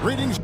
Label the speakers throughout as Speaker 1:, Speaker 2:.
Speaker 1: Greetings.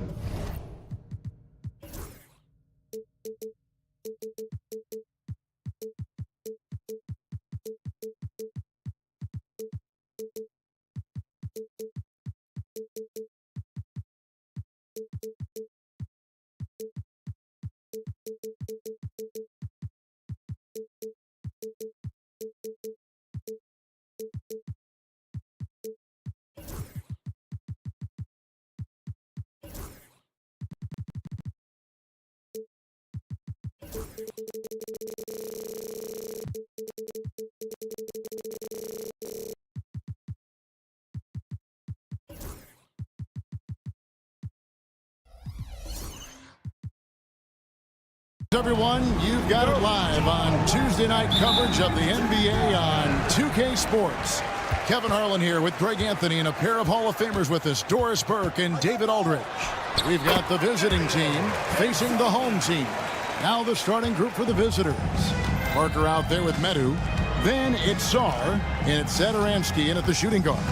Speaker 1: Everyone, you've got it live on Tuesday night coverage of the NBA on 2K Sports. Kevin Harlan here with Greg Anthony and a pair of Hall of Famers with us, Doris Burke and David Aldridge. We've got the visiting team facing the home team. Now the starting group for the visitors. Parker out there with Medu. Then it's Sar, and it's Satoransky in at the shooting guard.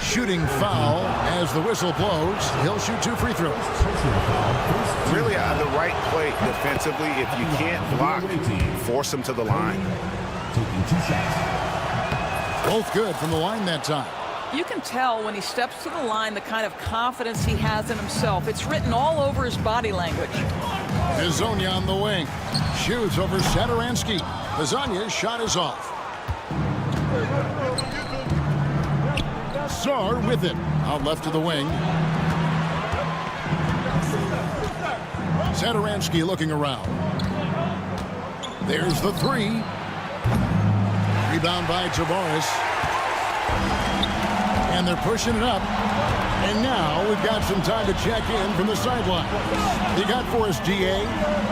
Speaker 1: Shooting foul as the whistle blows. He'll shoot 2 free throws.
Speaker 2: Really the right play defensively. If you can't block, force him to the line.
Speaker 1: Both good from the line that time.
Speaker 3: You can tell when he steps to the line the kind of confidence he has in himself. It's written all over his body language.
Speaker 1: Bizonia on the wing. Shoots over Satoransky. Bizonia's shot is off. Sar with it. Out left to the wing. Satoransky looking around. There's the 3. Rebound by Tavares. And they're pushing it up. And now we've got some time to check in from the sideline. You got for us, GA?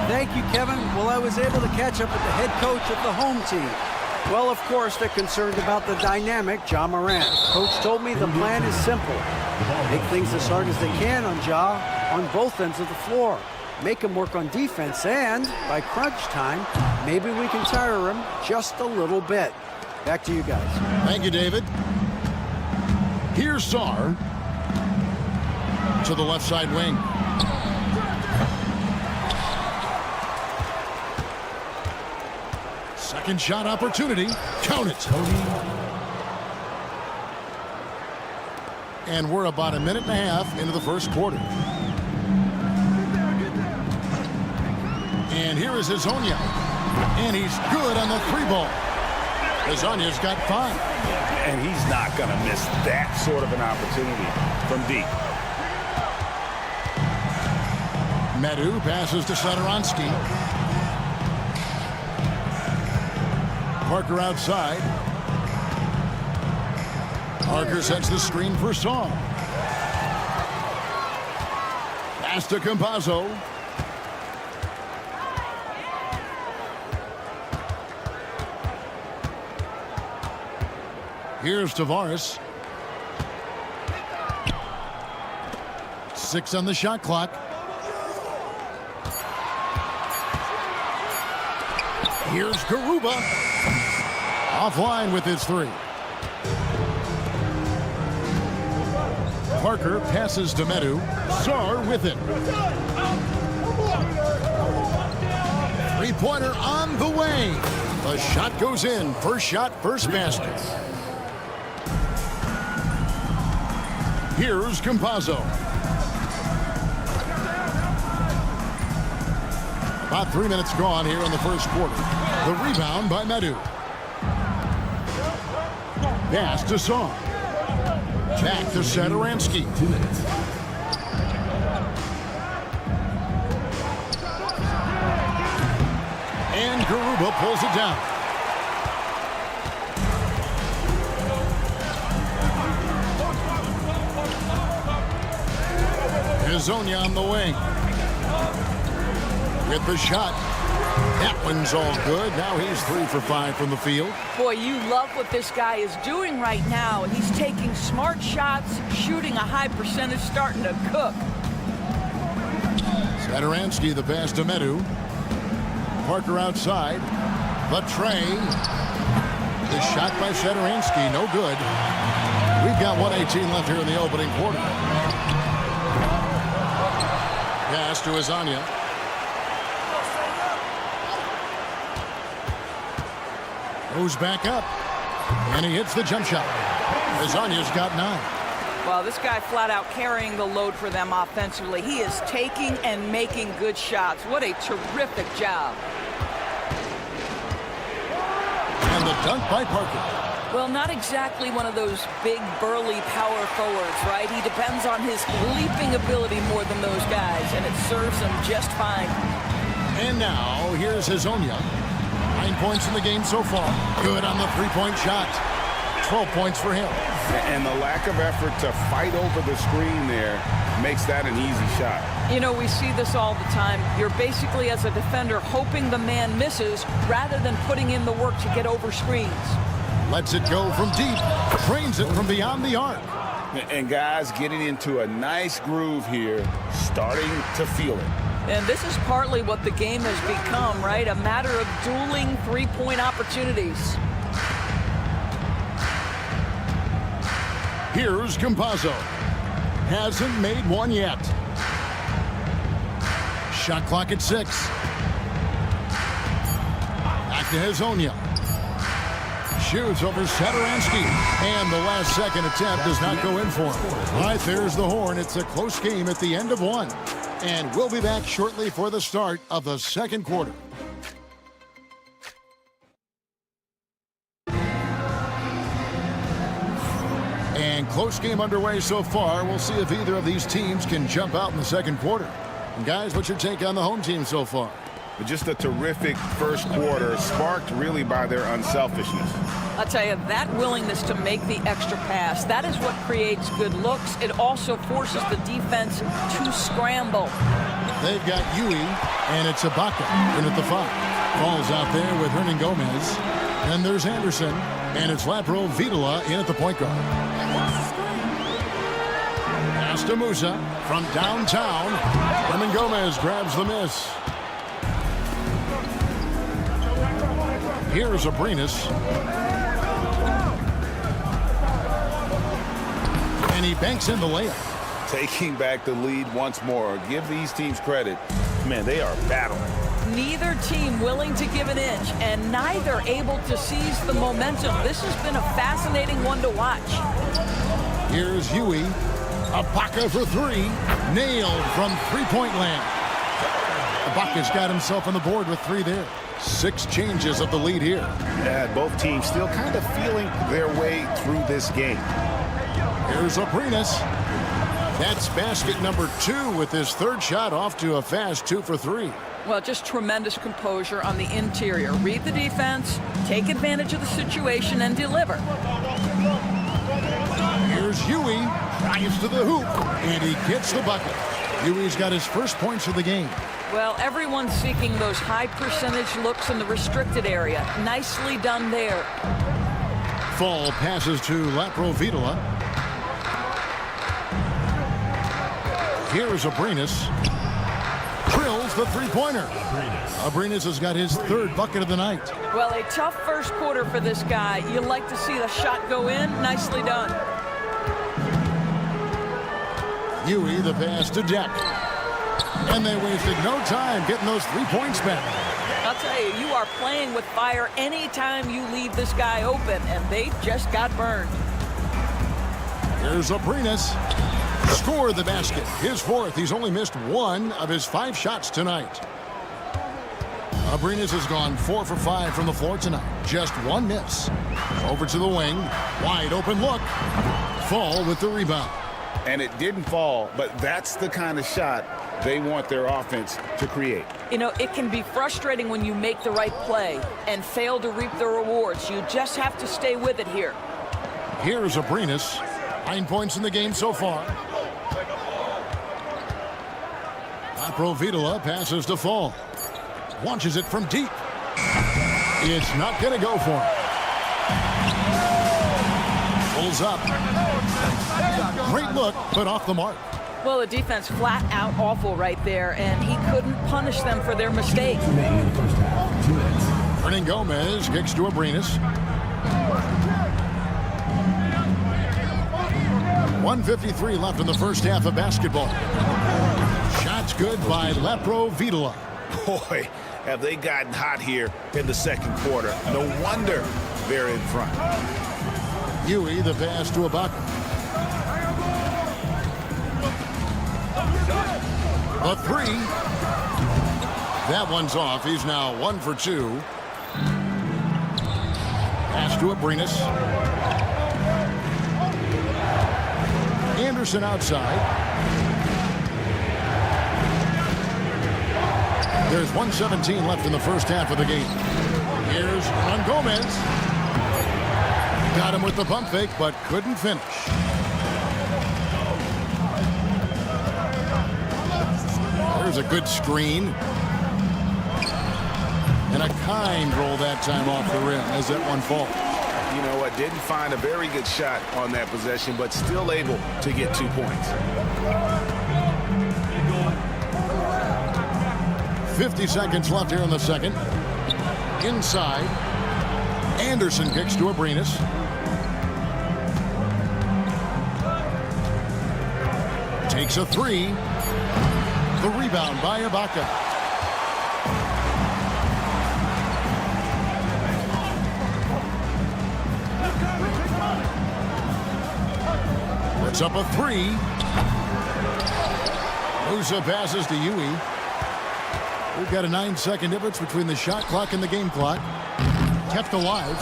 Speaker 4: Thank you, Kevin. Well, I was able to catch up with the head coach of the home team. Well, of course, they're concerned about the dynamic Ja Morant. Coach told me the plan is simple. Make things as hard as they can on Ja on both ends of the floor. Make him work on defense, and by crunch time, maybe we can tire him just a little bit. Back to you guys.
Speaker 1: Thank you, David. Here's Sar to the left side wing. Second shot opportunity. Count it. And we're about a minute and a half into the first quarter. And here is Bizonia. And he's good on the 3-ball. Bizonia's got 5.
Speaker 2: And he's not going to miss that sort of an opportunity from deep.
Speaker 1: Medu passes to Satoransky. Parker outside. Parker sets the screen for Song. Pass to Campazzo. Here's Tavares. 6 on the shot clock. Here's Garuba. Offline with his 3. Parker passes to Medu. Sar with it. 3-pointer on the way. The shot goes in. First shot, first basket. Here's Campazzo. About 3 minutes gone here in the first quarter. The rebound by Medu. Pass to Song. Back to Satoransky.
Speaker 5: 2 minutes.
Speaker 1: And Garuba pulls it down. Bizonia on the wing. With the shot. That one's all good. Now he's 3 for 5 from the field.
Speaker 3: Boy, you love what this guy is doing right now. He's taking smart shots, shooting a high percentage, starting to cook.
Speaker 1: Satoransky the pass to Medu. Parker outside. The tray. The shot by Satoransky, no good. We've got 1:18 left here in the opening quarter. Pass to Azania. Goes back up. And he hits the jump shot. Azania's got 9.
Speaker 3: Well, this guy flat out carrying the load for them offensively. He is taking and making good shots. What a terrific job.
Speaker 1: And the dunk by Parker.
Speaker 3: Well, not exactly one of those big, burly power forwards, right? He depends on his leaping ability more than those guys, and it serves him just fine.
Speaker 1: And now, here's Hazonia. 9 points in the game so far. Good on the three-point shot. 12 points for him.
Speaker 2: And the lack of effort to fight over the screen there makes that an easy shot.
Speaker 3: You know, we see this all the time. You're basically, as a defender, hoping the man misses rather than putting in the work to get over screens.
Speaker 1: Lets it go from deep. Trains it from beyond the arc.
Speaker 2: And guys getting into a nice groove here, starting to feel it.
Speaker 3: And this is partly what the game has become, right? A matter of dueling three-point opportunities.
Speaker 1: Here's Campazzo. Hasn't made one yet. Shot clock at 6. Back to Hazonia. Shoots over Satoransky. And the last second attempt does not go in for him. Right, there's the horn. It's a close game at the end of 1. And we'll be back shortly for the start of the second quarter. And close game underway so far. We'll see if either of these teams can jump out in the second quarter. And guys, what's your take on the home team so far?
Speaker 2: Just a terrific first quarter, sparked really by their unselfishness.
Speaker 3: I'll tell you, that willingness to make the extra pass, that is what creates good looks. It also forces the defense to scramble.
Speaker 1: They've got Yui, and it's Ibaka in at the 5. Falls out there with Hernan Gomez. And there's Anderson, and it's Lapro Vitola in at the point guard. Pass to Musa from downtown. Hernan Gomez grabs the miss. Here's Abrinas. And he banks in the layup.
Speaker 2: Taking back the lead once more. Give these teams credit. Man, they are battling.
Speaker 3: Neither team willing to give an inch, and neither able to seize the momentum. This has been a fascinating one to watch.
Speaker 1: Here's Yui. Ibaka for 3. Nailed from three-point land. Ibaka's got himself on the board with 3 there. 6 changes of the lead here.
Speaker 2: Yeah, both teams still kind of feeling their way through this game.
Speaker 1: Here's Abrinas. That's basket number 2 with his 3rd shot off to a fast 2 for 3.
Speaker 3: Well, just tremendous composure on the interior. Read the defense, take advantage of the situation, and deliver.
Speaker 1: Here's Yui. Drives to the hoop, and he gets the bucket. Yui's got his first points of the game.
Speaker 3: Well, everyone's seeking those high percentage looks in the restricted area. Nicely done there.
Speaker 1: Fall passes to Lapro Vitola. Here's Abrinas. Drills the three-pointer. Abrinas has got his 3rd bucket of the night.
Speaker 3: Well, a tough first quarter for this guy. You like to see the shot go in. Nicely done.
Speaker 1: Yui the pass to Deck. And they wasted no time getting those 3 points back.
Speaker 3: I'll tell you, you are playing with fire anytime you leave this guy open, and they just got burned.
Speaker 1: Here's Abrinas. Scored the basket. His 4th. He's only missed 1 of his 5 shots tonight. Abrinas has gone 4 for 5 from the floor tonight. Just 1 miss. Over to the wing. Wide open look. Fall with the rebound.
Speaker 2: And it didn't fall, but that's the kind of shot they want their offense to create.
Speaker 3: You know, it can be frustrating when you make the right play and fail to reap the rewards. You just have to stay with it here.
Speaker 1: Here's Abrinas. 9 points in the game so far. Lapro Vitola passes to Fall. Launches it from deep. It's not going to go for him. Pulls up. Great look, but off the mark.
Speaker 3: Well, the defense flat out awful right there, and he couldn't punish them for their mistake.
Speaker 1: Hernan Gomez kicks to Abrinas. 1:53 left in the first half of basketball. Shots good by Lepro Vidala.
Speaker 2: Boy, have they gotten hot here in the second quarter. No wonder they're in front.
Speaker 1: Huey, the pass to Ibaka. A three. That one's off. He's now 1 for 2. Pass to Abrinas. Anderson outside. There's 1:17 left in the first half of the game. Here's Hernan Gomez. Got him with the pump fake, but couldn't finish. There's a good screen. And a kind roll that time off the rim as that one falls.
Speaker 2: You know what? Didn't find a very good shot on that possession, but still able to get 2 points.
Speaker 1: 50 seconds left here in the second. Inside. Anderson kicks to Abrinas. Takes a three. The rebound by Ibaka. It's up a three. Musa passes to Huey. We've got a 9-second difference between the shot clock and the game clock. Kept alive.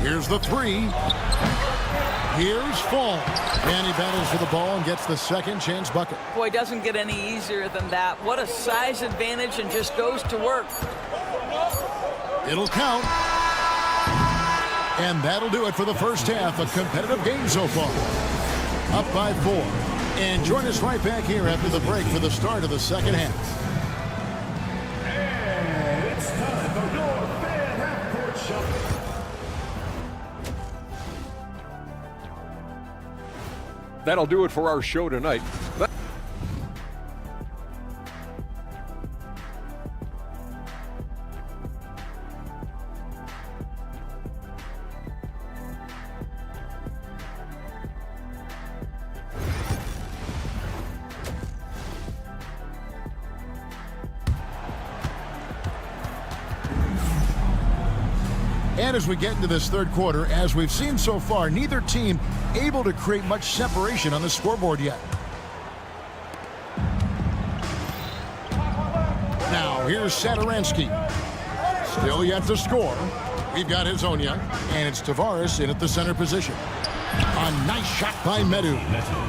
Speaker 1: Here's the three. Here's Fall. And he battles for the ball and gets the second chance bucket.
Speaker 3: Boy, doesn't get any easier than that. What a size advantage, and just goes to work.
Speaker 1: It'll count. And that'll do it for the first half. A competitive game so far. Up by 4. And join us right back here after the break for the start of the second half.
Speaker 5: And it's time for your fan half-court shuffle.
Speaker 6: That'll do it for our show tonight.
Speaker 1: And as we get into this third quarter, as we've seen so far, neither team able to create much separation on the scoreboard yet. Now, here's Satoransky. Still yet to score. We've got Hezonja, and it's Tavares in at the center position. A nice shot by Medu.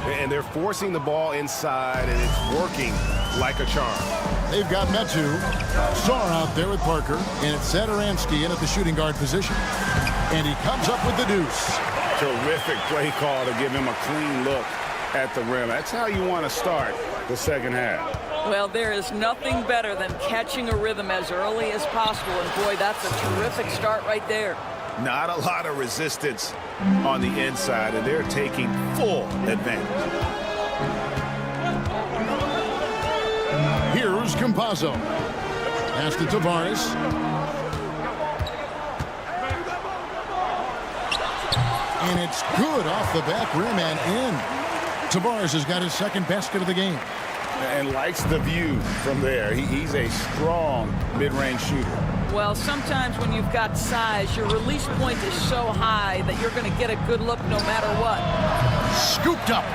Speaker 2: And they're forcing the ball inside, and it's working like a charm.
Speaker 1: They've got Metu. Saar out there with Parker, and it's Satoransky in at the shooting guard position. And he comes up with the deuce.
Speaker 2: Terrific play call to give him a clean look at the rim. That's how you want to start the second half.
Speaker 3: Well, there is nothing better than catching a rhythm as early as possible. And boy, that's a terrific start right there.
Speaker 2: Not a lot of resistance on the inside, and they're taking full advantage.
Speaker 1: Here's Campazzo. Pass to Tavares. And it's good off the back rim and in. Tavares has got his second basket of the game.
Speaker 2: And likes the view from there. He's a strong mid-range shooter.
Speaker 3: Well, sometimes when you've got size, your release point is so high that you're going to get a good look no matter what.
Speaker 1: Scooped up.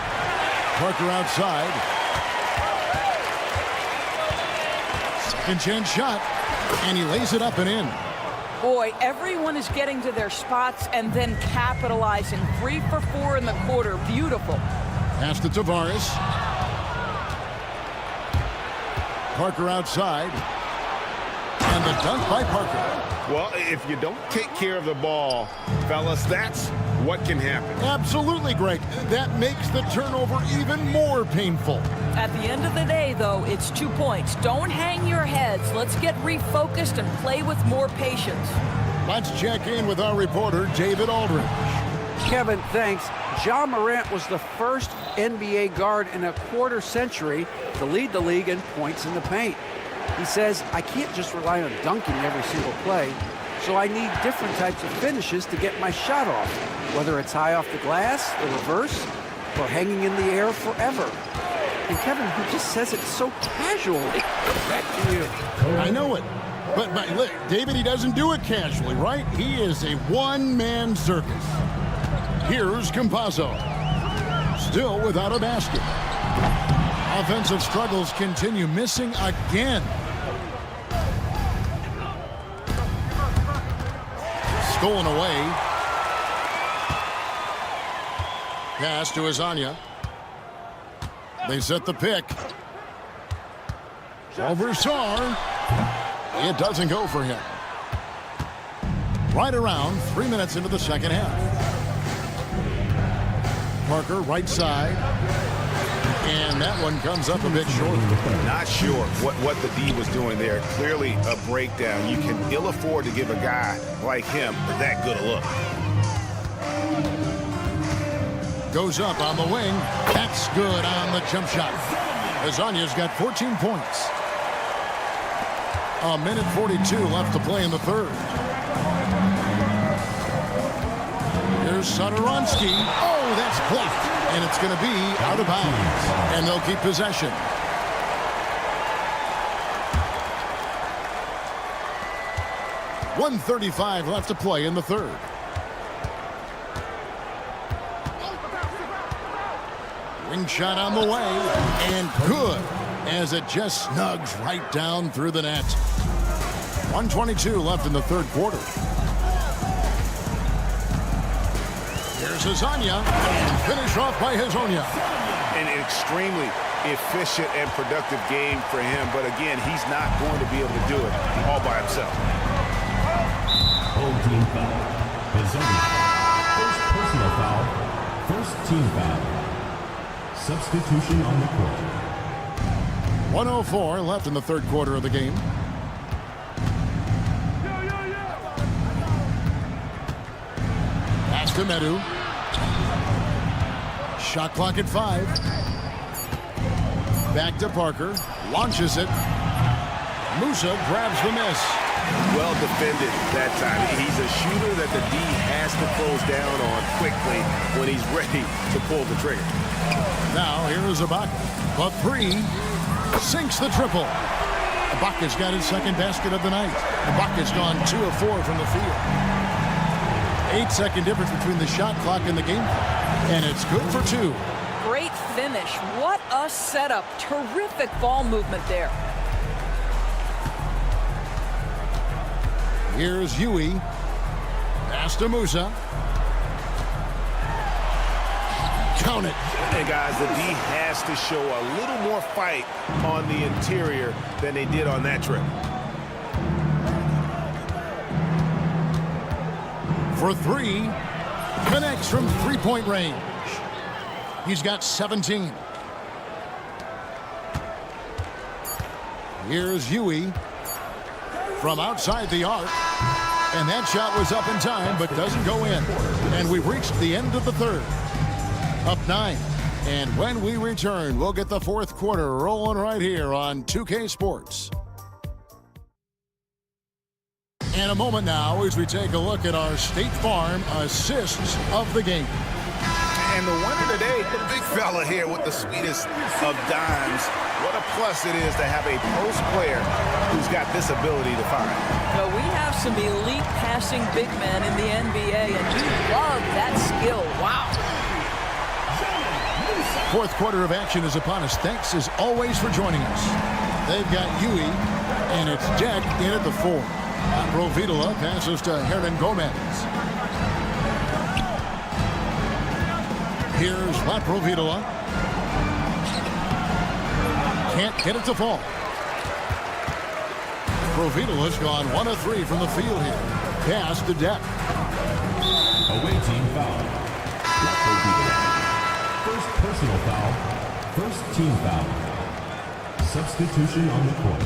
Speaker 1: Parker outside. Second chance shot. And he lays it up and in.
Speaker 3: Boy, everyone is getting to their spots and then capitalizing. 3 for 4 in the quarter. Beautiful.
Speaker 1: Pass to Tavares. Parker outside. And the dunk by Parker.
Speaker 2: Well, if you don't take care of the ball, fellas, that's what can happen.
Speaker 1: Absolutely, Greg. That makes the turnover even more painful.
Speaker 3: At the end of the day, though, it's 2 points. Don't hang your heads. Let's get refocused and play with more patience.
Speaker 1: Let's check in with our reporter, David Aldridge.
Speaker 4: Kevin, thanks. Ja Morant was the first NBA guard in a quarter century to lead the league in points in the paint. He says, I can't just rely on dunking every single play, so I need different types of finishes to get my shot off, whether it's high off the glass, the reverse, or hanging in the air forever. And Kevin, he just says it so casually. Back to you.
Speaker 1: I know it. But look, David, he doesn't do it casually, right? He is a one-man circus. Here's Campazzo. Still without a basket. Offensive struggles continue, missing again. Stolen away. Pass to Azania. They set the pick. Over Sarr. It doesn't go for him. Right around 3 minutes into the second half. Parker, right side. And that one comes up a bit short.
Speaker 2: Not sure what the D was doing there. Clearly a breakdown. You can ill afford to give a guy like him that good a look.
Speaker 1: Goes up on the wing. That's good on the jump shot. Azania's got 14 points. A minute 42 left to play in the third. Here's Satoransky. Oh, that's blocked. And it's going to be out of bounds. And they'll keep possession. .135 left to play in the third. Wing shot on the way. And good, as it just snugs right down through the net. 1:22 left in the third quarter. Here's Azania, and finish off by Hazonia.
Speaker 2: An extremely efficient and productive game for him, but again, he's not going to be able to do it all by himself.
Speaker 5: Old team foul. Hazonia. First personal foul. First team foul. Substitution on the court.
Speaker 1: 1:04 left in the third quarter of the game. Pass to Medu. Shot clock at 5. Back to Parker. Launches it. Musa grabs the miss.
Speaker 2: Well defended that time. He's a shooter that the D has to close down on quickly when he's ready to pull the trigger.
Speaker 1: Now here is Ibaka. A three. Sinks the triple. Ibaka's got his second basket of the night. Ibaka's gone 2 of 4 from the field. 8-second difference between the shot clock and the game clock. And it's good for 2.
Speaker 3: Great finish. What a setup. Terrific ball movement there.
Speaker 1: Here's Yui. Pass to Musa. Count it.
Speaker 2: And guys, the D has to show a little more fight on the interior than they did on that trip.
Speaker 1: For 3. Connects from three-point range. He's got 17. Here's Yui from outside the arc. And that shot was up in time, but doesn't go in. And we've reached the end of the third. Up 9. And when we return, we'll get the fourth quarter rolling right here on 2K Sports. And a moment now as we take a look at our State Farm assists of the game.
Speaker 2: And the winner today, the big fella here with the sweetest of dimes. What a plus it is to have a post player who's got this ability to find.
Speaker 3: Well, we have some elite passing big men in the NBA, and you love that skill. Wow.
Speaker 1: Fourth quarter of action is upon us. Thanks as always for joining us. They've got Yui, and it's Deck in at the 4. Provitola passes to Hernan Gomez. Here's Provitola. Can't get it to fall. Provitola's gone 1 of 3 from the field here. Pass to Deck.
Speaker 5: Away team foul. First personal foul. First team foul. Substitution on the court.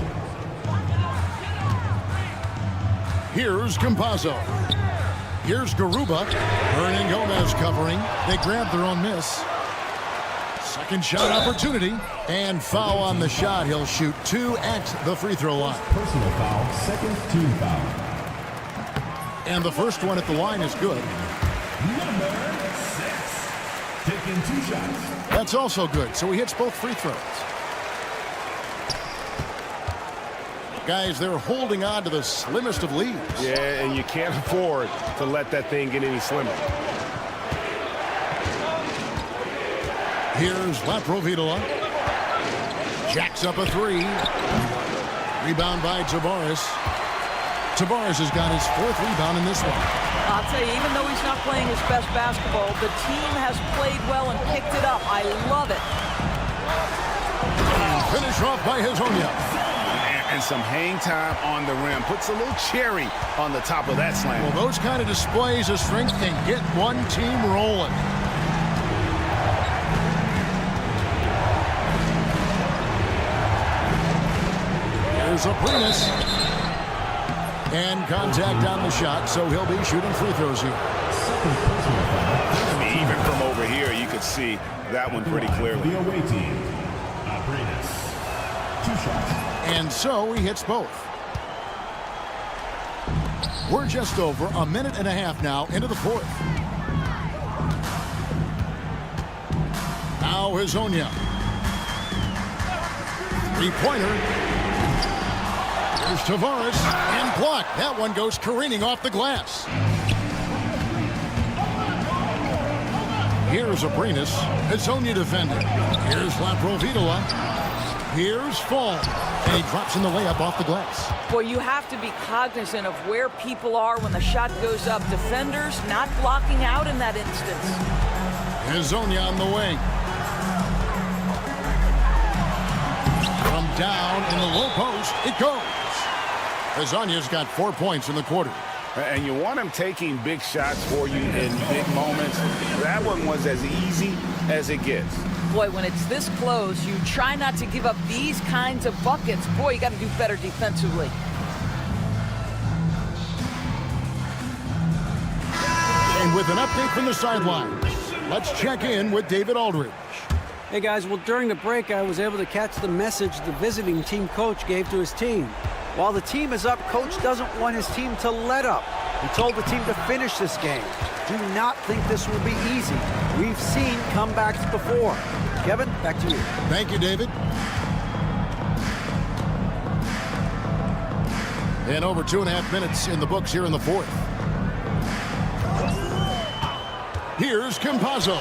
Speaker 1: Here's Campazzo. Here's Garuba. Hernan Gomez covering. They grab their own miss. Second shot opportunity. And foul on the shot. He'll shoot 2 at the free throw line.
Speaker 5: Personal foul, second team foul.
Speaker 1: And the first one at the line is good.
Speaker 5: Number 6, taking 2 shots.
Speaker 1: That's also good. So he hits both free throws. Guys, they're holding on to the slimmest of leads.
Speaker 2: Yeah, and you can't afford to let that thing get any slimmer.
Speaker 1: Here's Laprovitola. Jacks up a 3. Rebound by Tavares. Tavares has got his 4th rebound in this one.
Speaker 3: I'll tell you, even though he's not playing his best basketball, the team has played well and picked it up. I love it.
Speaker 1: And finish off by Hazonia.
Speaker 2: And some hang time on the rim. Puts a little cherry on the top of that slam.
Speaker 1: Well, those kind of displays of strength can get one team rolling. Here's Aprinas. And contact on the shot, so he'll be shooting free throws here.
Speaker 2: Even from over here, you could see that one pretty clearly.
Speaker 5: The away team, Aprinas. 2 shots.
Speaker 1: And so he hits both. We're just over a minute and a half now into the 4th. Now Hazonia. 3-pointer. Here's Tavares. And blocked. That one goes careening off the glass. Here's Aprinas. Hazonia defending. Here's Laprovitola. Here's Fall. And he drops in the layup off the glass.
Speaker 3: Boy, you have to be cognizant of where people are when the shot goes up. Defenders not blocking out in that instance.
Speaker 1: Hazonia on the wing. From down in the low post, it goes. Hazonia's got 4 points in the quarter.
Speaker 2: And you want him taking big shots for you in big moments. That one was as easy as it gets.
Speaker 3: Boy, when it's this close, you try not to give up these kinds of buckets. Boy, you got to do better defensively.
Speaker 1: And with an update from the sideline, let's check in with David Aldridge.
Speaker 4: Hey guys, well during the break I was able to catch the message the visiting team coach gave to his team. While the team is up, coach doesn't want his team to let up. He told the team to finish this game. Do not think this will be easy. We've seen comebacks before. Kevin, back to you.
Speaker 1: Thank you, David. And over 2.5 minutes in the books here in the 4th. Here's Campazzo.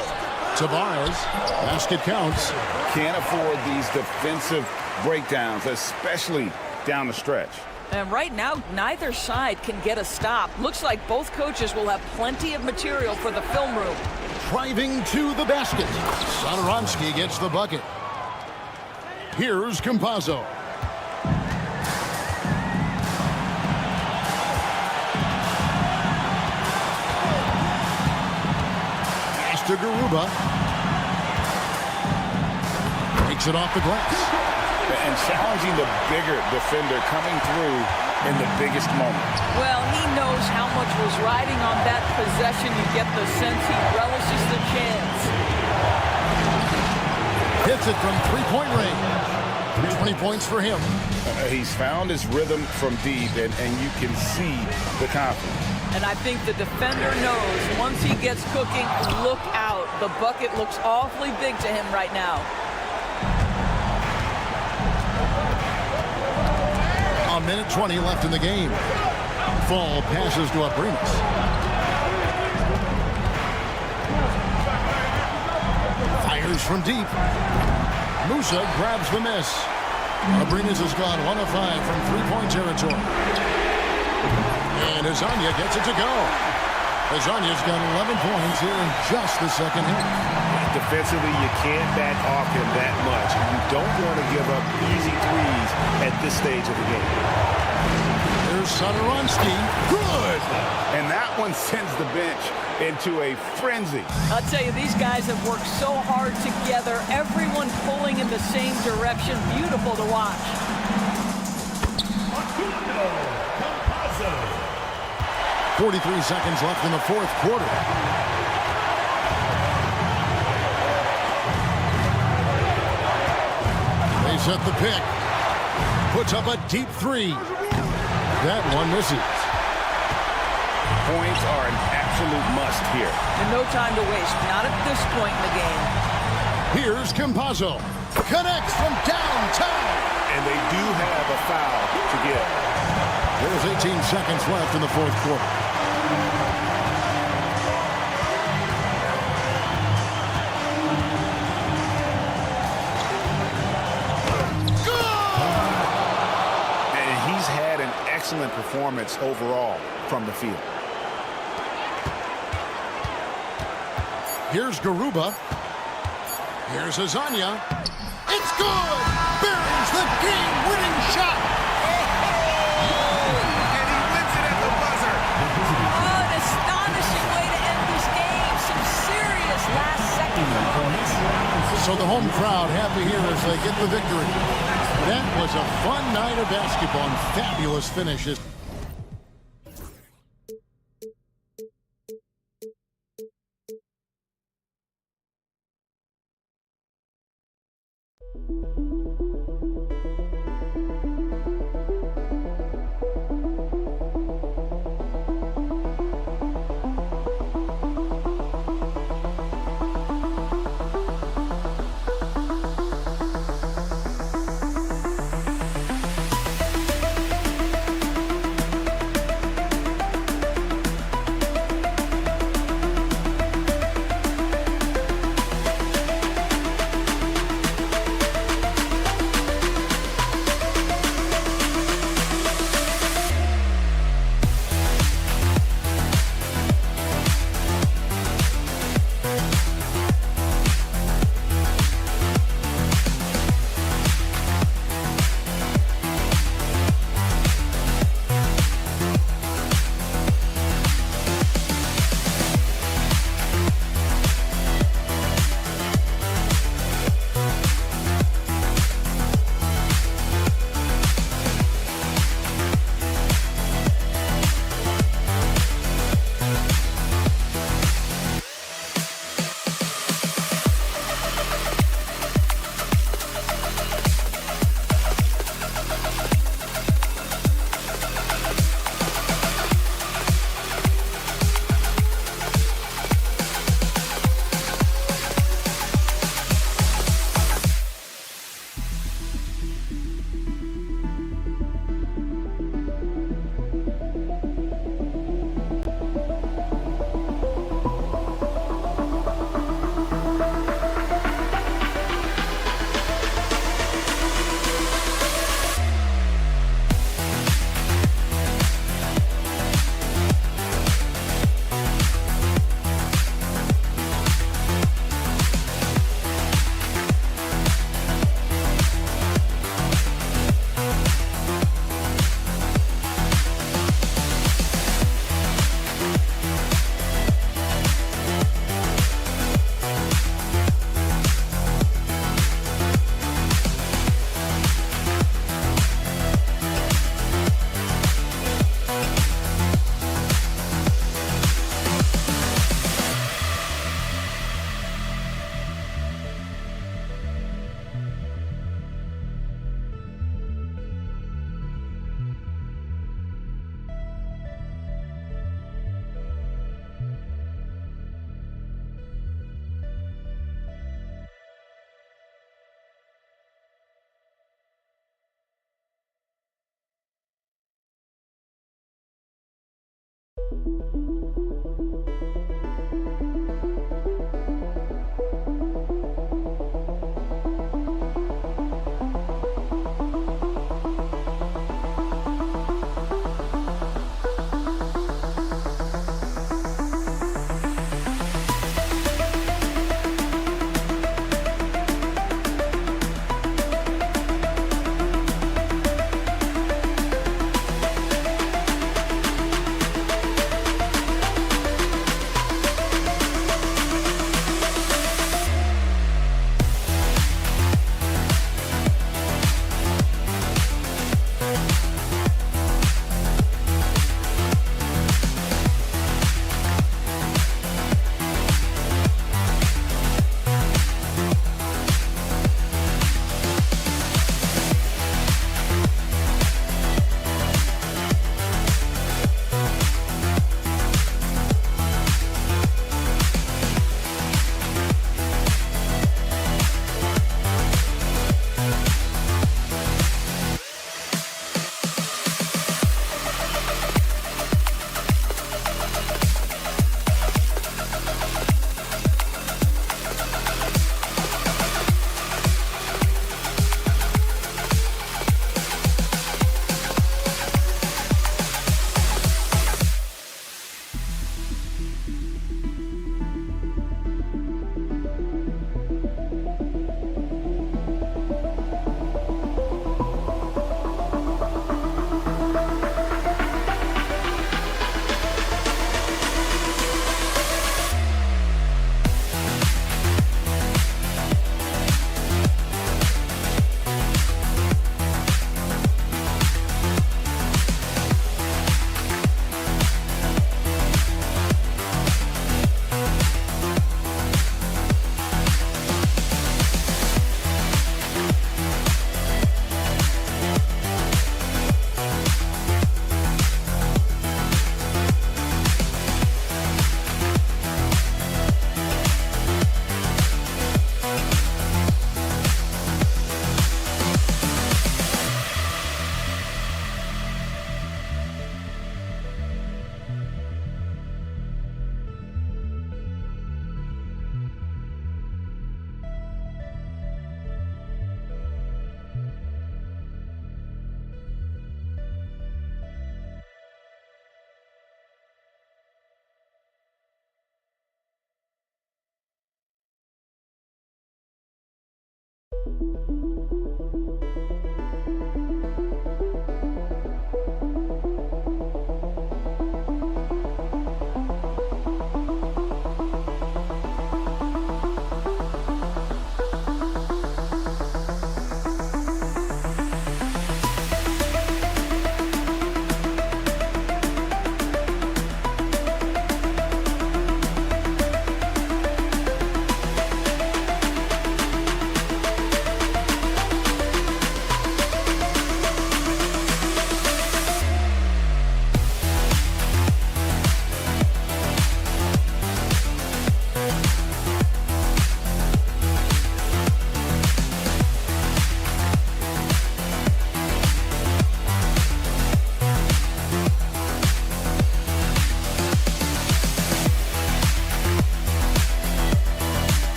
Speaker 1: Tavares. Basket counts.
Speaker 2: Can't afford these defensive breakdowns, especially down the stretch.
Speaker 3: And right now, neither side can get a stop. Looks like both coaches will have plenty of material for the film room.
Speaker 1: Driving to the basket. Satoransky gets the bucket. Here's Campazzo. Pass to Garuba. Takes it off the glass.
Speaker 2: And challenging the bigger defender coming through in the biggest moment.
Speaker 3: Well, he knows how much was riding on that possession. You get the sense he relishes the chance.
Speaker 1: Hits it from 3-point range. 20 points for him.
Speaker 2: He's found his rhythm from deep, and you can see the confidence.
Speaker 3: And I think the defender knows once he gets cooking, look out. The bucket looks awfully big to him right now.
Speaker 1: A minute 20 left in the game. Fall passes to Aprinas. Fires from deep. Musa grabs the miss. Aprinas has gone 1 of 5 from 3-point territory. And Hazonia gets it to go. Hazonia's got 11 points here in just the second half.
Speaker 2: Defensively, you can't back off him that much. You don't want to give up easy threes at this stage of the game.
Speaker 1: There's Satoransky. Good!
Speaker 2: And that one sends the bench into a frenzy.
Speaker 3: I'll tell you, these guys have worked so hard together. Everyone pulling in the same direction. Beautiful to watch.
Speaker 5: 5
Speaker 1: 43 seconds left in the fourth quarter. They set the pick. Puts up a deep three. That one misses.
Speaker 2: Points are an absolute must here.
Speaker 3: And no time to waste. Not at this point in the game.
Speaker 1: Here's Campazzo. Connects from downtown.
Speaker 2: And they do have a foul to give.
Speaker 1: There's 18 seconds left in the fourth quarter.
Speaker 2: And he's had an excellent performance overall from the field.
Speaker 1: Here's Garuba. Here's Azania. It's good! Buries the game-winning shot!
Speaker 2: And he wins it at the buzzer.
Speaker 3: Oh, an astonishing way to end this game. Some serious last-second moments.
Speaker 1: So the home crowd happy here as they get the victory. That was a fun night of basketball and fabulous finishes.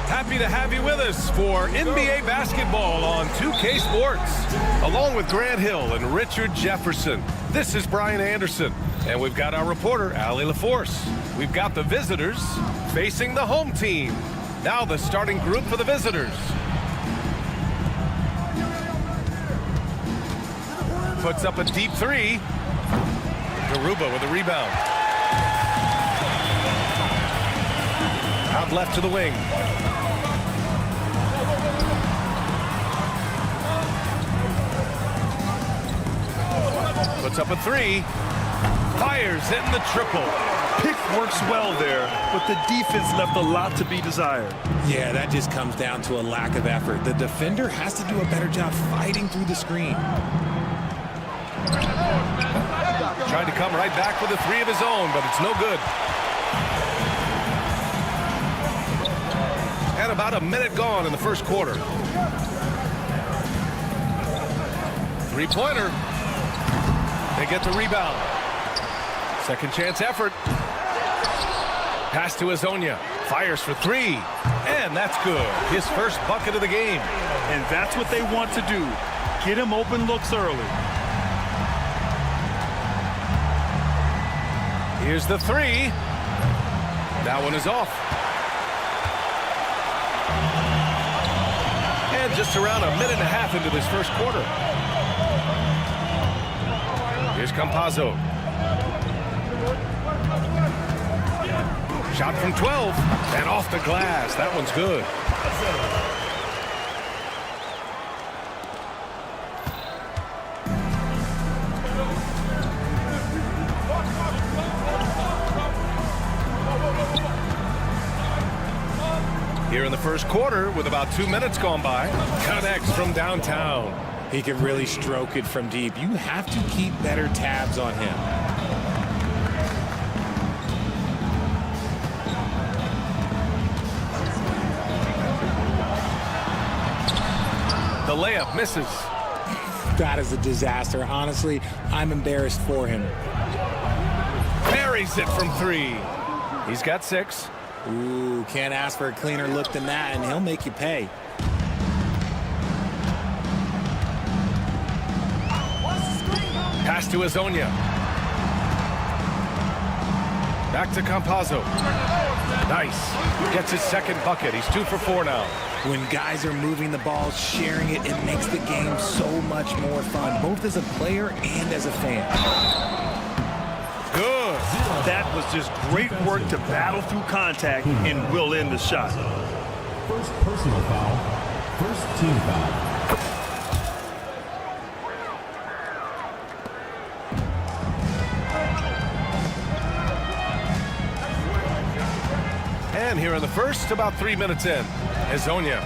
Speaker 7: Happy to have you with us for NBA basketball on 2K Sports. Along with Grant Hill and Richard Jefferson, this is Brian Anderson. And we've got our reporter, Allie LaForce. We've got the visitors facing the home team. Now the starting group for the visitors. Puts up a deep three. Garuba with a rebound. Out left to the wing. Puts up a three. Fires hitting the triple.
Speaker 8: Pick works well there, but the defense left a lot to be desired.
Speaker 9: Yeah, that just comes down to a lack of effort. The defender has to do a better job fighting through the screen.
Speaker 7: Trying to come right back with a three of his own, but it's no good. And about a minute gone in the first quarter. Three-pointer. They get the rebound. Second chance effort. Pass to Azonia. Fires for three. And that's good. His first bucket of the game.
Speaker 8: And that's what they want to do. Get him open looks early.
Speaker 7: Here's the three. That one is off. And just around a minute and a half into this first quarter. Here's Campazzo. Shot from 12 and off the glass. That one's good. Here in the first quarter, with about 2 minutes gone by, connects from downtown.
Speaker 9: He can really stroke it from deep. You have to keep better tabs on him.
Speaker 7: The layup misses.
Speaker 9: That is a disaster. Honestly, I'm embarrassed for him.
Speaker 7: Buries it from three. He's got 6.
Speaker 9: Ooh, can't ask for a cleaner look than that, and he'll make you pay.
Speaker 7: Pass to Azonia. Back to Campazzo. Nice. Gets his second bucket. He's 2 for 4 now.
Speaker 9: When guys are moving the ball, sharing it, it makes the game so much more fun, both as a player and as a fan.
Speaker 7: Good.
Speaker 8: That was just great work to battle through contact and will end the shot.
Speaker 5: First personal foul. First team foul.
Speaker 7: And here in the first, about 3 minutes in, Azonia.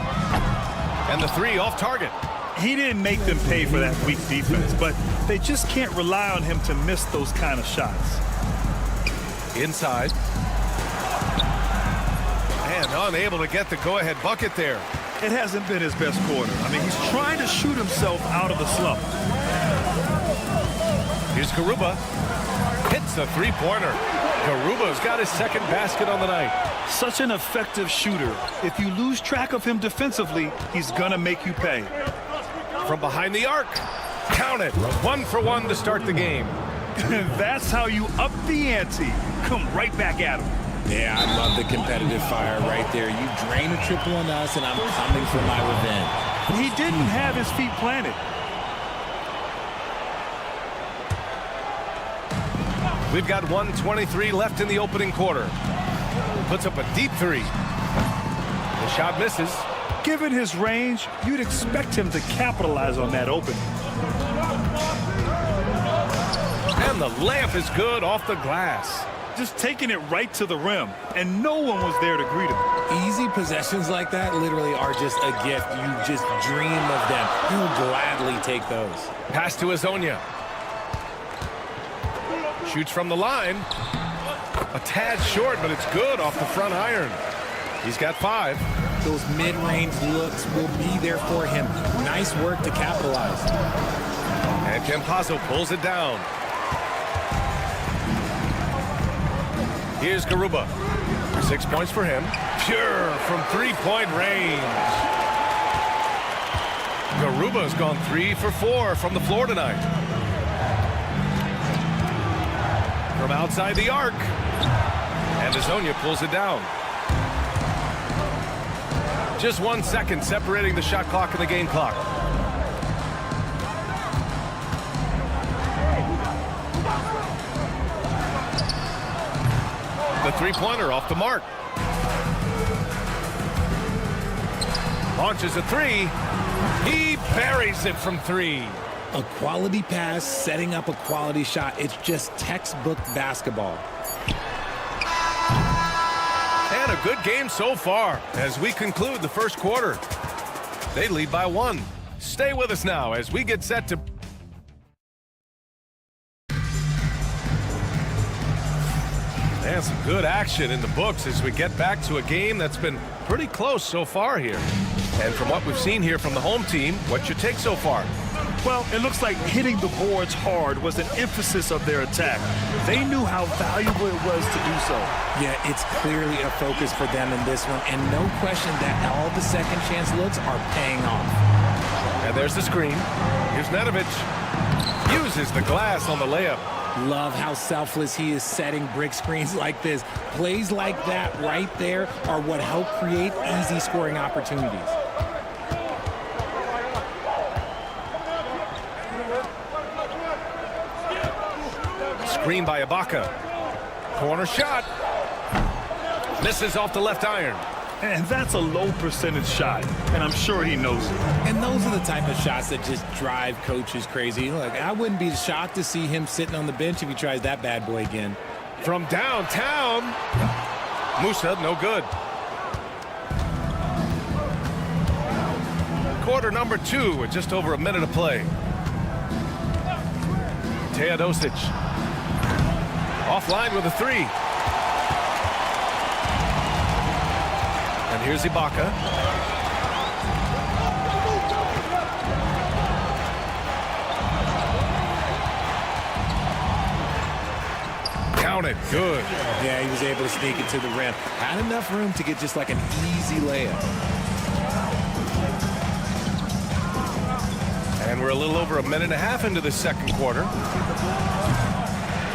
Speaker 7: And the three off target.
Speaker 8: He didn't make them pay for that weak defense, but they just can't rely on him to miss those kind of shots.
Speaker 7: Inside. And unable to get the go-ahead bucket there.
Speaker 8: It hasn't been his best quarter. I mean, he's trying to shoot himself out of the slump.
Speaker 7: Here's Garuba. Hits a three-pointer. Garuba's got his second basket on the night.
Speaker 8: Such an effective shooter. If you lose track of him defensively, he's gonna make you pay.
Speaker 7: From behind the arc. Count it. 1 for 1 to start the game.
Speaker 8: That's how you up the ante. Come right back at him.
Speaker 9: Yeah, I love the competitive fire right there. You drain a triple on us, and I'm coming for my revenge.
Speaker 8: He didn't have his feet planted.
Speaker 7: We've got 1:23 left in the opening quarter. Puts up a deep three. The shot misses.
Speaker 8: Given his range, you'd expect him to capitalize on that opening.
Speaker 7: And the layup is good off the glass.
Speaker 8: Just taking it right to the rim, and no one was there to greet him.
Speaker 9: Easy possessions like that literally are just a gift. You just dream of them. He'll gladly take those.
Speaker 7: Pass to Azonia. Shoots from the line. A tad short, but it's good off the front iron. He's got 5.
Speaker 9: Those mid-range looks will be there for him. Nice work to capitalize.
Speaker 7: And Campazzo pulls it down. Here's Garuba. 6 points for him. Pure from three-point range. Garuba's gone 3 for 4 from the floor tonight. From outside the arc. And Azonia pulls it down. Just 1 second separating the shot clock and the game clock. The three-pointer off the mark. Launches a 3. He buries it from 3.
Speaker 9: A quality pass, setting up a quality shot. It's just textbook basketball.
Speaker 7: And a good game so far as we conclude the first quarter. They lead by 1. Stay with us now as we get set to... And some good action in the books as we get back to a game that's been pretty close so far here. And from what we've seen here from the home team, what's your take so far?
Speaker 8: Well, it looks like hitting the boards hard was an emphasis of their attack. They knew how valuable it was to do so.
Speaker 9: Yeah, it's clearly a focus for them in this one, and no question that all the second chance looks are paying off.
Speaker 7: And there's the screen. Here's Nedovic. Uses the glass on the layup.
Speaker 9: Love how selfless he is setting brick screens like this. Plays like that right there are what help create easy scoring opportunities.
Speaker 7: Screen by Ibaka. Corner shot. Misses off the left iron.
Speaker 8: And that's a low percentage shot, and I'm sure he knows it.
Speaker 9: And those are the type of shots that just drive coaches crazy. Like, I wouldn't be shocked to see him sitting on the bench if he tries that bad boy again.
Speaker 7: From downtown. Musa, no good. Quarter number 2 with just over a minute of play. Teodosic. Offline with a 3. And here's Ibaka. Count it. Good.
Speaker 9: Yeah, he was able to sneak it to the rim. Had enough room to get just like an easy layup.
Speaker 7: And we're a little over a minute and a half into the second quarter.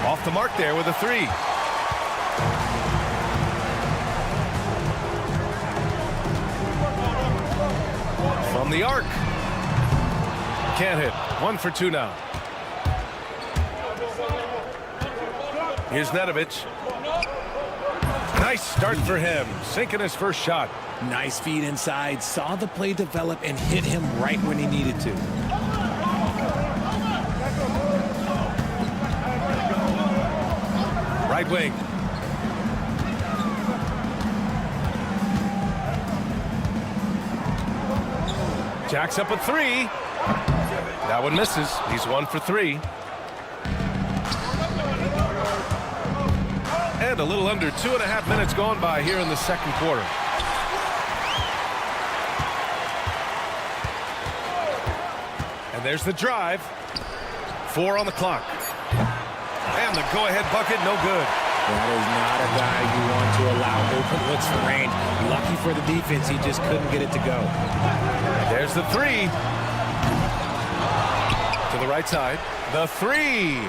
Speaker 7: Off the mark there with a 3. From the arc. Can't hit. 1 for 2 now. Here's Nedovic. Nice start for him. Sinking his first shot.
Speaker 9: Nice feed inside. Saw the play develop and hit him right when he needed to.
Speaker 7: Right wing. Jacks up a 3. That one misses. He's 1 for 3. And a little under 2.5 minutes gone by here in the second quarter. And there's the drive. 4 on the clock. And the go-ahead bucket, no good.
Speaker 9: That is not a guy you want to allow open looks for range. Lucky for the defense, he just couldn't get it to go.
Speaker 7: There's the 3. To the right side. The 3.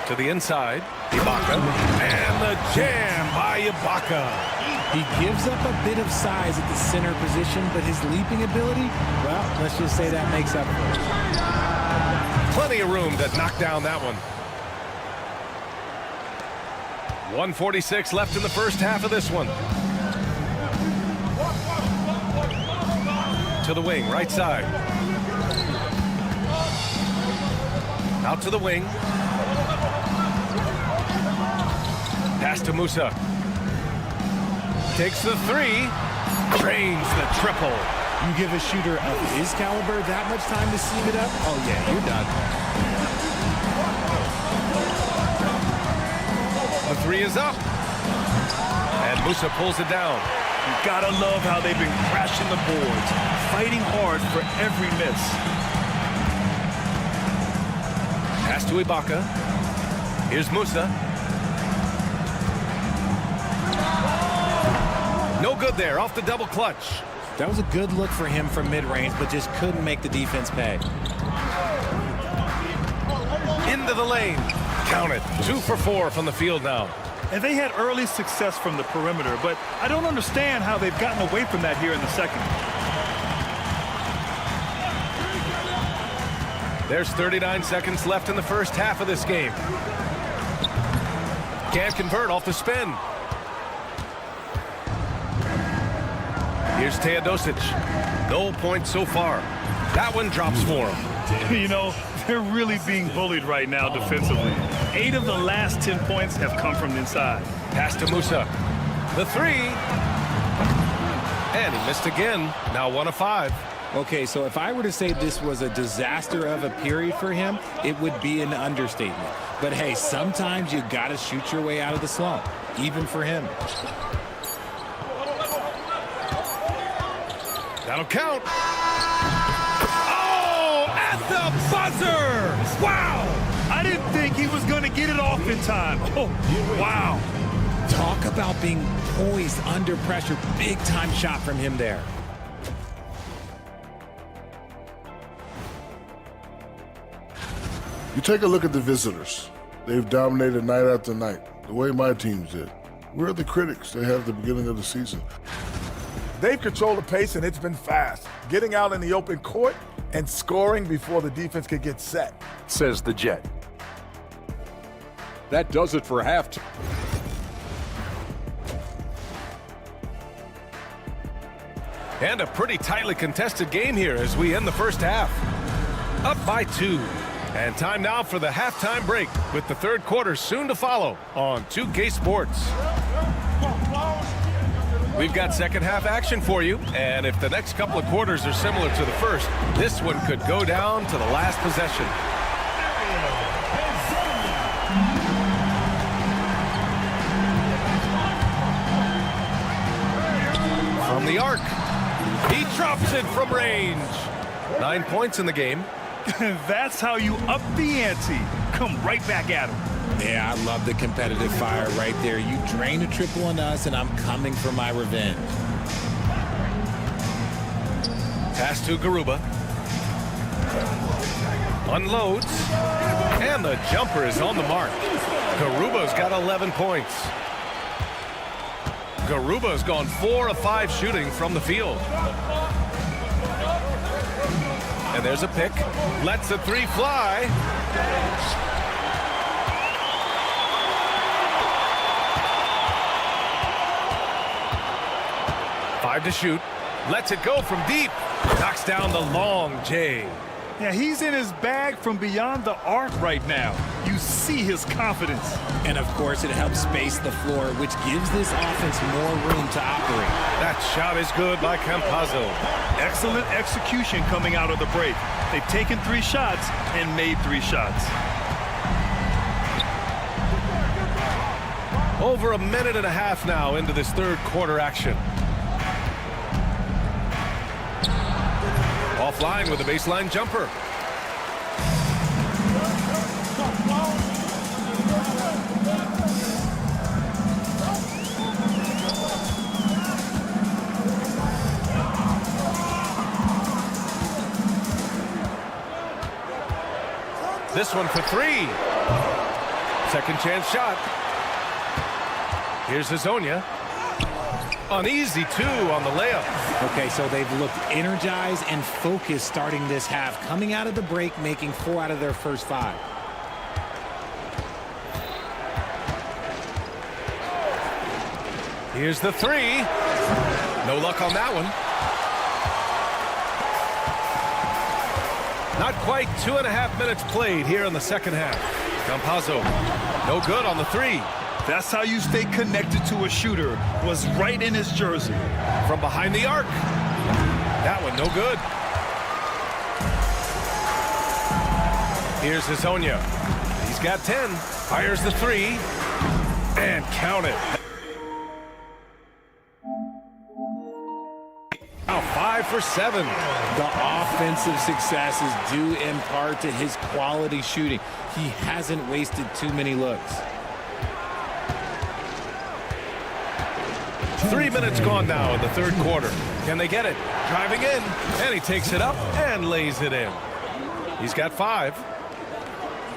Speaker 7: To the inside, Ibaka, and the jam by Ibaka.
Speaker 9: He gives up a bit of size at the center position, but his leaping ability, well, let's just say that makes up for it.
Speaker 7: Plenty of room to knock down that one. 1:46 left in the first half of this one. To the wing, right side. Out to the wing. Pass to Musa. Takes the three. Drains the triple.
Speaker 9: You give a shooter of his caliber that much time to seam it up, oh yeah, you're done.
Speaker 7: The three is up. And Musa pulls it down.
Speaker 8: You gotta love how they've been crashing the boards, fighting hard for every miss.
Speaker 7: Pass to Ibaka. Here's Musa. No good there, off the double clutch.
Speaker 9: That was a good look for him from mid-range, but just couldn't make the defense pay.
Speaker 7: Into the lane. Count it. 2 for 4 from the field now.
Speaker 8: And they had early success from the perimeter, but I don't understand how they've gotten away from that here in the second.
Speaker 7: There's 39 seconds left in the first half of this game. Can't convert off the spin. Here's Teodosic. No points so far. That one drops for him.
Speaker 8: You know, they're really being bullied right now defensively. 8 of the last 10 points have come from inside.
Speaker 7: Pass to Musa. The three. And he missed again. Now 1 of 5.
Speaker 9: Okay, so if I were to say this was a disaster of a period for him, it would be an understatement. But hey, sometimes you gotta shoot your way out of the slump, even for him.
Speaker 7: That'll count. Oh, at the buzzer! Wow!
Speaker 8: I didn't think he was going to get it off in time. Oh, wow.
Speaker 9: Talk about being poised under pressure. Big time shot from him there.
Speaker 10: You take a look at the visitors. They've dominated night after night, the way my teams did. We're the critics they had at the beginning of the season.
Speaker 11: They've controlled the pace, and it's been fast. Getting out in the open court and scoring before the defense could get set.
Speaker 6: Says the Jet. That does it for halftime.
Speaker 7: And a pretty tightly contested game here as we end the first half. Up by 2. And time now for the halftime break with the third quarter soon to follow on 2K Sports. We've got second half action for you, and if the next couple of quarters are similar to the first, this one could go down to the last possession. From the arc, he drops it from range. 9 points in the game.
Speaker 8: That's how you up the ante. Come right back at him.
Speaker 9: Yeah, I love the competitive fire right there. You drain a triple on us, and I'm coming for my revenge.
Speaker 7: Pass to Garuba. Unloads. And the jumper is on the mark. Garuba's got 11 points. Garuba's gone 4 of 5 shooting from the field. And there's a pick. Lets the three fly. Five to shoot. Lets it go from deep. Knocks down the long J.
Speaker 8: Yeah, he's in his bag from beyond the arc right now. You see his confidence.
Speaker 9: And, of course, it helps space the floor, which gives this offense more room to operate.
Speaker 7: That shot is good by Campazzo.
Speaker 8: Excellent execution coming out of the break. They've taken 3 shots and made 3 shots.
Speaker 7: Over a minute and a half now into this third quarter action. Offline with a baseline jumper. This one for 3. Second chance shot. Here's Hezonja. An easy 2 on the layup.
Speaker 9: Okay, so they've looked energized and focused starting this half. Coming out of the break, making 4 out of their first 5.
Speaker 7: Here's the 3. No luck on that one. Not quite 2.5 minutes played here in the second half. Campazzo, no good on the 3.
Speaker 8: That's how you stay connected to a shooter. Was right in his jersey.
Speaker 7: From behind the arc. That one no good. Here's Hezonja. He's got 10. Fires the 3. And count it. Now 5 for 7.
Speaker 9: The offensive success is due in part to his quality shooting. He hasn't wasted too many looks.
Speaker 7: 3 minutes gone now in the third quarter. Can they get it? Driving in, and he takes it up and lays it in. He's got 5.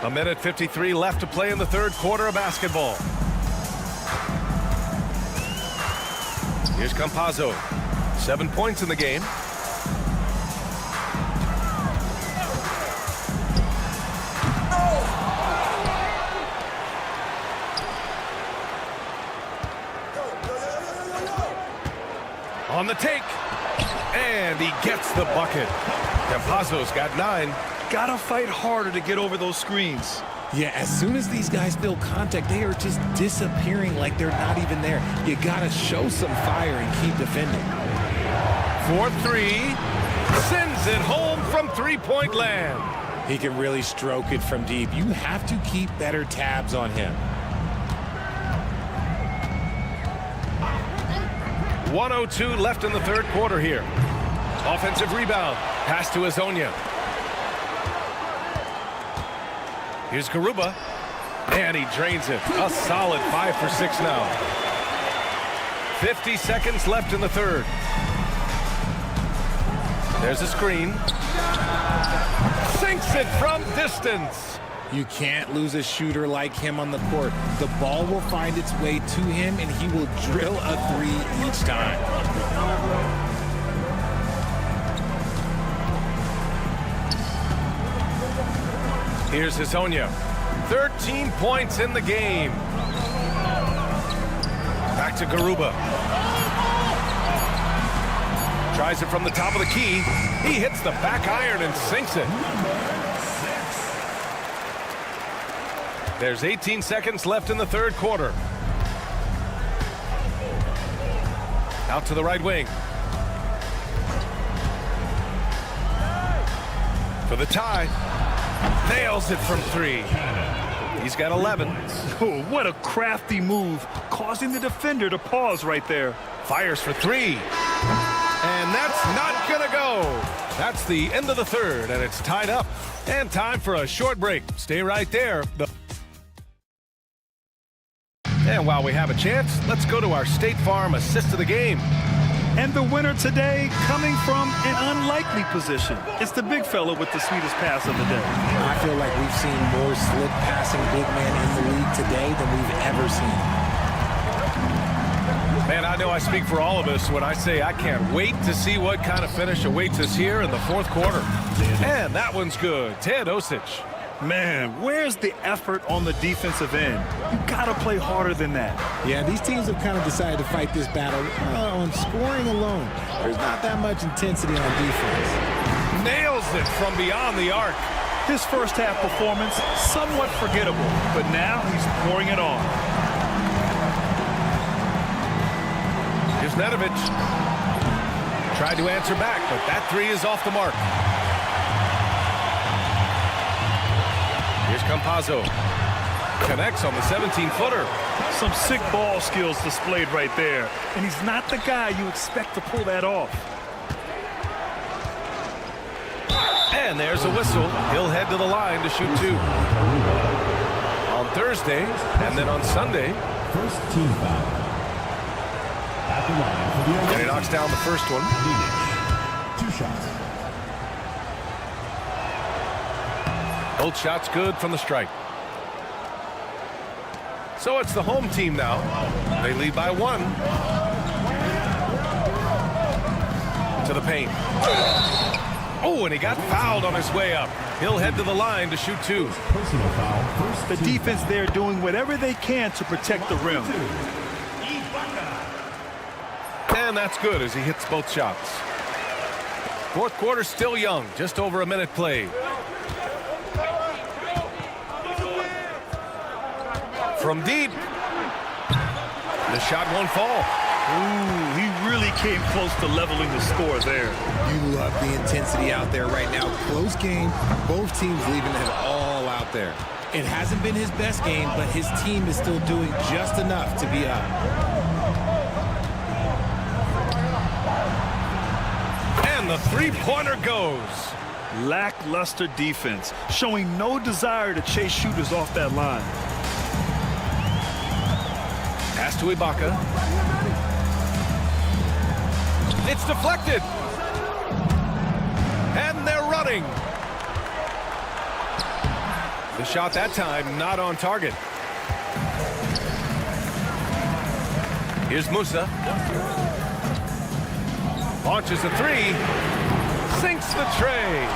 Speaker 7: 1:53 left to play in the third quarter of basketball. Here's Campazzo. 7 points in the game. On the take, and he gets the bucket. Campazzo's got 9.
Speaker 8: Gotta fight harder to get over those screens.
Speaker 9: Yeah, as soon as these guys feel contact, they are just disappearing like they're not even there. You gotta show some fire and keep defending.
Speaker 7: 4-3, sends it home from three-point land.
Speaker 9: He can really stroke it from deep. You have to keep better tabs on him.
Speaker 7: 1:02 left in the third quarter here. Offensive rebound. Pass to Hezonja. Here's Garuba. And he drains it. A solid 5 for 6 now. 50 seconds left in the third. There's a screen. Sinks it from distance.
Speaker 9: You can't lose a shooter like him on the court. The ball will find its way to him, and he will drill a 3 each time.
Speaker 7: Here's Hezonja. 13 points in the game. Back to Garuba. Tries it from the top of the key. He hits the back iron and sinks it. There's 18 seconds left in the third quarter. Out to the right wing. For the tie. Nails it from 3. He's got 11.
Speaker 8: Oh, what a crafty move, causing the defender to pause right there.
Speaker 7: Fires for 3. And that's not gonna go. That's the end of the third, and it's tied up. And time for a short break. Stay right there. And while we have a chance, let's go to our State Farm assist of the game.
Speaker 8: And the winner today coming from an unlikely position. It's the big fella with the sweetest pass of the day.
Speaker 9: I feel like we've seen more slick passing big men in the league today than we've ever seen.
Speaker 7: Man, I know I speak for all of us when I say I can't wait to see what kind of finish awaits us here in the fourth quarter. And that one's good. Ted Osich.
Speaker 8: Man, where's the effort on the defensive end? You gotta play harder than that.
Speaker 9: Yeah, these teams have kind of decided to fight this battle on scoring alone. There's not that much intensity on defense.
Speaker 7: Nails it from beyond the arc.
Speaker 8: His first half performance, somewhat forgettable, but now he's pouring it on.
Speaker 7: Here's Nedovic. Tried to answer back, but that 3 is off the mark. Here's Campazzo. Connects on the 17-footer.
Speaker 8: Some sick ball skills displayed right there. And he's not the guy you expect to pull that off.
Speaker 7: And there's a whistle. He'll head to the line to shoot 2. On Thursday, and then on Sunday.
Speaker 5: First team foul. At the line for the
Speaker 7: And he knocks down the first one.
Speaker 5: 2 shots.
Speaker 7: Both shots good from the strike. So it's the home team now. They lead by 1. To the paint. Oh, and he got fouled on his way up. He'll head to the line to shoot 2.
Speaker 5: Personal foul. First
Speaker 8: The
Speaker 5: team
Speaker 8: defense
Speaker 5: foul.
Speaker 8: there doing whatever they can to protect the rim.
Speaker 7: And that's good as he hits both shots. Fourth quarter still young. Just over a minute played. From deep. The shot won't fall.
Speaker 8: Ooh, he really came close to leveling the score there.
Speaker 9: You love the intensity out there right now. Close game. Both teams leaving it all out there. It hasn't been his best game, but his team is still doing just enough to be up.
Speaker 7: And the three-pointer goes.
Speaker 8: Lackluster defense, showing no desire to chase shooters off that line.
Speaker 7: Pass to Ibaka. It's deflected. And they're running. The shot that time not on target. Here's Musa. Launches a 3. Sinks the tray.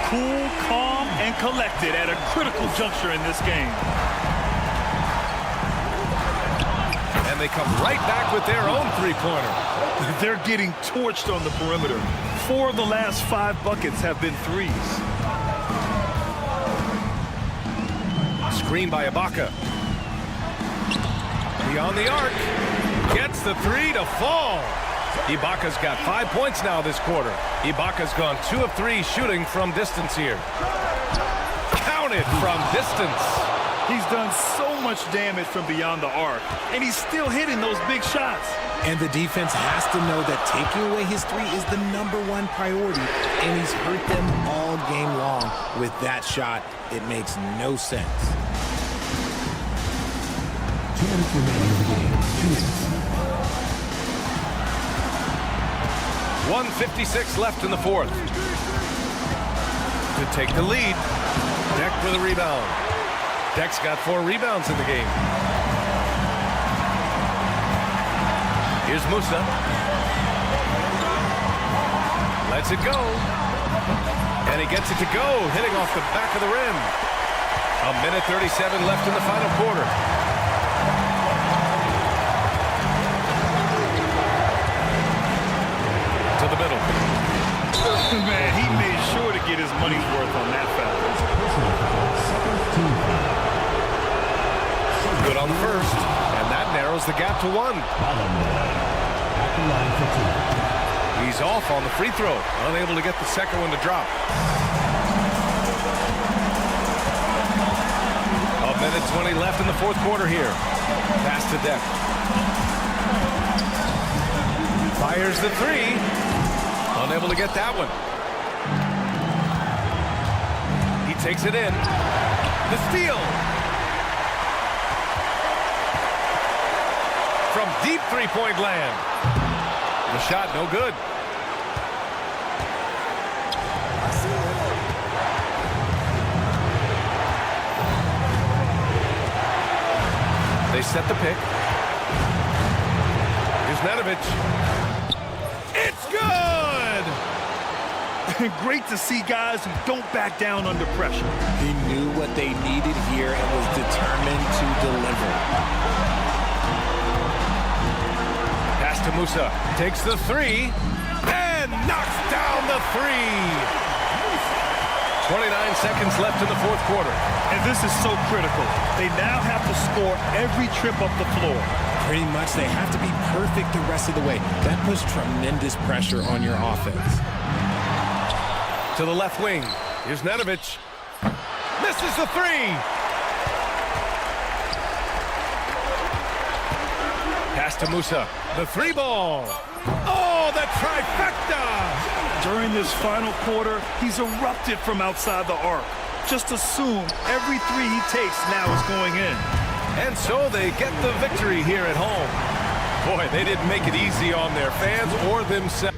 Speaker 8: Cool, calm, and collected at a critical juncture in this game.
Speaker 7: And they come right back with their own three-pointer.
Speaker 8: They're getting torched on the perimeter. 4 of the last 5 buckets have been threes.
Speaker 7: Screen by Ibaka. Beyond the arc. Gets the 3 to fall. Ibaka's got 5 points now this quarter. Ibaka's gone 2 of 3 shooting from distance here. Counted from distance.
Speaker 8: He's done so much damage from beyond the arc, and he's still hitting those big shots.
Speaker 9: And the defense has to know that taking away his 3 is the #1 priority, and he's hurt them all game long with that shot. It makes no sense.
Speaker 5: 2 minutes remaining in the game. 2 minutes.
Speaker 7: 1:56 left in the fourth. To take the lead. Deck with a rebound. Deck's got 4 rebounds in the game. Here's Musa. Lets it go. And he gets it to go, hitting off the back of the rim. 1:37 left in the final quarter. To the middle.
Speaker 8: Man, he made sure to get his money's worth on that foul.
Speaker 5: Personal foul. Second team foul.
Speaker 7: Good on the first, and that narrows the gap to 1.
Speaker 5: At the line for 2.
Speaker 7: He's off on the free throw, unable to get the second one to drop. 1:20 left in the fourth quarter here. Pass to Deck. Fires the 3. Unable to get that one. He takes it in. The steal. From deep three-point land. The shot no good. They set the pick. Here's Nedovic. It's good!
Speaker 8: Great to see guys who don't back down under pressure.
Speaker 9: He knew what they needed here and was determined to deliver.
Speaker 7: Pass to Musa. Takes the 3 and knocks down the 3. 29 seconds left in the fourth quarter.
Speaker 8: And this is so critical. They now have to score every trip up the floor.
Speaker 9: Pretty much they have to be perfect the rest of the way. That puts tremendous pressure on your offense.
Speaker 7: To the left wing. Here's Nedovic. Misses the 3. Pass to Musa. The 3 ball. Oh, the trifecta!
Speaker 8: During this final quarter, he's erupted from outside the arc. Just assume every 3 he takes now is going in.
Speaker 7: And so they get the victory here at home. Boy, they didn't make it easy on their fans or themselves.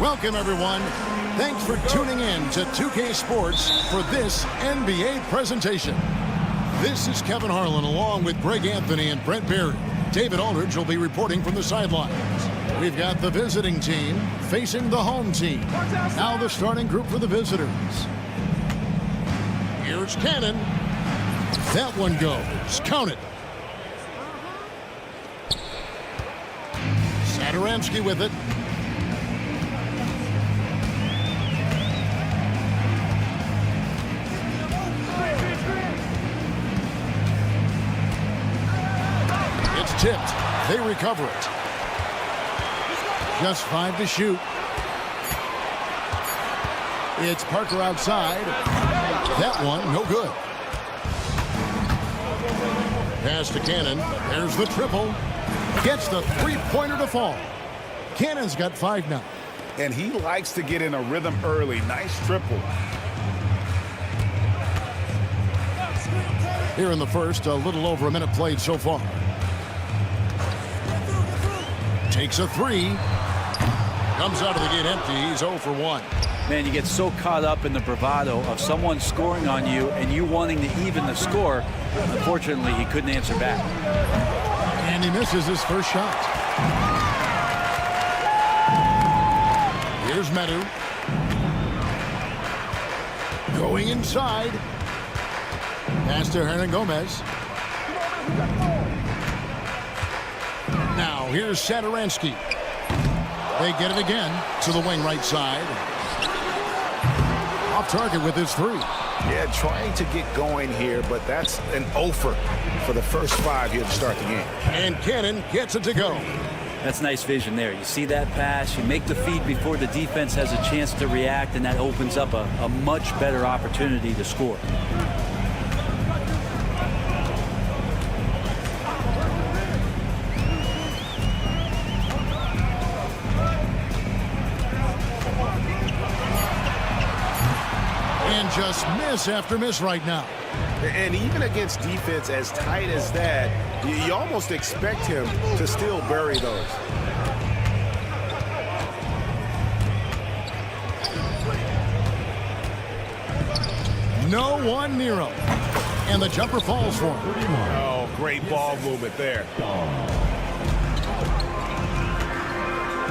Speaker 1: Welcome, everyone. Thanks for tuning in to 2K Sports for this NBA presentation. This is Kevin Harlan along with Greg Anthony and Brent Berry. David Aldridge will be reporting from the sidelines. We've got the visiting team facing the home team. Now the starting group for the visitors. Here's Cannon. That one goes. Count it. Satoransky with it. It's tipped. They recover it. Just 5 to shoot. It's Parker outside. That one, no good. Pass to Cannon. There's the triple. Gets the three-pointer to fall. Cannon's got 5 now.
Speaker 2: And he likes to get in a rhythm early. Nice triple.
Speaker 1: Here in the first, a little over a minute played so far. Takes a three. Comes out of the gate empty. He's 0 for 1.
Speaker 12: Man, you get so caught up in the bravado of someone scoring on you and you wanting to even the score. Unfortunately, he couldn't answer back.
Speaker 1: And he misses his first shot. Here's Medu. Going inside. Pass to Hernan Gomez. Now, here's Satoransky. They get it again to the wing right side. Off target with his three.
Speaker 2: Yeah, trying to get going here, but that's an offer for the first 5 here to start the game.
Speaker 1: And Cannon gets it to go.
Speaker 12: That's nice vision there. You see that pass, you make the feed before the defense has a chance to react, and that opens up a much better opportunity to score.
Speaker 1: And just miss after miss right now.
Speaker 2: And even against defense as tight as that, you almost expect him to still bury those.
Speaker 1: No one near him. And the jumper falls for him.
Speaker 2: Oh, great ball movement there.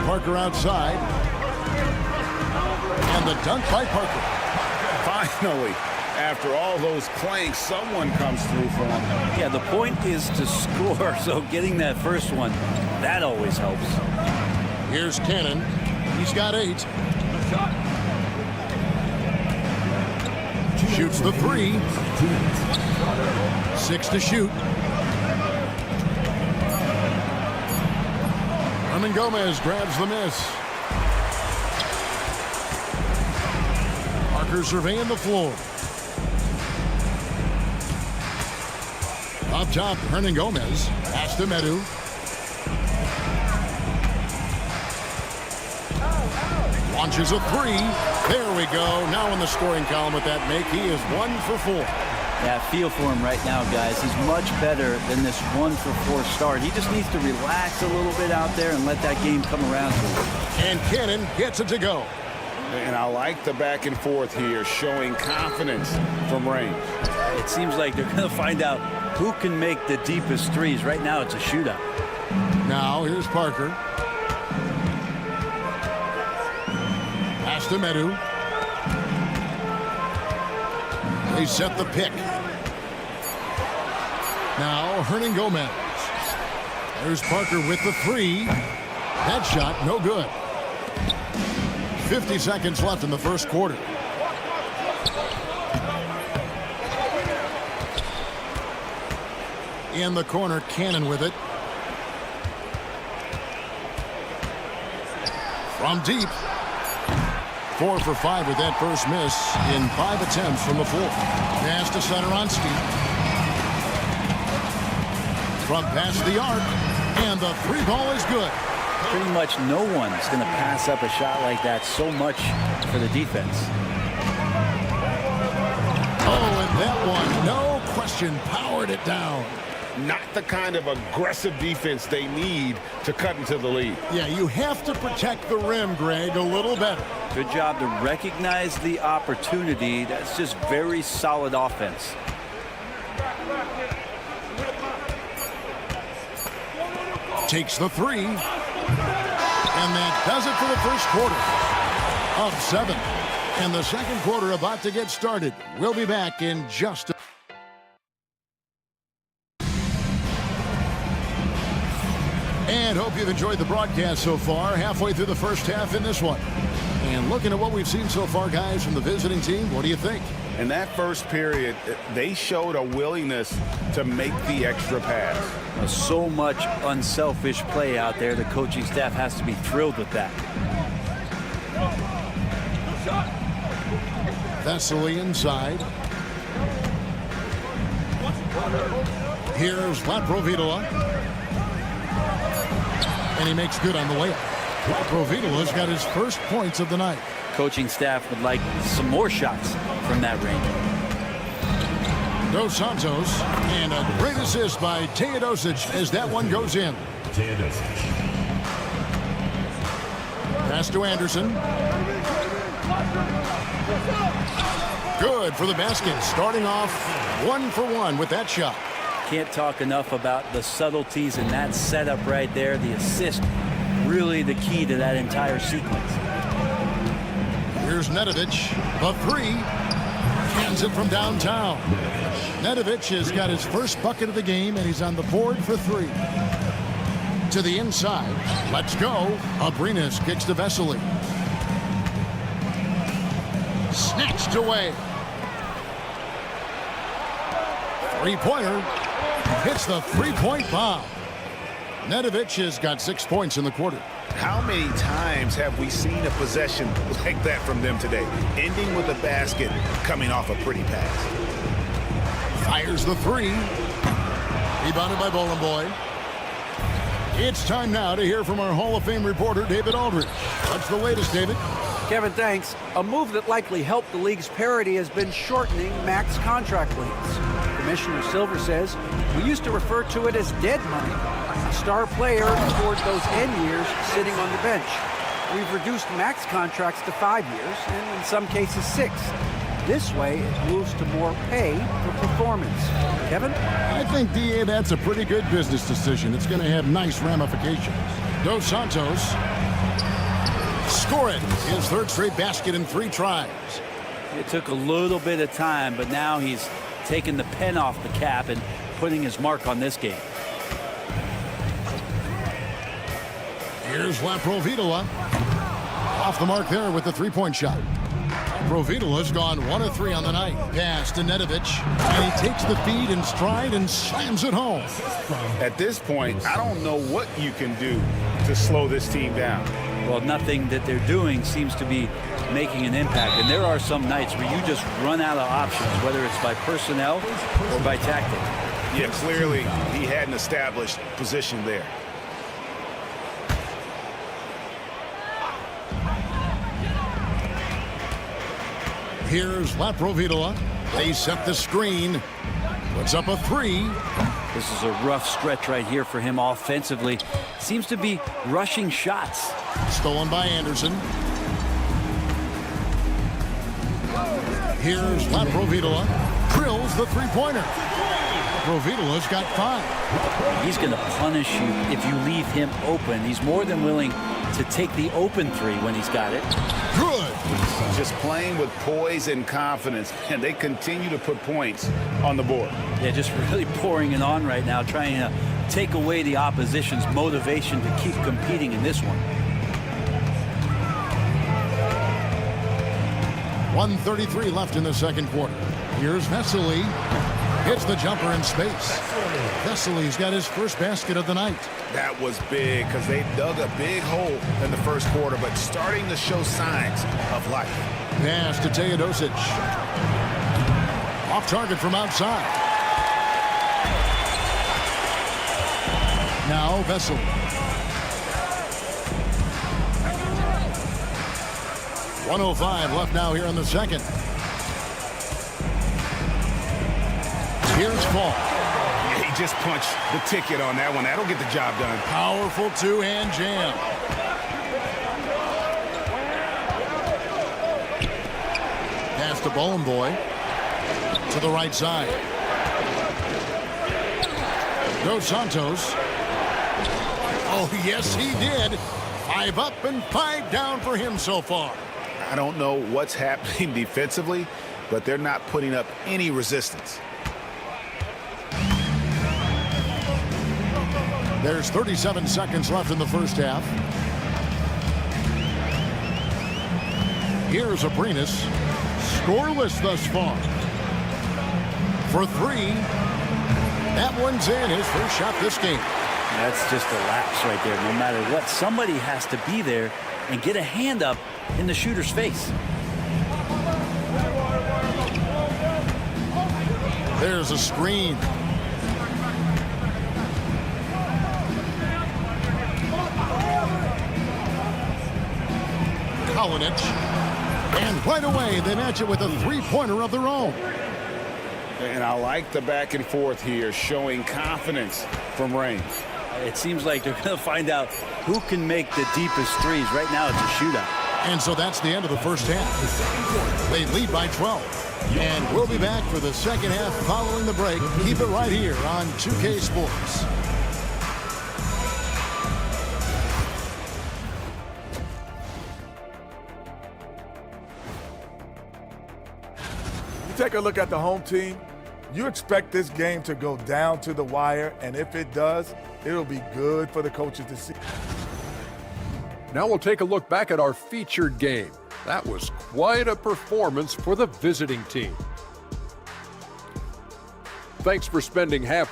Speaker 1: Parker outside. And the dunk by Parker.
Speaker 2: Finally, after all those clanks, someone comes through for him.
Speaker 12: Yeah, the point is to score, so getting that first one, that always helps.
Speaker 1: Here's Cannon. He's got 8. Shoots the 3. 6 to shoot. Hernan Gomez grabs the miss. Parker surveying the floor. Up top, Hernan Gomez. Pass to Medu. Launches a 3. There we go. Now in the scoring column with that make. He is 1 for 4.
Speaker 12: Yeah, feel for him right now, guys. He's much better than this 1 for 4 start. He just needs to relax a little bit out there and let that game come around to him.
Speaker 1: And Cannon gets it to go.
Speaker 2: And I like the back and forth here, showing confidence from range.
Speaker 12: It seems like they're going to find out who can make the deepest threes. Right now, it's a shootout.
Speaker 1: Now, here's Parker. Pass to Medu. They set the pick. Now, Hernan Gomez. There's Parker with the 3. That shot, no good. 50 seconds left in the first quarter. In the corner, Cannon with it. From deep. 4 for 5 with that first miss in 5 attempts from the floor. Pass to Satoransky. From past the arc. And the 3 ball is good.
Speaker 12: Pretty much no one's going to pass up a shot like that so much for the defense.
Speaker 1: Oh, and that one, no question, powered it down.
Speaker 2: Not the kind of aggressive defense they need to cut into the lead.
Speaker 1: Yeah, you have to protect the rim, Greg, a little better.
Speaker 12: Good job to recognize the opportunity. That's just very solid offense.
Speaker 1: Takes the 3. And that does it for the first quarter. Up 7. And the second quarter about to get started. We'll be back in just a... And hope you've enjoyed the broadcast so far. Halfway through the first half in this one. And looking at what we've seen so far, guys, from the visiting team, what do you think?
Speaker 2: In that first period, they showed a willingness to make the extra pass.
Speaker 12: So much unselfish play out there. The coaching staff has to be thrilled with that.
Speaker 1: Vesely inside. Here's Latprovitola. And he makes good on the layup. Latprovitola's got his first points of the night.
Speaker 12: Coaching staff would like some more shots from that range.
Speaker 1: Dos Santos, and a great assist by Teodosic as that one goes in.
Speaker 5: Teodosic.
Speaker 1: Pass to Anderson. Good for the basket. Starting off 1 for 1 with that shot.
Speaker 12: Can't talk enough about the subtleties in that setup right there. The assist, really the key to that entire sequence.
Speaker 1: Here's Nedovic, the three. Hands it from downtown. Nedovic has got his first bucket of the game, and he's on the board for 3. To the inside. Let's go. Abrinas kicks to Vesely. Snatched away. Three-pointer. Hits the three-point bomb. Nedovic has got 6 points in the quarter.
Speaker 2: How many times have we seen a possession like that from them today? Ending with a basket, coming off a pretty pass.
Speaker 1: Fires the three. Rebounded by Bowling Boy. It's time now to hear from our Hall of Fame reporter, David Aldridge. What's the latest, David?
Speaker 4: Kevin, thanks. A move that likely helped the league's parity has been shortening max contract lengths. Commissioner Silver says, we used to refer to it as dead money. A star player scored those end years sitting on the bench. We've reduced max contracts to 5 years, and in some cases 6. This way, it moves to more pay for performance. Kevin?
Speaker 1: I think, D.A., that's a pretty good business decision. It's going to have nice ramifications. Dos Santos. Score it. His third straight basket in 3 tries.
Speaker 12: It took a little bit of time, but now he's taking the pen off the cap and putting his mark on this game.
Speaker 1: Here's Laprovitola. Off the mark there with the three-point shot. Provitola's gone 1 of 3 on the night. Pass to Nedovic, and he takes the feed in stride and slams it home.
Speaker 2: At this point, I don't know what you can do to slow this team down.
Speaker 12: Well, nothing that they're doing seems to be making an impact. And there are some nights where you just run out of options, whether it's by personnel or by tactic.
Speaker 2: Yeah, clearly he had an established position there.
Speaker 1: Here's Laprovitola. They set the screen. Puts up a 3.
Speaker 12: This is a rough stretch right here for him offensively. Seems to be rushing shots.
Speaker 1: Stolen by Anderson. Here's Laprovitola. Drills the three-pointer. Laprovitola's got 5.
Speaker 12: He's going to punish you if you leave him open. He's more than willing to take the open 3 when he's got it.
Speaker 1: Good.
Speaker 2: Just playing with poise and confidence, and they continue to put points on the board.
Speaker 12: Yeah, just really pouring it on right now, trying to take away the opposition's motivation to keep competing in this one.
Speaker 1: 1:33 left in the second quarter. Here's Vesely. Hits the jumper in space. Vesely's got his first basket of the night.
Speaker 2: That was big because they dug a big hole in the first quarter, but starting to show signs of life.
Speaker 1: Pass to Teodosic. Off target from outside. Now Vesely. .105 left now here in the second. Here's Paul.
Speaker 2: Yeah, he just punched the ticket on that one. That'll get the job done.
Speaker 1: Powerful two-hand jam. Pass to Bowling Boy. To the right side. Dos Santos. Oh, yes, he did. 5 up and 5 down for him so far.
Speaker 2: I don't know what's happening defensively, but they're not putting up any resistance.
Speaker 1: There's 37 seconds left in the first half. Here's Abrinas. Scoreless thus far. For 3. That one's in. His first shot this game.
Speaker 12: That's just a lapse right there. No matter what, somebody has to be there and get a hand up in the shooter's face.
Speaker 1: There's a screen. Kalinic. And right away, they match it with a three-pointer of their own.
Speaker 2: And I like the back and forth here, showing confidence from Reigns.
Speaker 12: It seems like they're going to find out who can make the deepest threes. Right now, it's a shootout.
Speaker 1: And so that's the end of the first half. They lead by 12. And we'll be back for the second half following the break. Keep it right here on 2K Sports.
Speaker 11: Take a look at the home team. You expect this game to go down to the wire, and if it does, it'll be good for the coaches to see.
Speaker 6: Now we'll take a look back at our featured game. That was quite a performance for the visiting team. Thanks for spending half.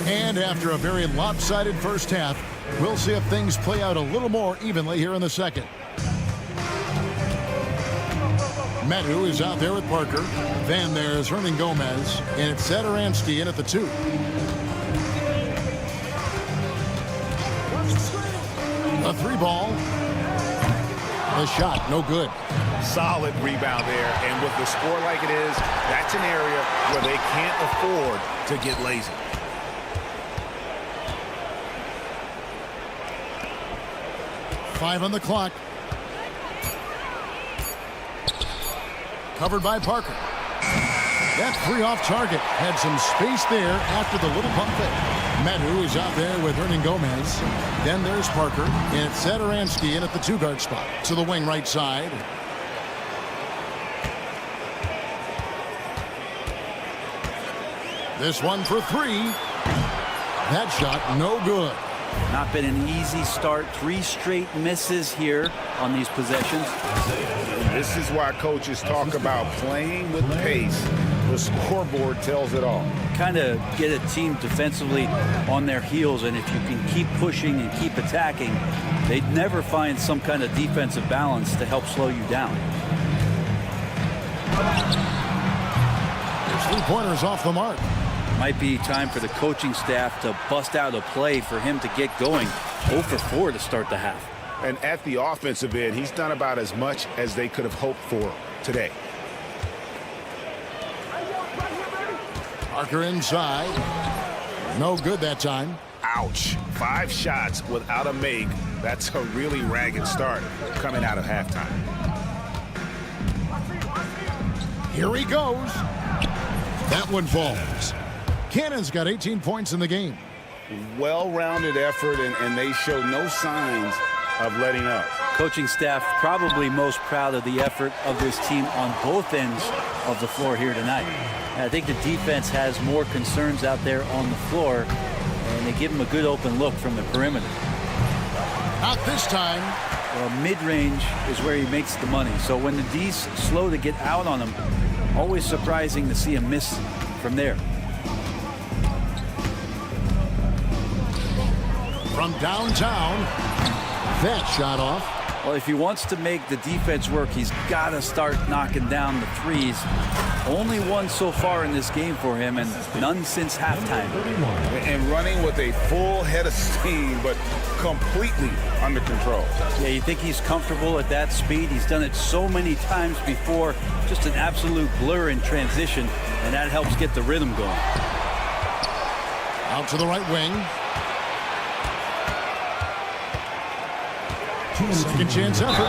Speaker 1: And after a very lopsided first half, we'll see if things play out a little more evenly here in the second. Medu is out there with Parker. Then there's Hernan Gomez. And it's Satoransky in at the 2. A 3-ball. The shot, no good.
Speaker 2: Solid rebound there. And with the score like it is, that's an area where they can't afford to get lazy.
Speaker 1: Five on the clock. Covered by Parker. That 3 off target. Had some space there after the little pump fake. Medu is out there with Hernan Gomez. Then there's Parker. And it's Satoransky in at the 2-guard spot. To the wing right side. This one for 3. That shot no good.
Speaker 12: Not been an easy start. 3 straight misses here on these possessions.
Speaker 2: This is why coaches talk about playing with pace. The scoreboard tells it all.
Speaker 12: Kind of get a team defensively on their heels, and if you can keep pushing and keep attacking, they'd never find some kind of defensive balance to help slow you down.
Speaker 1: There's 3-pointers off the mark.
Speaker 12: Might be time for the coaching staff to bust out a play for him to get going. 0 for 4 to start the half.
Speaker 2: And at the offensive end, he's done about as much as they could have hoped for today.
Speaker 1: Parker inside. No good that time.
Speaker 2: Ouch. 5 shots without a make. That's a really ragged start coming out of halftime.
Speaker 1: Here he goes. That one falls. Cannon's got 18 points in the game.
Speaker 2: Well-rounded effort, and they show no signs of letting up.
Speaker 12: Coaching staff probably most proud of the effort of this team on both ends of the floor here tonight. And I think the defense has more concerns out there on the floor, and they give him a good open look from the perimeter.
Speaker 1: Not this time.
Speaker 12: Well, mid-range is where he makes the money. So when the D's slow to get out on him, always surprising to see him miss from there.
Speaker 1: From downtown, that shot off.
Speaker 12: Well, if he wants to make the defense work, he's got to start knocking down the threes. Only one so far in this game for him, and none since halftime.
Speaker 2: And running with a full head of steam, but completely under control.
Speaker 12: Yeah, you think he's comfortable at that speed? He's done it so many times before. Just an absolute blur in transition, and that helps get the rhythm going.
Speaker 1: Out to the right wing. Second chance effort.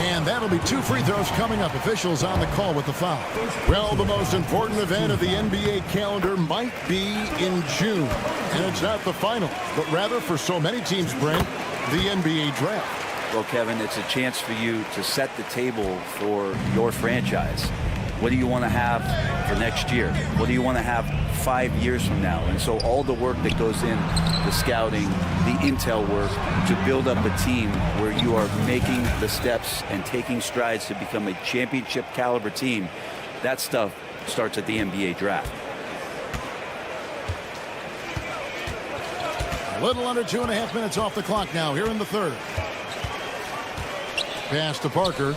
Speaker 1: And that'll be 2 free throws coming up. Officials on the call with the foul. Well, the most important event of the NBA calendar might be in June. And it's not the finals, but rather for so many teams, Brent, the NBA draft.
Speaker 12: Well, Kevin, it's a chance for you to set the table for your franchise. What do you want to have for next year? What do you want to have 5 years from now? And so all the work that goes in, the scouting, the intel work, to build up a team where you are making the steps and taking strides to become a championship caliber team, that stuff starts at the NBA draft.
Speaker 1: A little under 2.5 minutes off the clock now here in the third. Pass to Parker.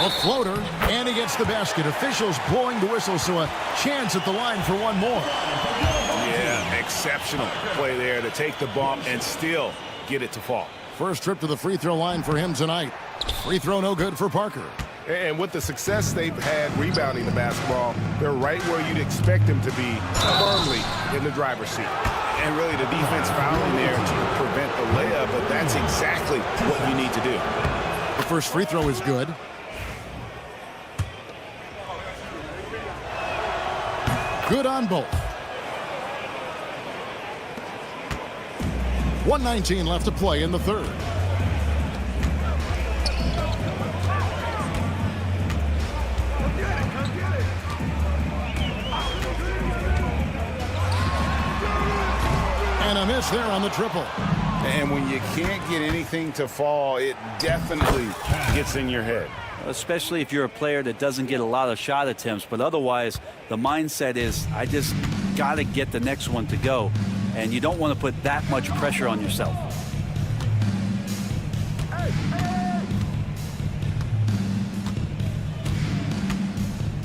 Speaker 1: A floater, and he gets the basket. Officials blowing the whistle, so a chance at the line for one more.
Speaker 2: Yeah, Exceptional play there to take the bump and still get it to fall.
Speaker 1: First trip to the free throw line for him tonight. Free throw no good for Parker.
Speaker 2: And with the success they've had rebounding the basketball, they're right where you'd expect them to be, firmly in the driver's seat. And really the defense fouling there to prevent the layup, but that's exactly what you need to do.
Speaker 1: The first free throw is good. Good on both. 1:19 left to play in the third. And a miss there on the triple.
Speaker 2: And when you can't get anything to fall, it definitely gets in your head.
Speaker 12: Especially if you're a player that doesn't get a lot of shot attempts. But otherwise, the mindset is, I just got to get the next one to go. And you don't want to put that much pressure on yourself.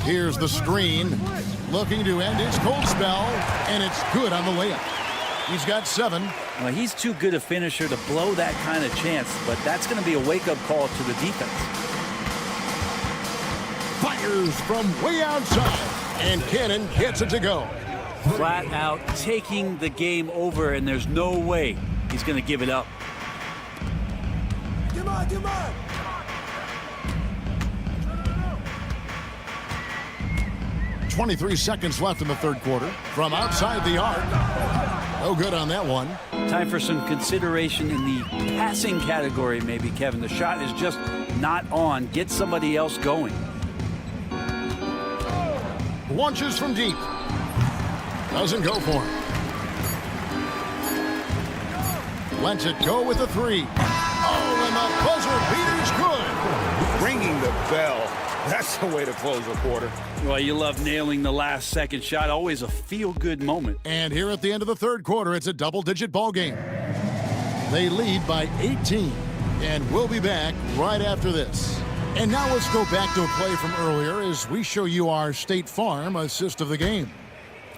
Speaker 1: Here's the screen. Looking to end his cold spell. And it's good on the layup. He's got 7.
Speaker 12: Well, he's too good a finisher to blow that kind of chance. But that's going to be a wake-up call to the defense.
Speaker 1: Fires from way outside. And Cannon gets it to go.
Speaker 12: Flat out taking the game over, and there's no way he's going to give it up.
Speaker 13: Come on, come on.
Speaker 1: .23 seconds left in the third quarter. From outside the arc. No good on that one.
Speaker 12: Time for some consideration in the passing category, maybe, Kevin. The shot is just not on. Get somebody else going.
Speaker 1: Launches from deep. Doesn't go for him. Lets it go with a 3. Oh, and the buzzer beater's good.
Speaker 2: Ringing the bell. That's the way to close a quarter.
Speaker 12: Well, you love nailing the last second shot. Always a feel-good moment.
Speaker 1: And here at the end of the third quarter, it's a double-digit ball game. They lead by 18. And we'll be back right after this. And now let's go back to a play from earlier as we show you our State Farm assist of the game.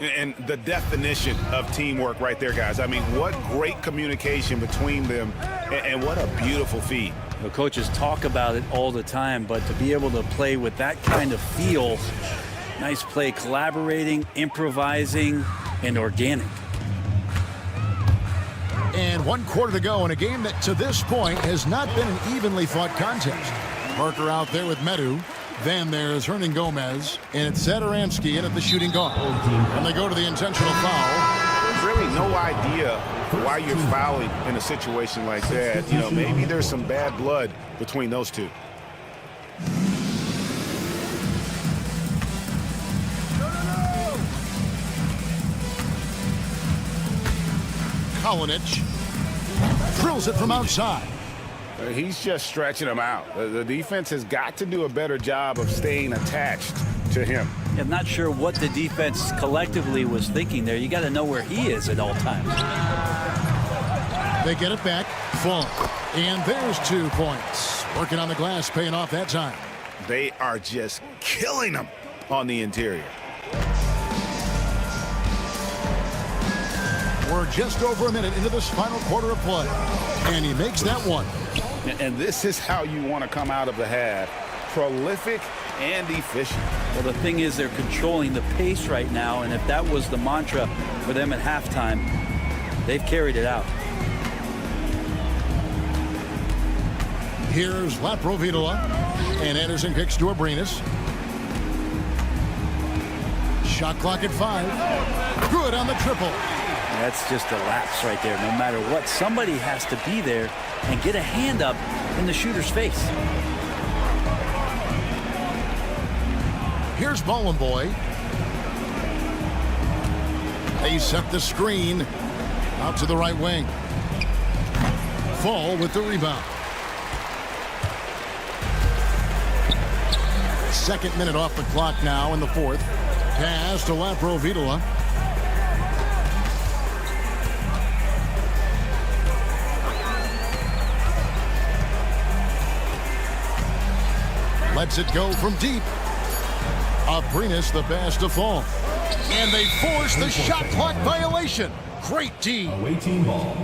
Speaker 2: And the definition of teamwork right there, guys. I mean, what great communication between them, and what a beautiful feed.
Speaker 12: The coaches talk about it all the time, but to be able to play with that kind of feel, nice play, collaborating, improvising, and organic.
Speaker 1: And 1 quarter to go in a game that to this point has not been an evenly fought contest. Parker out there with Medu. Then there's Hernan Gomez, and it's Satoransky in at the shooting guard. And they go to the intentional foul.
Speaker 2: There's really no idea why you're fouling in a situation like that. You know, maybe there's some bad blood between those two.
Speaker 1: Kalinic drills it from outside.
Speaker 2: He's just stretching him out. The defense has got to do a better job of staying attached to him.
Speaker 12: I'm not sure what the defense collectively was thinking there. You got to know where he is at all times.
Speaker 1: They get it back. Full. And there's 2 points. Working on the glass, paying off that time.
Speaker 2: They are just killing them on the interior.
Speaker 1: We're just over a minute into this final quarter of play. And he makes that one.
Speaker 2: And this is how you want to come out of the half. Prolific and efficient.
Speaker 12: Well, the thing is, they're controlling the pace right now, and if that was the mantra for them at halftime, they've carried it out.
Speaker 1: Here's Laprovitola, and Anderson kicks to Abrinas. Shot clock at 5. Good on the triple.
Speaker 12: That's just a lapse right there. No matter what, somebody has to be there and get a hand up in the shooter's face.
Speaker 1: Here's Bollenboy. They set the screen out to the right wing. Fall with the rebound. 2nd minute off the clock now in the 4th. Pass to Laprovitola. Lets it go from deep. Abrinas the pass to Fall. And they force the shot clock violation. Great D.
Speaker 5: Away team ball.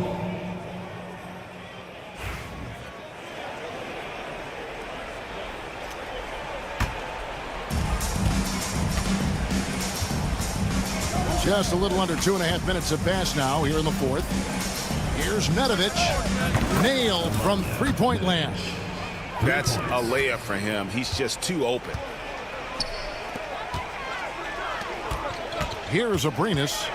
Speaker 1: Just a little under 2.5 minutes have passed now here in the fourth. Here's Nedovic. Nailed from three-point land.
Speaker 2: That's a layup for him. He's just too open.
Speaker 1: Here's Abrinas.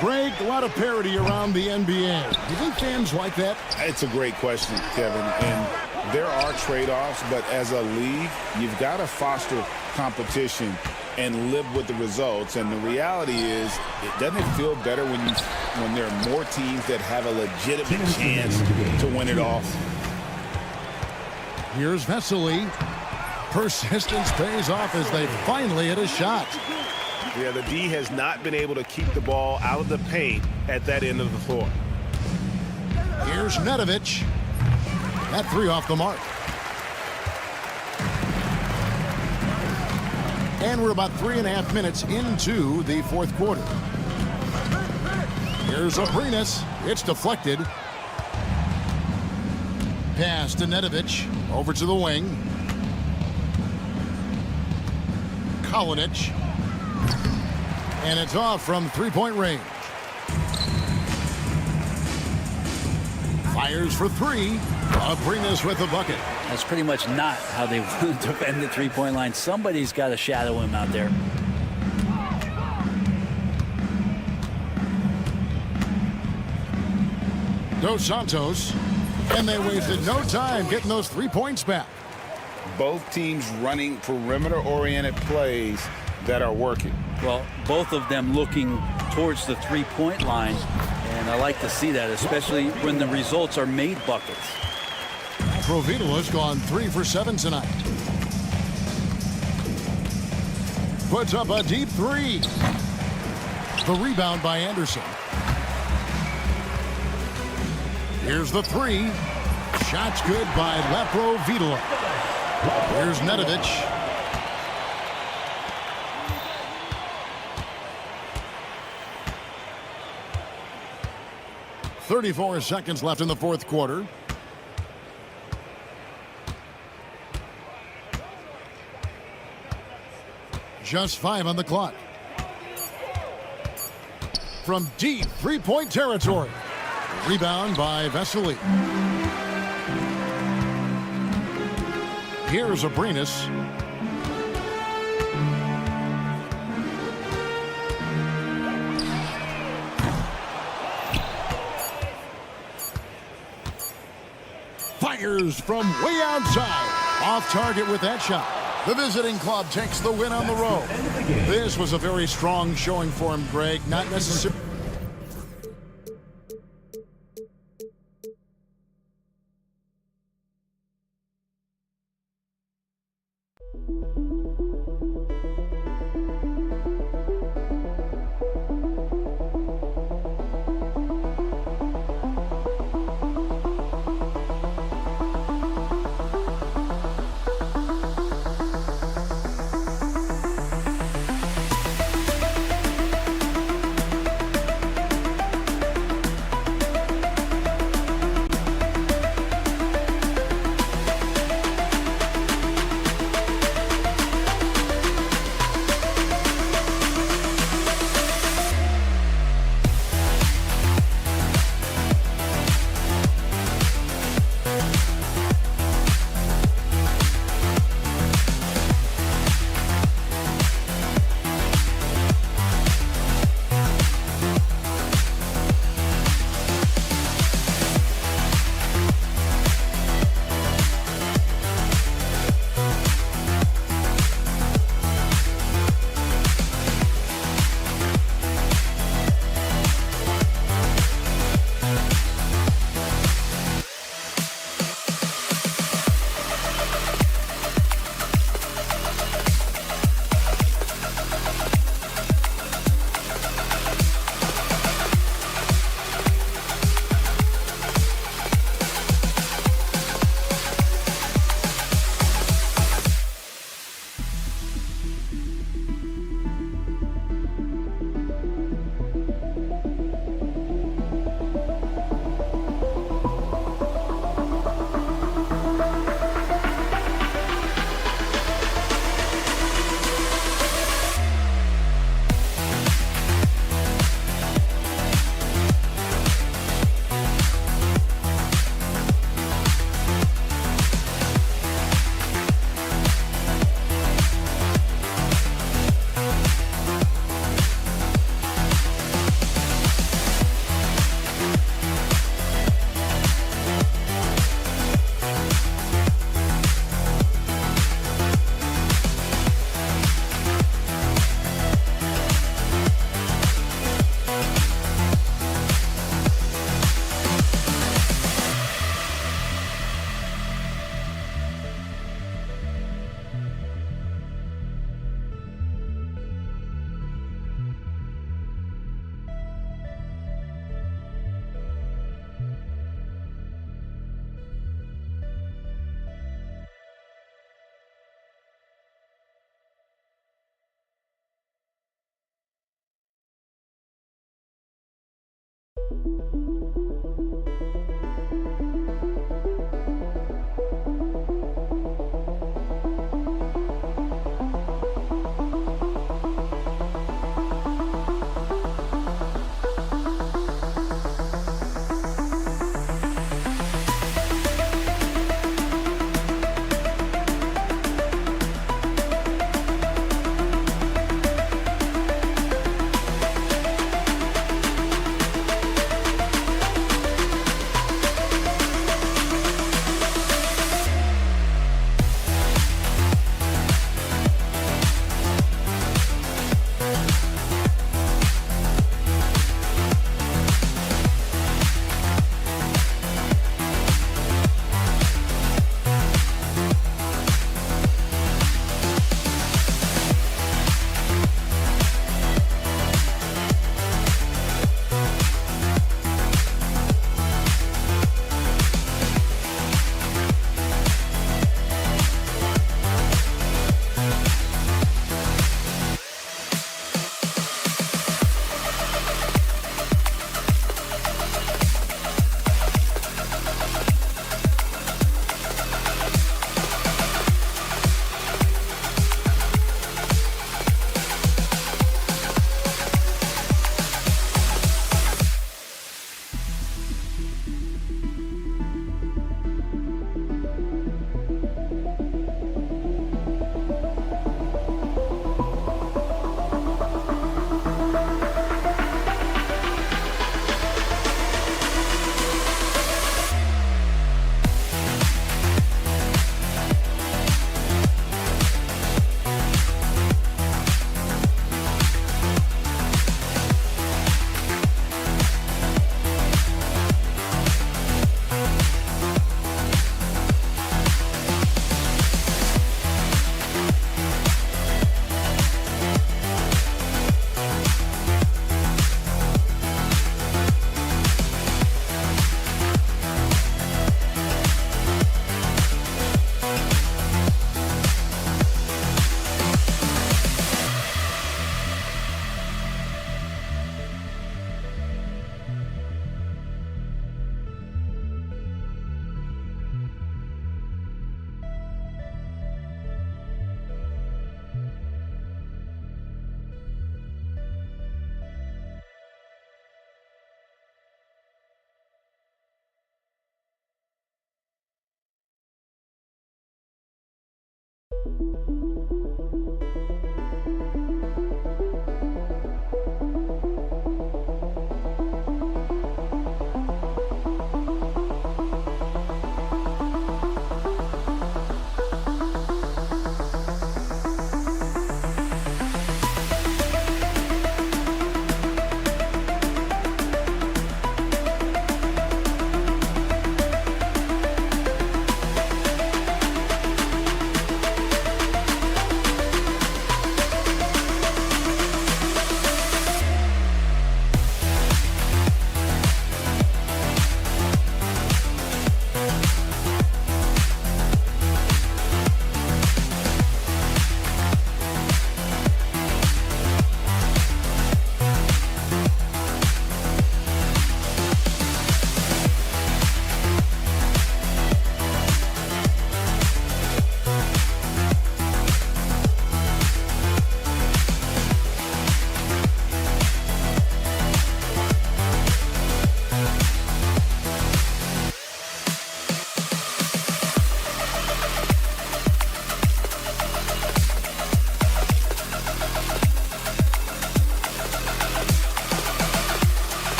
Speaker 1: Greg, a lot of parity around the NBA. Do you think fans like that?
Speaker 2: It's a great question, Kevin. And there are trade-offs, but as a league, you've got to foster competition and live with the results. And the reality is, doesn't it feel better when there are more teams that have a legitimate chance to win it all?
Speaker 1: Here's Vesely. Persistence pays off as they finally hit a shot.
Speaker 7: Yeah, the D has not been able to keep the ball out of the paint at that end of the floor.
Speaker 1: Here's Nedovic. That three off the mark. And we're about 3.5 minutes into the fourth quarter. Here's Abrinas. It's deflected. Pass to Nedovic. Over to the wing. Kalinic. And it's off from three-point range. Fires for three. Abrinas with the bucket.
Speaker 13: That's pretty much not how they want to defend the three-point line. Somebody's got to shadow him out there.
Speaker 1: Dos Santos. And they wasted no time getting those 3 points back.
Speaker 2: Both teams running perimeter-oriented plays that are working.
Speaker 13: Well, both of them looking towards the three-point line, and I like to see that, especially when the results are made buckets.
Speaker 1: Providola's gone 3 for 7 tonight. Puts up a deep three. The rebound by Anderson. Here's the three. Shot's good by Providola. Here's Nedovic. .34 seconds left in the fourth quarter. Just 5 on the clock. From deep three-point territory. Rebound by Vesely. Here's Abrinas. Fires from way outside. Off target with that shot. The visiting club takes the win on the road. This was a very strong showing for him, Greg. Not necessarily.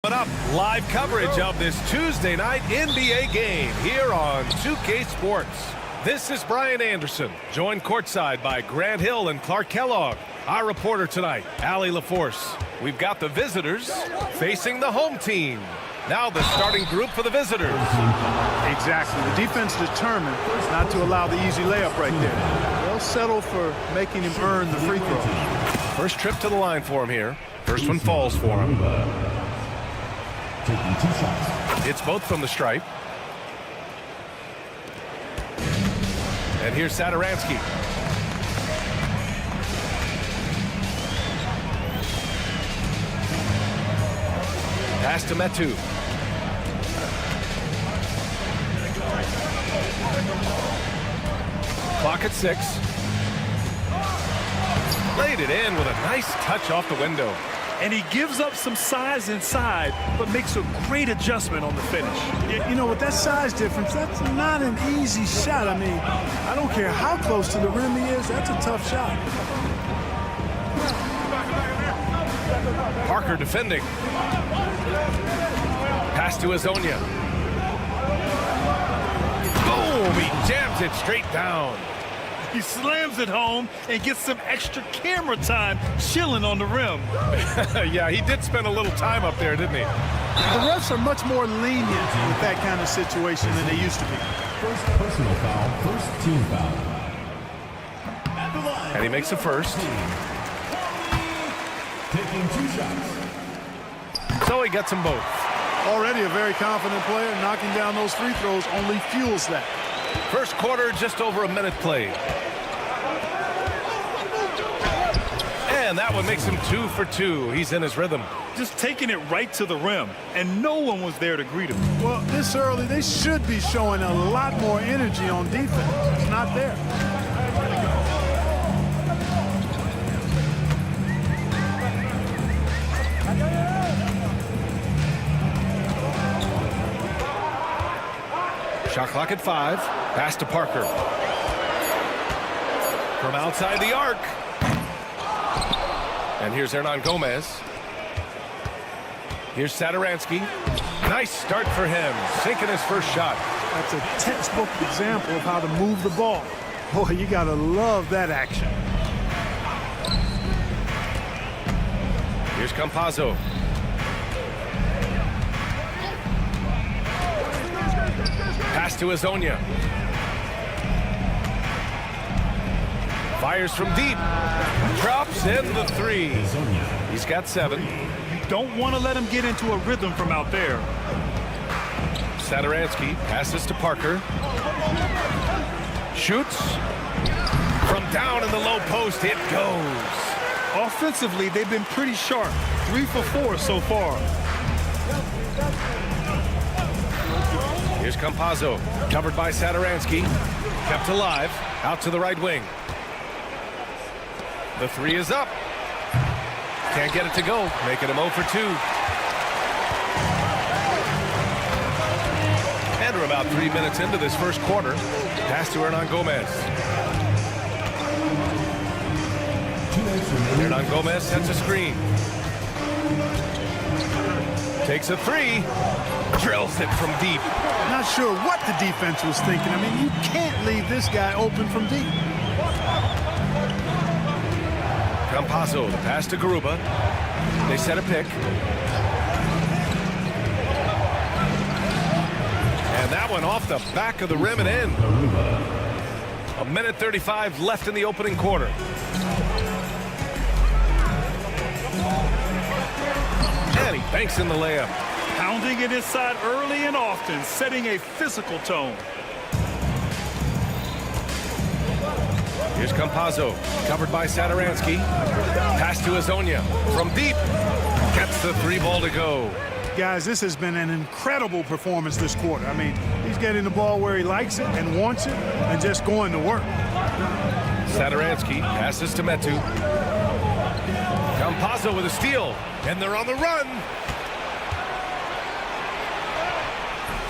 Speaker 7: Up live coverage of this Tuesday night NBA game here on 2K Sports. This is Brian Anderson, joined courtside by Grant Hill and Clark Kellogg. Our reporter tonight, Allie LaForce. We've got the visitors facing the home team. Now the starting group for the visitors.
Speaker 8: Exactly. The defense determined not to allow the easy layup right there. They'll settle for making him earn the free throw.
Speaker 7: First trip to the line for him here. First one falls for him.
Speaker 5: Taking 2 shots.
Speaker 7: It's both from the stripe. And here's Satoransky. Pass to Metu. Clock at 6. Laid it in with a nice touch off the window.
Speaker 8: And he gives up some size inside, but makes a great adjustment on the finish.
Speaker 14: You know, with that size difference, that's not an easy shot. I mean, I don't care how close to the rim he is, that's a tough shot.
Speaker 7: Parker defending. Pass to Azonia. Boom! He jams it straight down.
Speaker 8: He slams it home and gets some extra camera time chilling on the rim.
Speaker 7: Yeah, he did spend a little time up there, didn't he?
Speaker 14: The refs are much more lenient with that kind of situation than they used to be.
Speaker 5: First personal foul, first team foul.
Speaker 7: And he makes the first.
Speaker 5: Taking 2 shots.
Speaker 7: So he gets them both.
Speaker 14: Already a very confident player. Knocking down those free throws only fuels that.
Speaker 7: First quarter, just over a minute played. And that one makes him 2 for 2. He's in his rhythm.
Speaker 8: Just taking it right to the rim, and no one was there to greet him.
Speaker 14: Well, this early, they should be showing a lot more energy on defense. It's not there.
Speaker 7: Shot clock at 5. Pass to Parker. From outside the arc. And here's Hernan Gomez. Here's Satoransky. Nice start for him. Sinking his first shot.
Speaker 14: That's a textbook example of how to move the ball. Boy, you got to love that action.
Speaker 7: Here's Campazzo. Pass to Azonia. Fires from deep. Drops in the 3. He's got 7.
Speaker 8: You don't want to let him get into a rhythm from out there.
Speaker 7: Satoransky passes to Parker. Shoots. From down in the low post, it goes.
Speaker 8: Offensively, they've been pretty sharp. 3 for 4 so far.
Speaker 7: Here's Campazzo, covered by Satoransky. Kept alive, out to the right wing. The 3 is up. Can't get it to go, making him 0 for 2. And we're about 3 minutes into this first quarter. Pass to Hernan Gomez. Hernan Gomez sets a screen. Takes a 3. Drills it from deep.
Speaker 14: Not sure what the defense was thinking. I mean, you can't leave this guy open from deep.
Speaker 7: Campazzo, the pass to Garuba. They set a pick. And that one off the back of the rim and in. 1:35 left in the opening quarter. And he banks in the layup.
Speaker 8: Pounding it inside early and often, setting a physical tone.
Speaker 7: Here's Campazzo, covered by Satoransky. Pass to Azonia from deep. Gets the 3 ball to go.
Speaker 14: Guys, this has been an incredible performance this quarter. I mean, he's getting the ball where he likes it and wants it and just going to work.
Speaker 7: Satoransky passes to Metu. Campazzo with a steal, and they're on the run.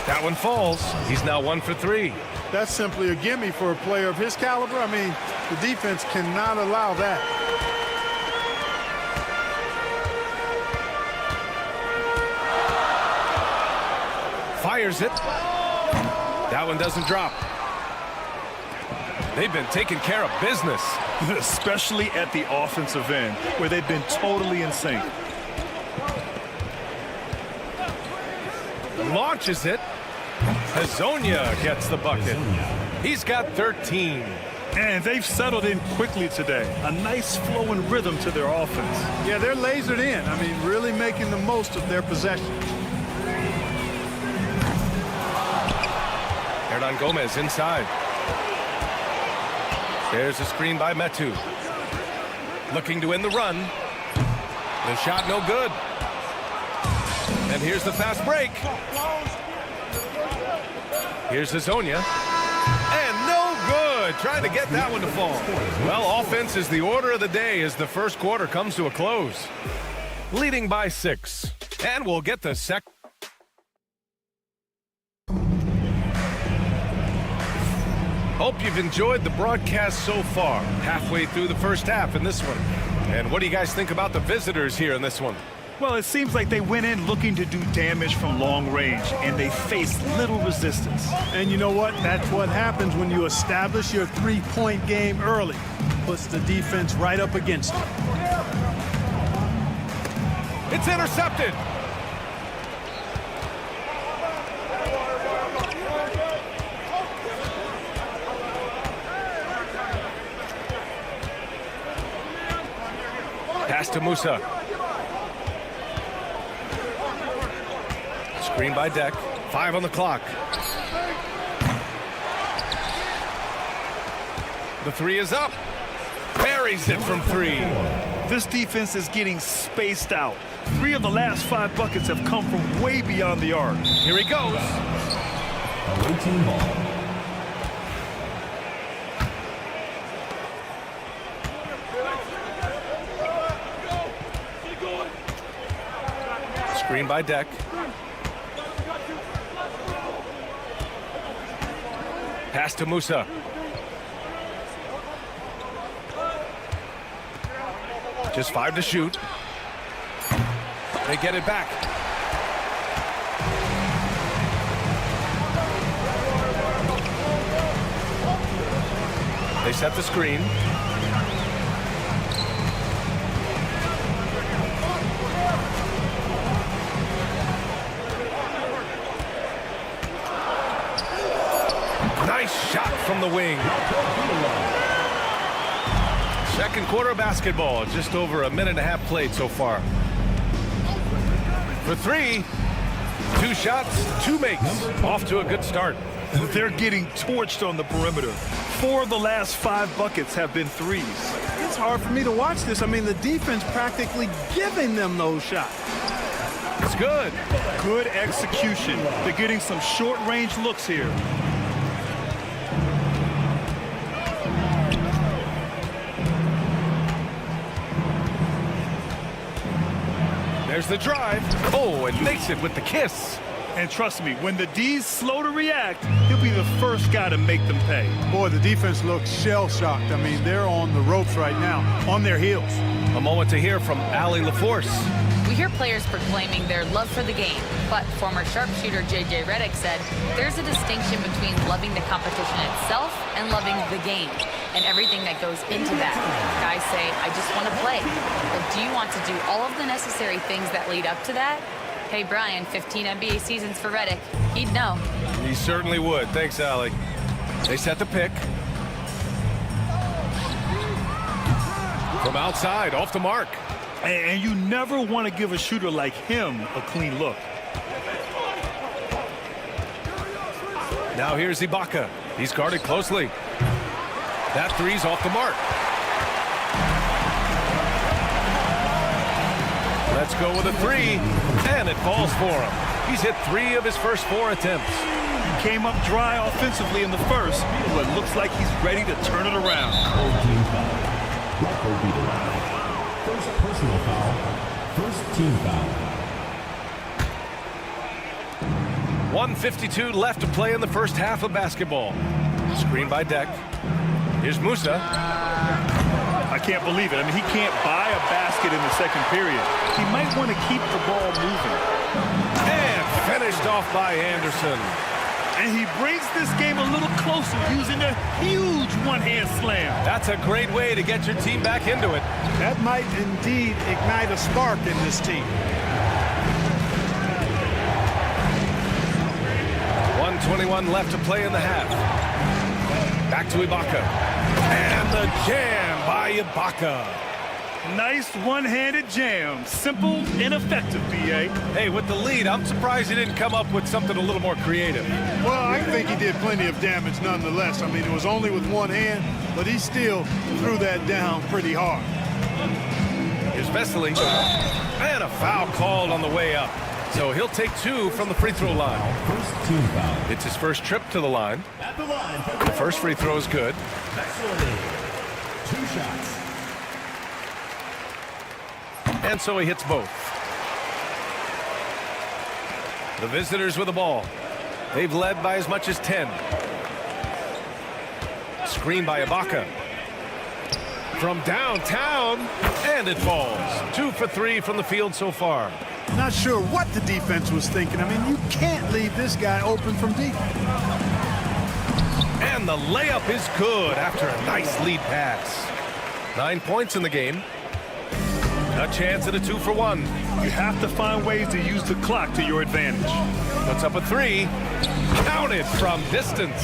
Speaker 7: That one falls. He's now 1 for 3.
Speaker 14: That's simply a gimme for a player of his caliber. I mean, the defense cannot allow that.
Speaker 7: Fires it. That one doesn't drop. They've been taking care of business.
Speaker 8: Especially at the offensive end, where they've been totally in sync.
Speaker 7: Launches it. Hazonia gets the bucket. He's got 13.
Speaker 8: And they've settled in quickly today. A nice flow and rhythm to their offense.
Speaker 14: Yeah, they're lasered in. I mean, really making the most of their possession.
Speaker 7: Hernan Gomez inside. There's a screen by Metu. Looking to win the run. The shot no good. And here's the fast break. Here's Hazonia. And no good. Trying to get that one to fall. Well, offense is the order of the day as the first quarter comes to a close. Leading by 6. And we'll get the second. Hope you've enjoyed the broadcast so far. Halfway through the first half in this one. And what do you guys think about the visitors here in this one?
Speaker 8: Well, it seems like they went in looking to do damage from long range, and they faced little resistance.
Speaker 14: And you know what? That's what happens when you establish your three-point game early. Puts the defense right up against it.
Speaker 7: It's intercepted. Pass to Musa. Screen by Deck. 5 on the clock. The 3 is up. Buries it from 3.
Speaker 8: This defense is getting spaced out. 3 of the last 5 buckets have come from way beyond the arc.
Speaker 7: Here he goes.
Speaker 5: Away team ball.
Speaker 7: Screen by Deck. Pass to Musa. Just 5 to shoot. They get it back. They set the screen. Nice shot from the wing. Second quarter of basketball. Just over a minute and a half played so far. For 3. 2 shots, 2 makes. Off to a good start.
Speaker 8: They're getting torched on the perimeter. 4 of the last 5 buckets have been threes.
Speaker 14: It's hard for me to watch this. I mean, the defense practically giving them those shots.
Speaker 7: It's good.
Speaker 8: Good execution. They're getting some short-range looks here.
Speaker 7: There's the drive. Oh, and makes it with the kiss.
Speaker 8: And trust me, when the D's slow to react, he'll be the first guy to make them pay.
Speaker 14: Boy, the defense looks shell-shocked. I mean, they're on the ropes right now, on their heels.
Speaker 7: A moment to hear from Allie LaForce.
Speaker 15: We hear players proclaiming their love for the game, but former sharpshooter J.J. Redick said there's a distinction between loving the competition itself and loving the game and everything that goes into that. Guys say, I just want to play. But do you want to do all of the necessary things that lead up to that? Hey, Brian, 15 NBA seasons for Redick. He'd know.
Speaker 7: He certainly would. Thanks, Allie. They set the pick. From outside, off the mark.
Speaker 8: And you never want to give a shooter like him a clean look.
Speaker 7: Now here's Ibaka. He's guarded closely. That 3's off the mark. Let's go with a 3, and it falls for him. He's hit 3 of his first 4 attempts.
Speaker 8: He came up dry offensively in the first, but looks like he's ready to turn it around.
Speaker 5: Team foul. Rocco beat it. First personal foul. First team foul.
Speaker 7: 1:52 left to play in the first half of basketball. Screen by Deck. Here's Musa.
Speaker 8: I can't believe it. I mean, he can't buy a basket in the second period. He might want to keep the ball moving.
Speaker 7: And finished off by Anderson.
Speaker 8: And he brings this game a little closer using a huge one-hand slam.
Speaker 7: That's a great way to get your team back into it.
Speaker 14: That might indeed ignite a spark in this team.
Speaker 7: 1:21 left to play in the half. Back to Ibaka. And the jam by Ibaka.
Speaker 8: Nice one-handed jam. Simple and effective, B.A.
Speaker 7: Hey, with the lead, I'm surprised he didn't come up with something a little more creative.
Speaker 14: Well, I think he did plenty of damage nonetheless. I mean, it was only with one hand, but he still threw that down pretty hard.
Speaker 7: Here's Vesely. And a foul called on the way up. So he'll take 2 from the free throw line.
Speaker 5: First team foul.
Speaker 7: It's his first trip to the line.
Speaker 5: At the line.
Speaker 7: The first free throw is good.
Speaker 5: Vesely. 2 shots.
Speaker 7: And so he hits both. The visitors with the ball. They've led by as much as 10. Screen by Ibaka. From downtown, and it falls. 2 for 3 from the field so far.
Speaker 14: Not sure what the defense was thinking. I mean, you can't leave this guy open from deep.
Speaker 7: And the layup is good after a nice lead pass. 9 points in the game. A chance at a 2 for 1.
Speaker 8: You have to find ways to use the clock to your advantage.
Speaker 7: Puts up a 3. Counted from distance.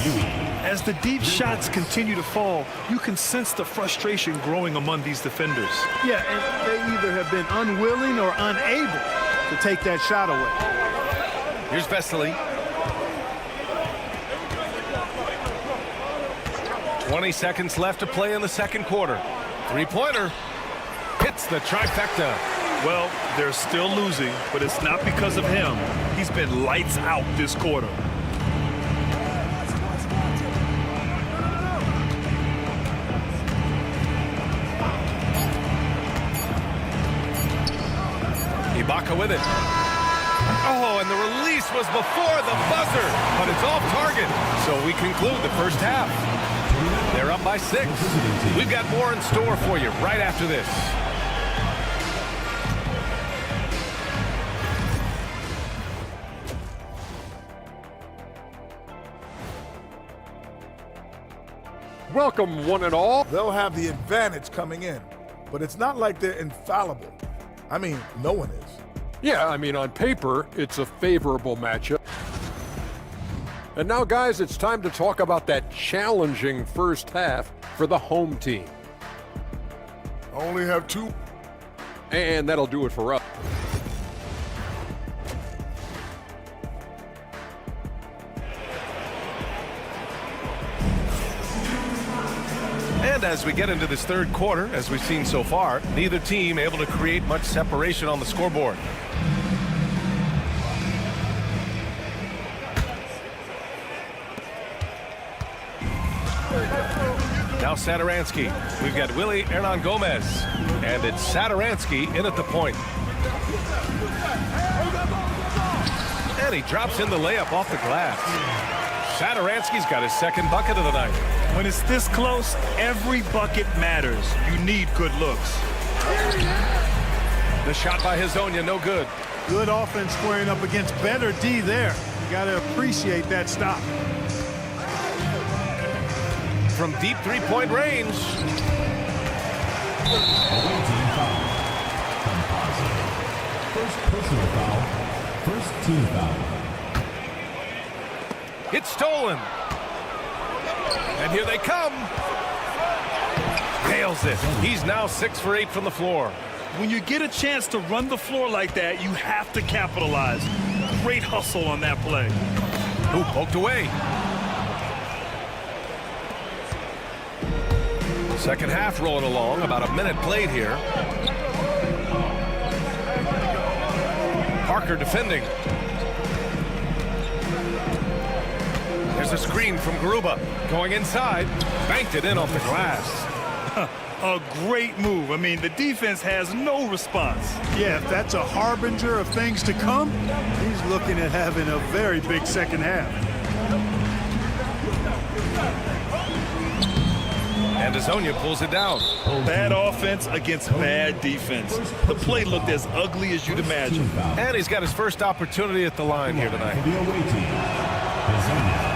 Speaker 8: As the deep shots continue to fall, you can sense the frustration growing among these defenders.
Speaker 14: Yeah, and they either have been unwilling or unable to take that shot away.
Speaker 7: Here's Vesely. 20 seconds left to play in the second quarter. Three-pointer. Hits the trifecta.
Speaker 8: Well, they're still losing, but it's not because of him. He's been lights out this quarter.
Speaker 7: Ibaka with it. Oh, and the release was before the buzzer, but it's off target. So we conclude the first half. They're up by 6. We've got more in store for you right after this.
Speaker 6: Welcome, one and all.
Speaker 11: They'll have the advantage coming in, but it's not like they're infallible. I mean, no one is.
Speaker 6: Yeah, I mean, on paper, it's a favorable matchup. And now, guys, it's time to talk about that challenging first half for the home team.
Speaker 10: I only have 2.
Speaker 6: And that'll do it for us.
Speaker 7: And as we get into this third quarter, as we've seen so far, neither team able to create much separation on the scoreboard. Now Satoransky. We've got Willie Hernan Gomez. And it's Satoransky in at the point. And he drops in the layup off the glass. Satoransky's got his second bucket of the night.
Speaker 8: When it's this close, every bucket matters. You need good looks.
Speaker 7: The shot by Hezonja, no good.
Speaker 14: Good offense squaring up against better D there. You got to appreciate that stop.
Speaker 7: From deep three-point range.
Speaker 5: Away team foul. Composite. First personal foul. First team foul.
Speaker 7: It's stolen. And here they come. Nails it. He's now 6 for 8 from the floor.
Speaker 8: When you get a chance to run the floor like that, you have to capitalize. Great hustle on that play.
Speaker 7: Ooh, poked away. Second half rolling along. About a minute played here. Parker defending. There's a screen from Garuba. Going inside. Banked it in off the glass.
Speaker 8: A great move. I mean, the defense has no response.
Speaker 14: Yeah, if that's a harbinger of things to come, he's looking at having a very big second half.
Speaker 7: And Azonia pulls it down.
Speaker 8: Bad offense against bad defense. The play looked as ugly as you'd imagine.
Speaker 7: And he's got his first opportunity at the line here tonight.
Speaker 5: The away team, Azonia.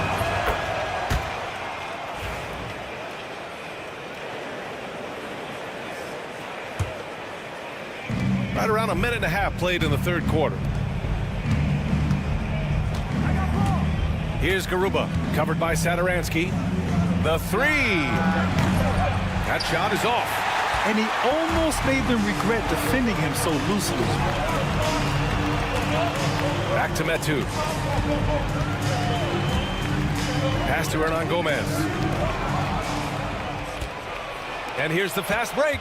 Speaker 7: Right around a minute and a half played in the third quarter. Here's Garuba, covered by Saturansky. The three. That shot is off.
Speaker 8: And he almost made them regret defending him so loosely.
Speaker 7: Back to Metu. Pass to Hernan Gomez. And here's the fast break.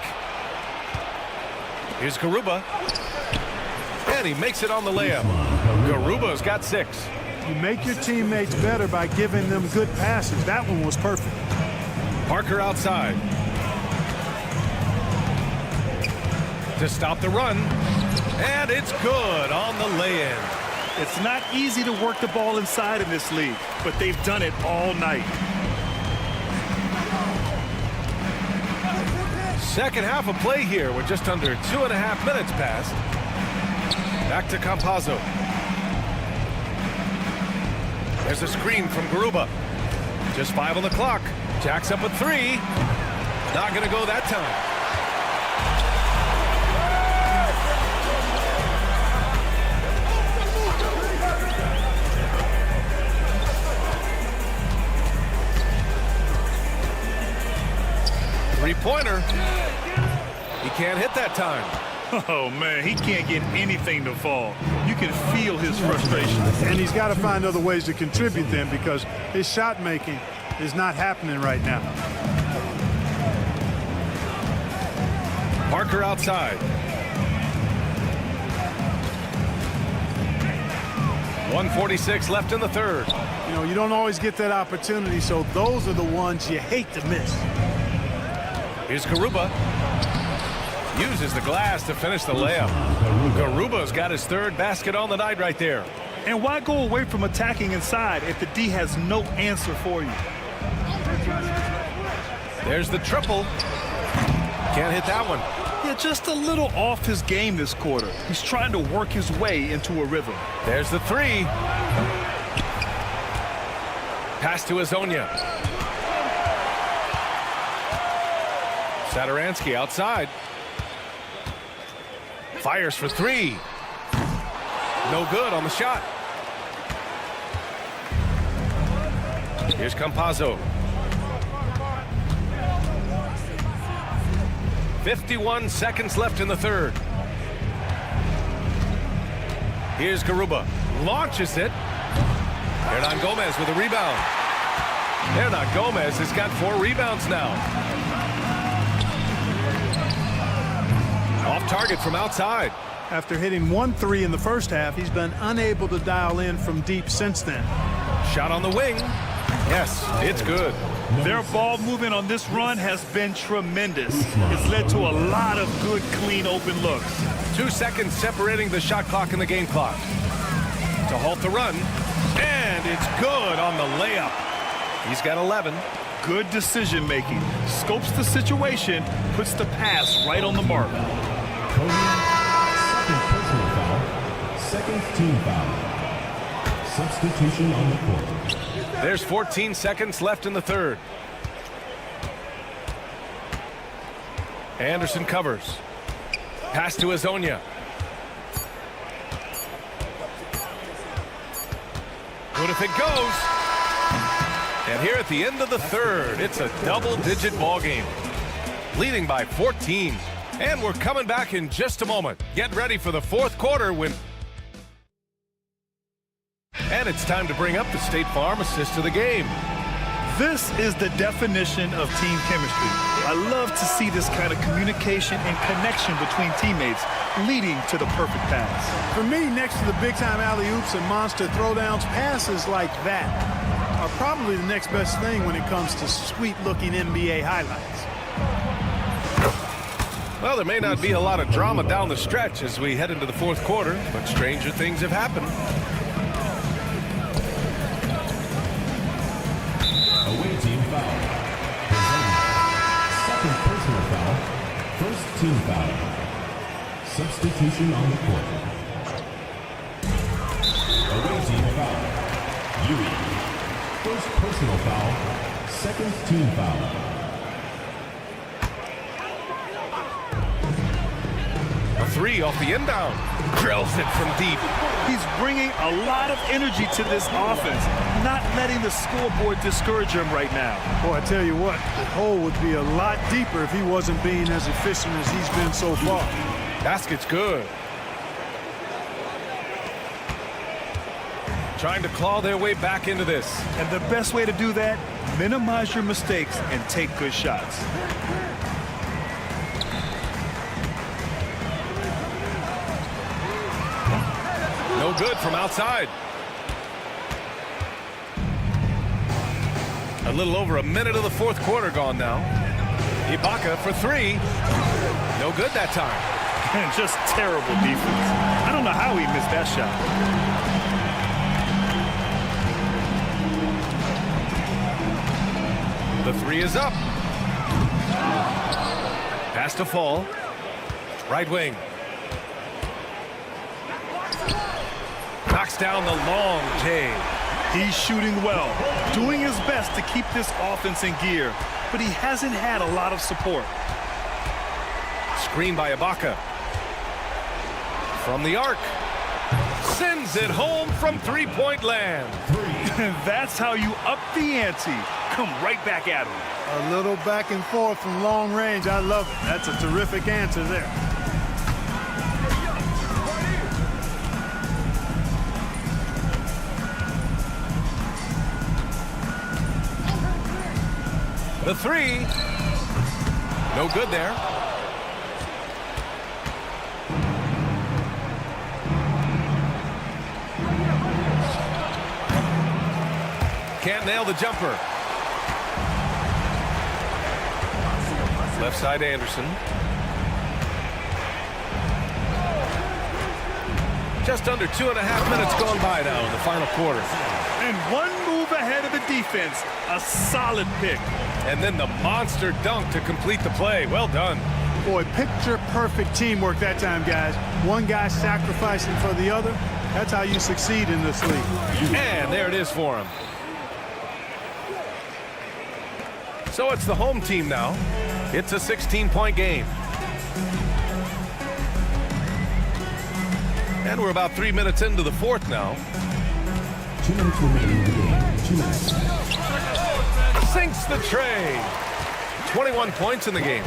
Speaker 7: Here's Garuba. And he makes it on the layup. Garuba's got 6.
Speaker 14: You make your teammates better by giving them good passes. That one was perfect.
Speaker 7: Parker outside. To stop the run. And it's good on the lay-in.
Speaker 8: It's not easy to work the ball inside in this league, but they've done it all night.
Speaker 7: Second half of play here with just under 2.5 minutes passed. Back to Campazzo. There's a screen from Garuba. Just 5 on the clock. Jacks up a 3. Not going to go that time. Three-pointer. He can't hit that time.
Speaker 8: Oh, man, he can't get anything to fall. You can feel his frustration.
Speaker 14: And he's got to find other ways to contribute then, because his shot making is not happening right now.
Speaker 7: Parker outside. 1:46 left in the third.
Speaker 14: You know, you don't always get that opportunity, so those are the ones you hate to miss.
Speaker 7: Here's Garuba. Uses the glass to finish the layup. Garuba's got his third basket on the night right there.
Speaker 8: And why go away from attacking inside if the D has no answer for you?
Speaker 7: There's the triple. Can't hit that one.
Speaker 8: Yeah, just a little off his game this quarter. He's trying to work his way into a rhythm.
Speaker 7: There's the 3. Pass to Azonia. Saturansky outside. Fires for 3. No good on the shot. Here's Campazzo. 51 seconds left in the third. Here's Garuba. Launches it. Hernan Gomez with a rebound. Hernan Gomez has got 4 rebounds now. Off target from outside.
Speaker 14: After hitting 1 3 in the first half, he's been unable to dial in from deep since then.
Speaker 7: Shot on the wing. Yes, it's good.
Speaker 8: Their ball movement on this run has been tremendous. It's led to a lot of good, clean, open looks.
Speaker 7: 2 seconds separating the shot clock and the game clock. To halt the run. And it's good on the layup. He's got 11.
Speaker 8: Good decision making. Scopes the situation, puts the pass right on the mark.
Speaker 5: Second personal foul. Second team foul. Substitution on the court.
Speaker 7: There's 14 seconds left in the third. Anderson covers. Pass to Azonia. Good if it goes. And here at the end of the third, it's a double-digit ball game. Leading by 14. And we're coming back in just a moment. Get ready for the fourth quarter when... And it's time to bring up the State Farm assist of the game.
Speaker 8: This is the definition of team chemistry. I love to see this kind of communication and connection between teammates leading to the perfect pass.
Speaker 14: For me, next to the big-time alley-oops and monster throwdowns, passes like that are probably the next best thing when it comes to sweet-looking NBA highlights.
Speaker 7: Well, there may not be a lot of drama down the stretch as we head into the fourth quarter, but stranger things have happened.
Speaker 5: Away team foul. Second personal foul. First team foul. Substitution on the court. Away team foul. Yui. First personal foul. Second team foul.
Speaker 7: A three off the inbound. Drills it from deep.
Speaker 8: He's bringing a lot of energy to this offense, not letting the scoreboard discourage him right now.
Speaker 14: Boy, I tell you what, the hole would be a lot deeper if he wasn't being as efficient as he's been so far.
Speaker 7: Basket's good. Trying to claw their way back into this.
Speaker 8: And the best way to do that, minimize your mistakes and take good shots.
Speaker 7: No good from outside. A little over a minute of the fourth quarter gone now. Ibaka for three. No good that time.
Speaker 8: And just terrible defense. I don't know how he missed that shot.
Speaker 7: The three is up. Pass to fall. Right wing. Knocks down the long J.
Speaker 8: He's shooting well, doing his best to keep this offense in gear, but he hasn't had a lot of support.
Speaker 7: Screen by Ibaka. From the arc. Sends it home from three-point land.
Speaker 8: And that's how you up the ante. Come right back at him.
Speaker 14: A little back and forth from long range. I love it. That's a terrific answer there.
Speaker 7: The three. No good there. Can't nail the jumper. Left side Anderson. Just under 2.5 minutes gone by now in the final quarter.
Speaker 8: And one move ahead of the defense. A solid pick.
Speaker 7: And then the monster dunk to complete the play. Well done.
Speaker 14: Boy, picture-perfect teamwork that time, guys. One guy sacrificing for the other. That's how you succeed in this league.
Speaker 7: And there it is for him. So it's the home team now. It's a 16-point game. And we're about 3 minutes into the fourth now.
Speaker 5: 2 minutes remaining in the game. 2 minutes.
Speaker 7: Sinks the tray. 21 points in the game.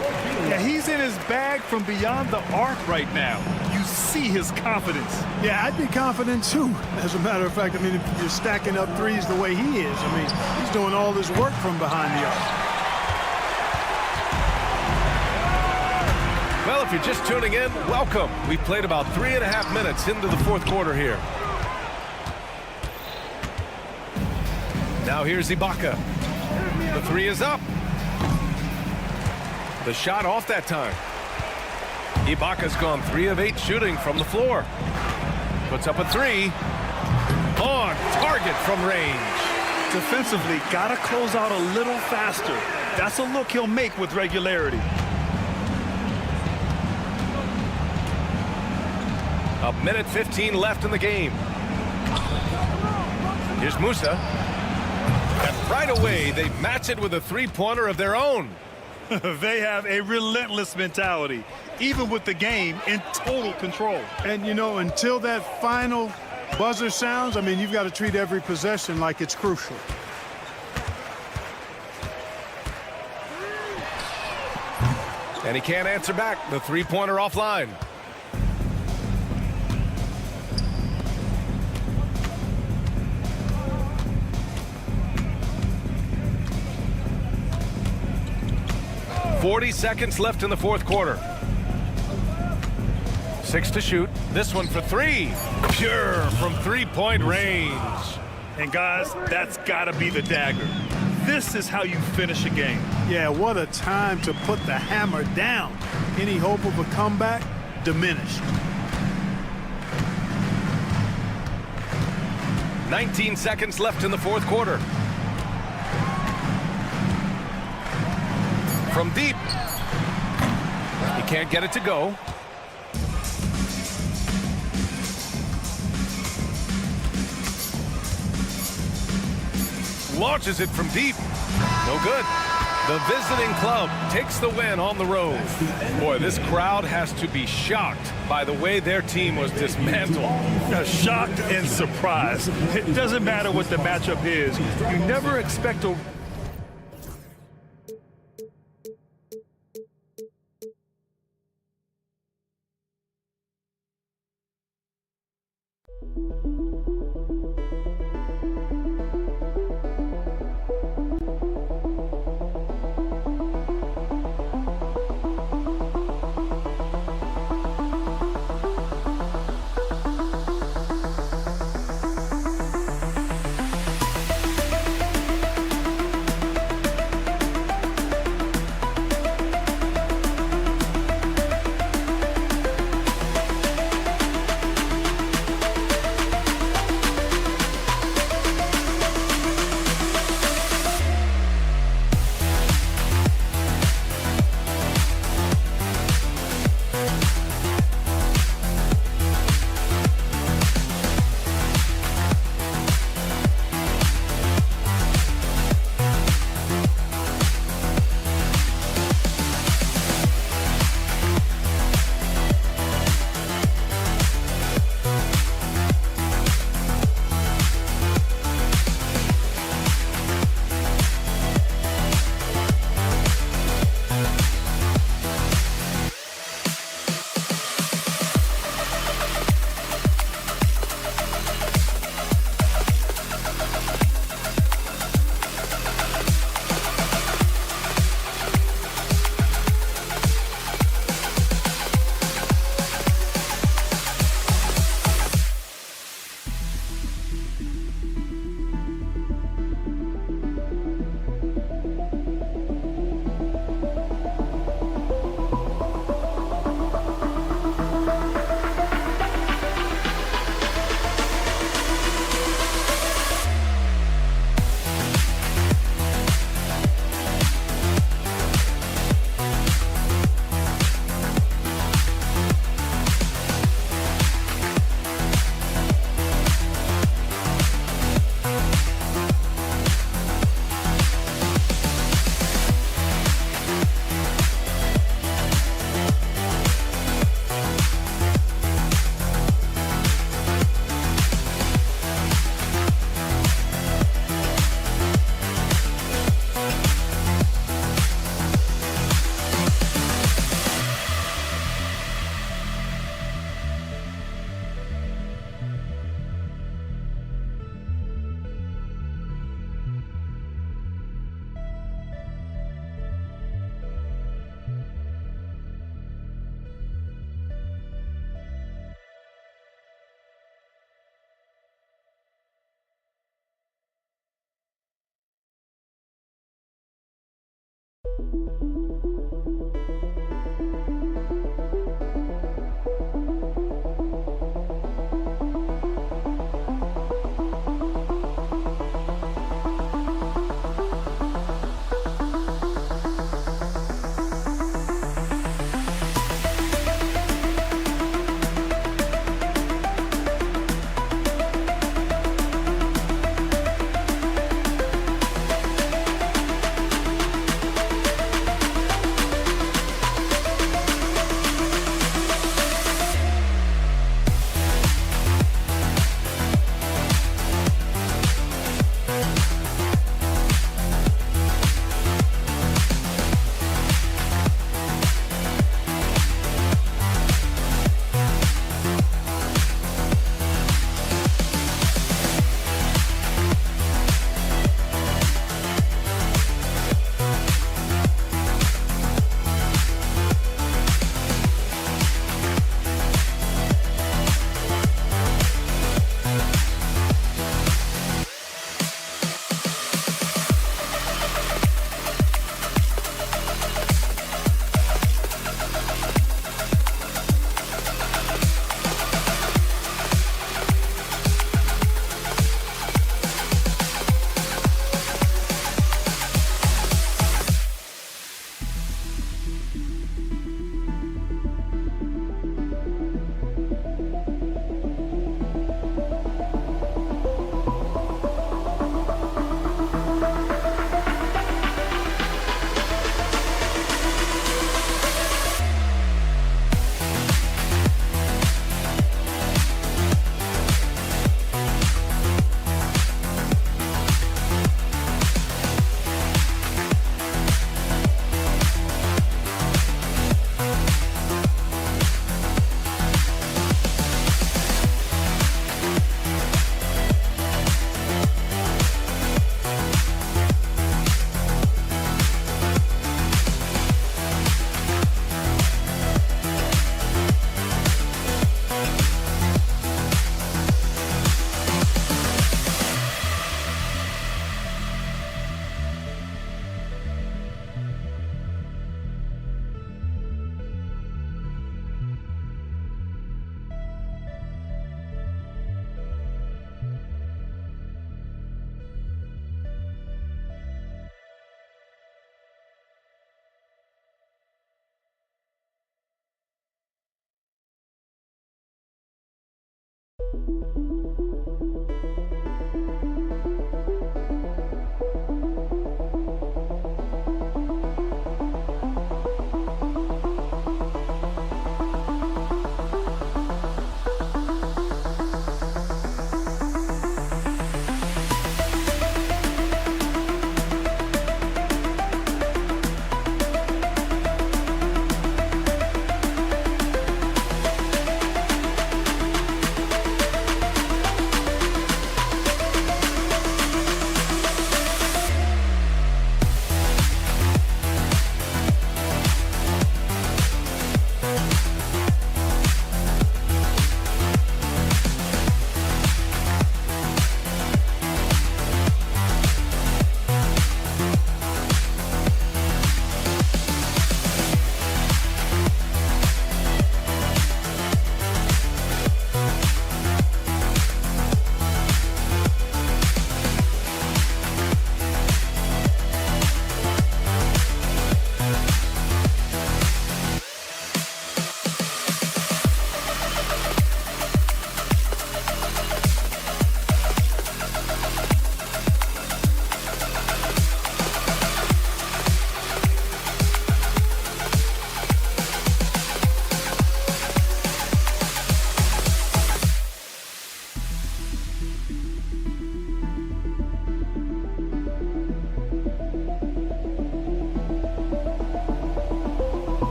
Speaker 8: Yeah, he's in his bag from beyond the arc right now. You see his confidence.
Speaker 14: Yeah, I'd be confident too. As a matter of fact, I mean, if you're stacking up threes the way he is, I mean, he's doing all this work from behind the arc.
Speaker 7: Well, if you're just tuning in, welcome. We've played about 3.5 minutes into the fourth quarter here. Now here's Ibaka. The three is up. The shot off that time. Ibaka's gone 3 of 8 shooting from the floor. Puts up a three. On target from range.
Speaker 8: Defensively, gotta close out a little faster. That's a look he'll make with regularity.
Speaker 7: A minute 15 left in the game. Here's Musa. And right away, they match it with a three-pointer of their own.
Speaker 8: They have a relentless mentality, even with the game in total control.
Speaker 14: And, you know, until that final buzzer sounds, I mean, you've got to treat every possession like it's crucial.
Speaker 7: And he can't answer back. The three-pointer offline. .40 seconds left in the fourth quarter. 6 to shoot. This one for three. Pure from three-point range.
Speaker 8: And guys, that's got to be the dagger. This is how you finish a game.
Speaker 14: Yeah, what a time to put the hammer down. any hope of a comeback diminished.
Speaker 7: 19 seconds left in the fourth quarter. From deep. He can't get it to go. Launches it from deep. No good. The visiting club takes the win on the road. Boy, this crowd has to be shocked by the way their team was dismantled.
Speaker 8: Shocked and surprised. It doesn't matter what the matchup is. You never expect a...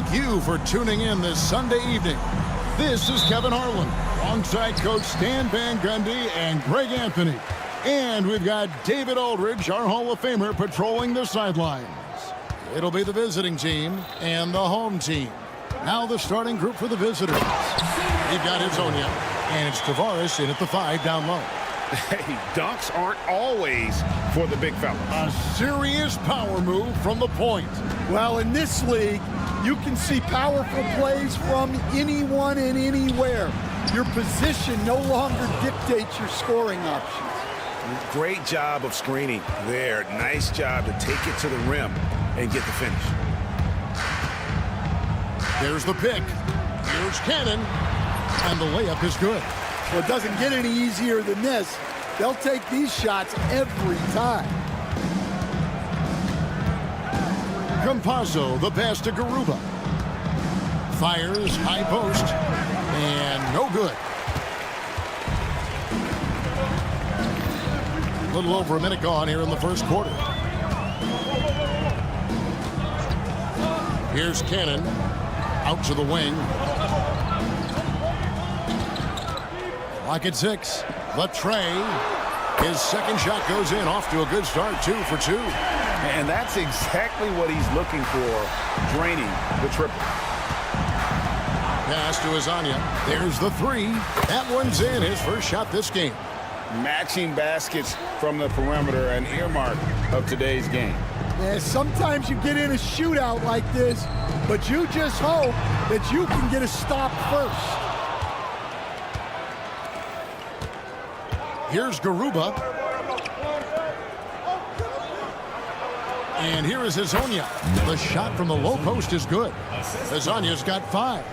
Speaker 1: Thank you for tuning in this Sunday evening. This is Kevin Harlan, alongside Coach Stan Van Gundy and Greg Anthony. And we've got David Aldridge, our Hall of Famer, patrolling the sidelines. It'll be the visiting team and the home team. Now the starting group for the visitors. They've got Hezonja, and it's Tavares in at the 5 down low.
Speaker 2: Hey, dunks aren't always for the big fellas.
Speaker 1: A serious power move from the point.
Speaker 16: Well, in this league, you can see powerful plays from anyone and anywhere. Your position no longer dictates your scoring options.
Speaker 2: Great job of screening there. Nice job to take it to the rim and get the finish.
Speaker 1: There's the pick. Here's Cannon. And the layup is good.
Speaker 16: Well, it doesn't get any easier than this. They'll take these shots every time.
Speaker 1: Campazzo, the pass to Garuba. Fires, high post, and no good. little over a minute gone here in the first quarter. Here's Cannon out to the wing. Lock at 6. Latrey. His second shot goes in. Off to a good start. 2 for 2.
Speaker 2: And that's exactly what he's looking for, draining the triple.
Speaker 1: Pass to Azania. There's the 3. That one's in. His first shot this game.
Speaker 2: Matching baskets from the perimeter, an earmark of today's game.
Speaker 16: Yeah, sometimes you get in a shootout like this, but you just hope that you can get a stop first.
Speaker 1: Here's Garuba. And here is Hazonia. The shot from the low post is good. Hazonia's got 5.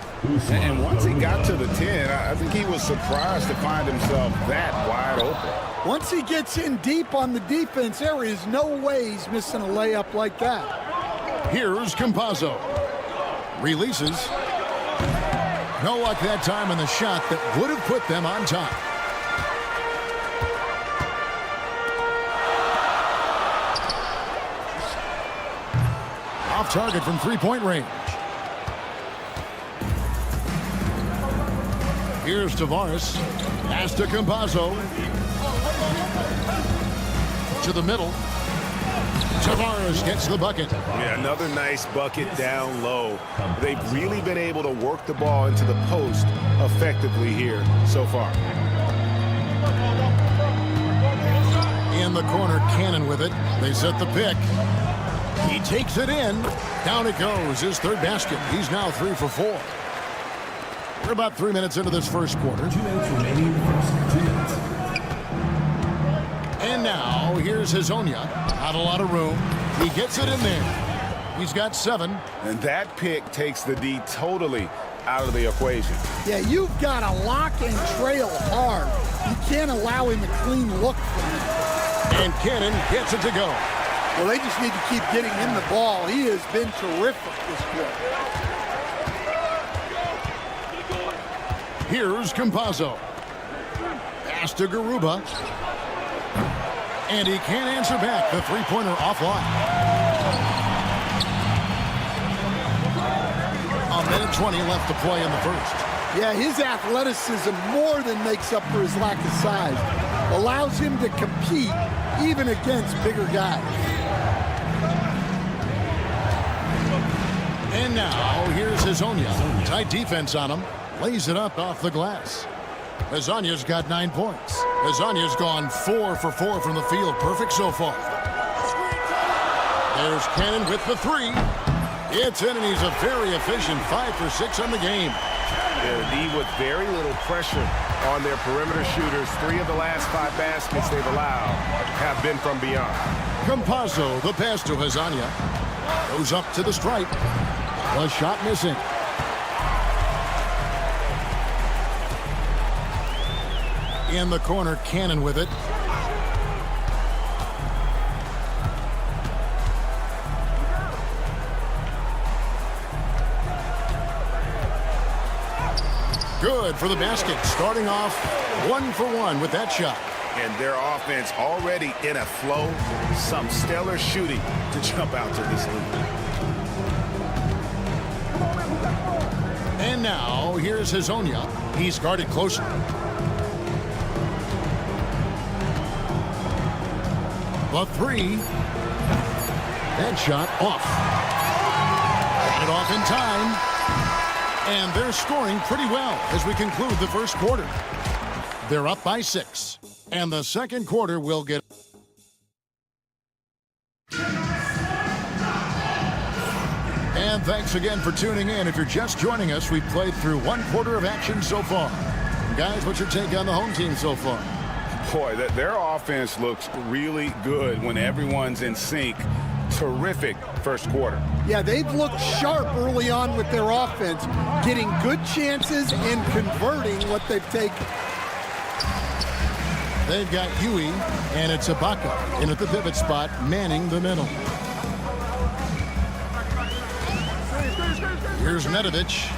Speaker 2: And once he got to the 10, I think he was surprised to find himself that wide open.
Speaker 16: Once he gets in deep on the defense, there is no way he's missing a layup like that.
Speaker 1: Here's Campazzo. Releases. No luck that time in the shot that would have put them on top. Off target from three-point range. Here's Tavares. Pass to Campazzo. To the middle. Tavares gets the bucket.
Speaker 2: Yeah, another nice bucket down low. They've really been able to work the ball into the post effectively here so far.
Speaker 1: In the corner, Cannon with it. They set the pick. He takes it in. Down it goes. His third basket. He's now 3 for 4. We're about 3 minutes into this first quarter.
Speaker 5: 2 minutes remaining. First 2 minutes.
Speaker 1: And now, here's Hazonia. Not a lot of room. He gets it in there. He's got 7.
Speaker 2: And that pick takes the D totally out of the equation.
Speaker 16: Yeah, you've got to lock and trail hard. You can't allow him a clean look from you.
Speaker 1: And Cannon gets it to go.
Speaker 16: Well, they just need to keep getting him the ball. He has been terrific this quarter.
Speaker 1: Here's Campazzo. Pass to Garuba. And he can't answer back. The three-pointer offline. A minute 20 left to play in the first.
Speaker 16: Yeah, his athleticism more than makes up for his lack of size. Allows him to compete even against bigger guys.
Speaker 1: And now, here's Hazonia. Tight defense on him. Lays it up off the glass. Hazonia's got 9 points. Hazonia's gone 4 for 4 from the field. Perfect so far. There's Cannon with the 3. It's in, and he's a very efficient 5 for 6 on the game.
Speaker 2: Yeah, D with very little pressure on their perimeter shooters. 3 of the last 5 baskets they've allowed have been from beyond.
Speaker 1: Campazzo, the pass to Hazonia. Goes up to the stripe. The shot missing. In the corner, Cannon with it. Good for the basket. Starting off 1 for 1 with that shot.
Speaker 2: And their offense already in a flow. Some stellar shooting to jump out to this lead.
Speaker 1: And now, here's Hazonia. He's guarded closer. The 3. That shot off. Got it off in time. And they're scoring pretty well as we conclude the first quarter. They're up by 6. And the second quarter will get... And thanks again for tuning in. If you're just joining us, we've played through 1 quarter of action so far. Guys, what's your take on the home team so far?
Speaker 2: Boy, their offense looks really good when everyone's in sync. Terrific first quarter.
Speaker 16: Yeah, they've looked sharp early on with their offense, getting good chances and converting what they've taken.
Speaker 1: They've got Huey, and it's Ibaka in at the pivot spot, manning the middle. Here's Nedovic.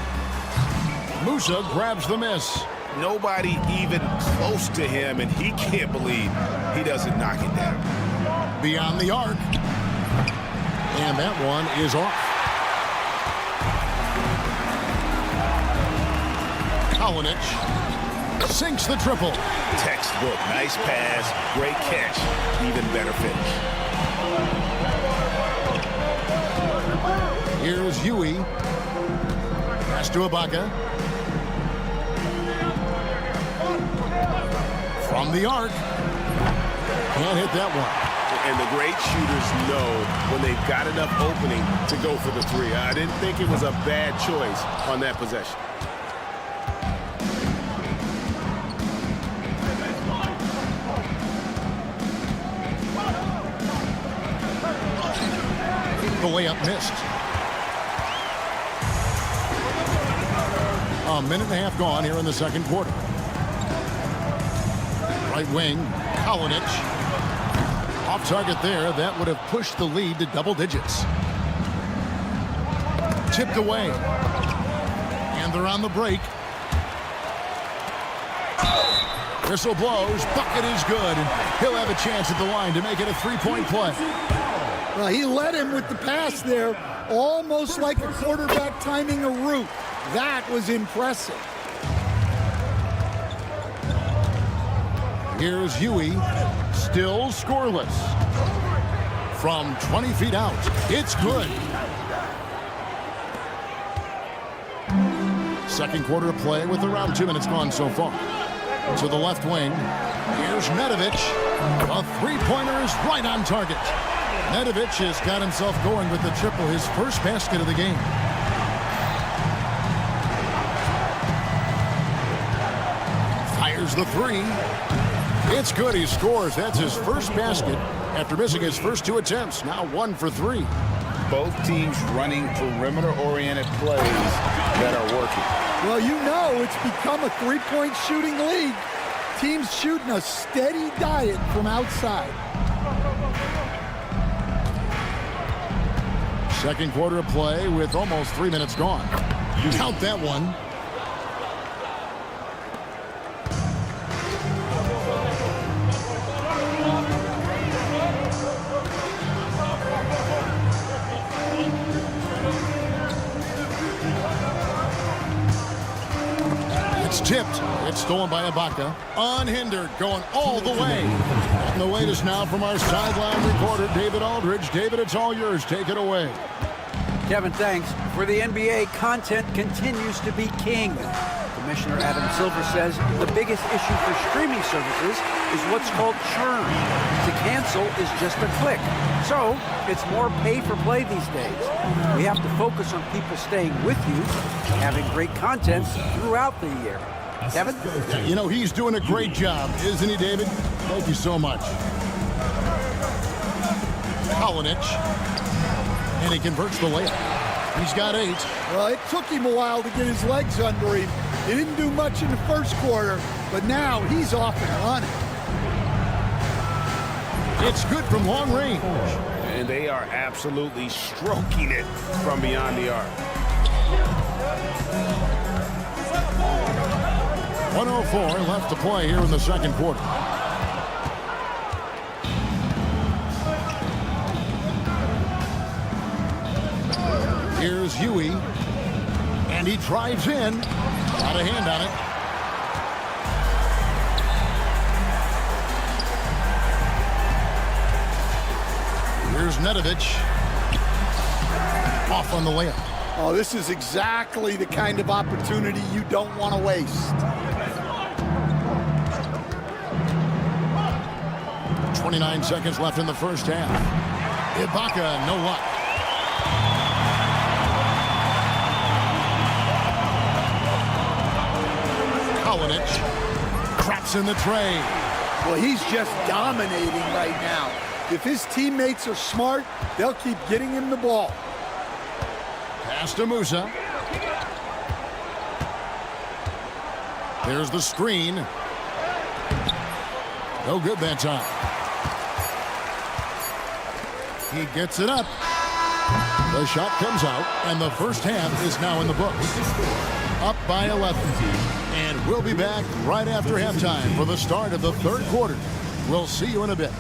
Speaker 1: Musa grabs the miss.
Speaker 2: Nobody even close to him, and he can't believe he doesn't knock it down.
Speaker 1: Beyond the arc. And that one is off. Kalinic sinks the triple.
Speaker 2: Textbook. Nice pass. Great catch. Even better finish.
Speaker 1: Here's Huey. Pass to Ibaka. From the arc. Can't hit that one.
Speaker 2: And the great shooters know when they've got enough opening to go for the three. I didn't think it was a bad choice on that possession.
Speaker 1: The layup missed. A minute and a half gone here in the second quarter. Right wing, Kalinic. Off target there. That would have pushed the lead to double digits. Tipped away. And they're on the break. Whistle blows. Bucket is good. And he'll have a chance at the line to make it a three-point play.
Speaker 16: Well, he led him with the pass there, almost like a quarterback timing a route. That was impressive.
Speaker 1: Here's Huey, still scoreless. From 20 feet out, it's good. Second quarter of play with around 2 minutes gone so far. To the left wing, here's Nedovic. A three-pointer is right on target. Nedovic has got himself going with the triple, his first basket of the game. Fires the three. It's good. He scores. That's his first basket after missing his first two attempts. Now 1 for 3.
Speaker 2: Both teams running perimeter-oriented plays that are working.
Speaker 16: Well, you know it's become a three-point shooting league. Teams shooting a steady diet from outside.
Speaker 1: Second quarter of play with almost 3 minutes gone. Count that one. It's tipped. It's stolen by Ibaka. Unhindered, going all the way. And the latest now from our sideline reporter, David Aldridge. David, it's all yours. Take it away.
Speaker 4: Kevin, thanks. For the NBA, content continues to be king. Commissioner Adam Silver says the biggest issue for streaming services is what's called churn. To cancel is just a click. So it's more pay for play these days. We have to focus on people staying with you and having great content throughout the year. Kevin?
Speaker 1: You know, he's doing a great job, isn't he, David? Thank you so much. Kalinic. And he converts the layup. He's got 8.
Speaker 16: Well, it took him a while to get his legs under him. He didn't do much in the first quarter, but now he's off and running.
Speaker 1: It's good from long range.
Speaker 2: And they are absolutely stroking it from beyond the arc.
Speaker 1: 1:04 left to play here in the second quarter. Here's Huey, and he drives in. Got a hand on it. Here's Nedovic. Off on the layup.
Speaker 16: Oh, this is exactly the kind of opportunity you don't want to waste.
Speaker 1: 29 seconds left in the first half. Ibaka, no luck. Kalinic traps in the tray.
Speaker 16: Well, he's just dominating right now. If his teammates are smart, they'll keep getting him the ball.
Speaker 1: Pass to Musa. There's the screen. No good that time. He gets it up. The shot comes out, and the first half is now in the books. up by 11. And we'll be back right after halftime for the start of the third quarter. We'll see you in a bit.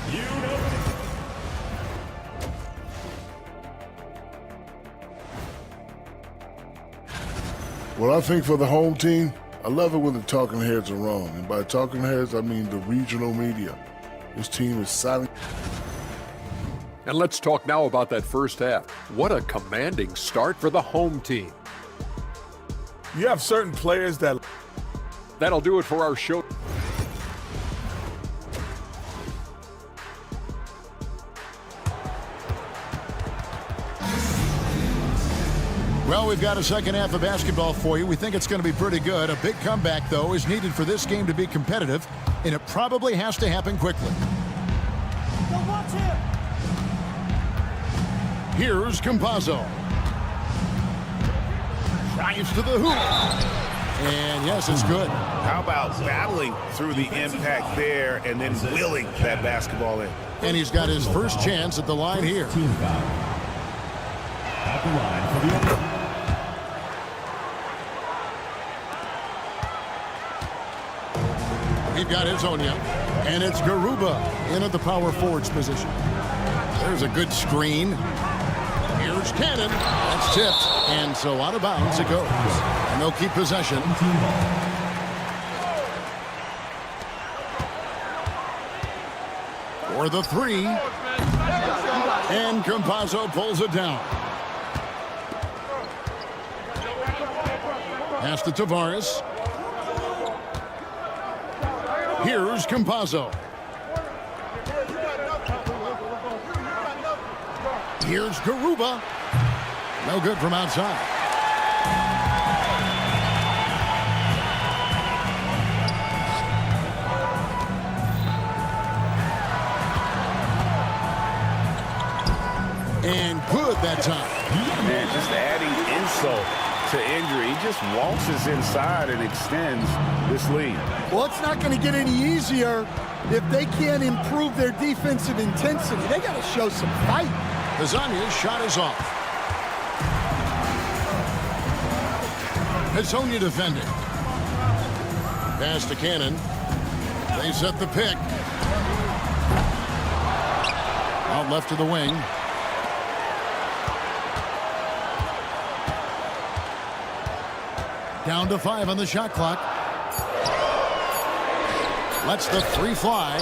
Speaker 10: Well, I think for the home team, I love it when the talking heads are wrong. And by talking heads, I mean the regional media. This team is silent.
Speaker 6: And let's talk now about that first half. What a commanding start for the home team.
Speaker 11: You have certain players that...
Speaker 6: That'll do it for our show.
Speaker 1: Well, we've got a second half of basketball for you. We think it's going to be pretty good. A big comeback, though, is needed for this game to be competitive, and it probably has to happen quickly. Here's Campazzo. Drives to the hoop. And yes, it's good.
Speaker 2: How about battling through the impact there and then willing that basketball in?
Speaker 1: And he's got his first chance at the line here.
Speaker 5: Team foul. At the line for the other.
Speaker 1: We've got Hezonja, and it's Garuba in at the power forwards position. There's a good screen. Here's Cannon. That's tipped, and so out of bounds it goes. And they'll keep possession. For the three. And Campazzo pulls it down. Pass to Tavares. Here's Campazzo. Here's Garuba. No good from outside. And good that time.
Speaker 2: Man, just adding insult to injury. He just waltzes inside and extends this lead.
Speaker 16: Well, it's not going to get any easier if they can't improve their defensive intensity. They got to show some fight.
Speaker 1: Hezonja's shot is off. Hezonja defending. Pass to Cannon. They set the pick. Out left to the wing. Down to 5 on the shot clock. Lets the three fly.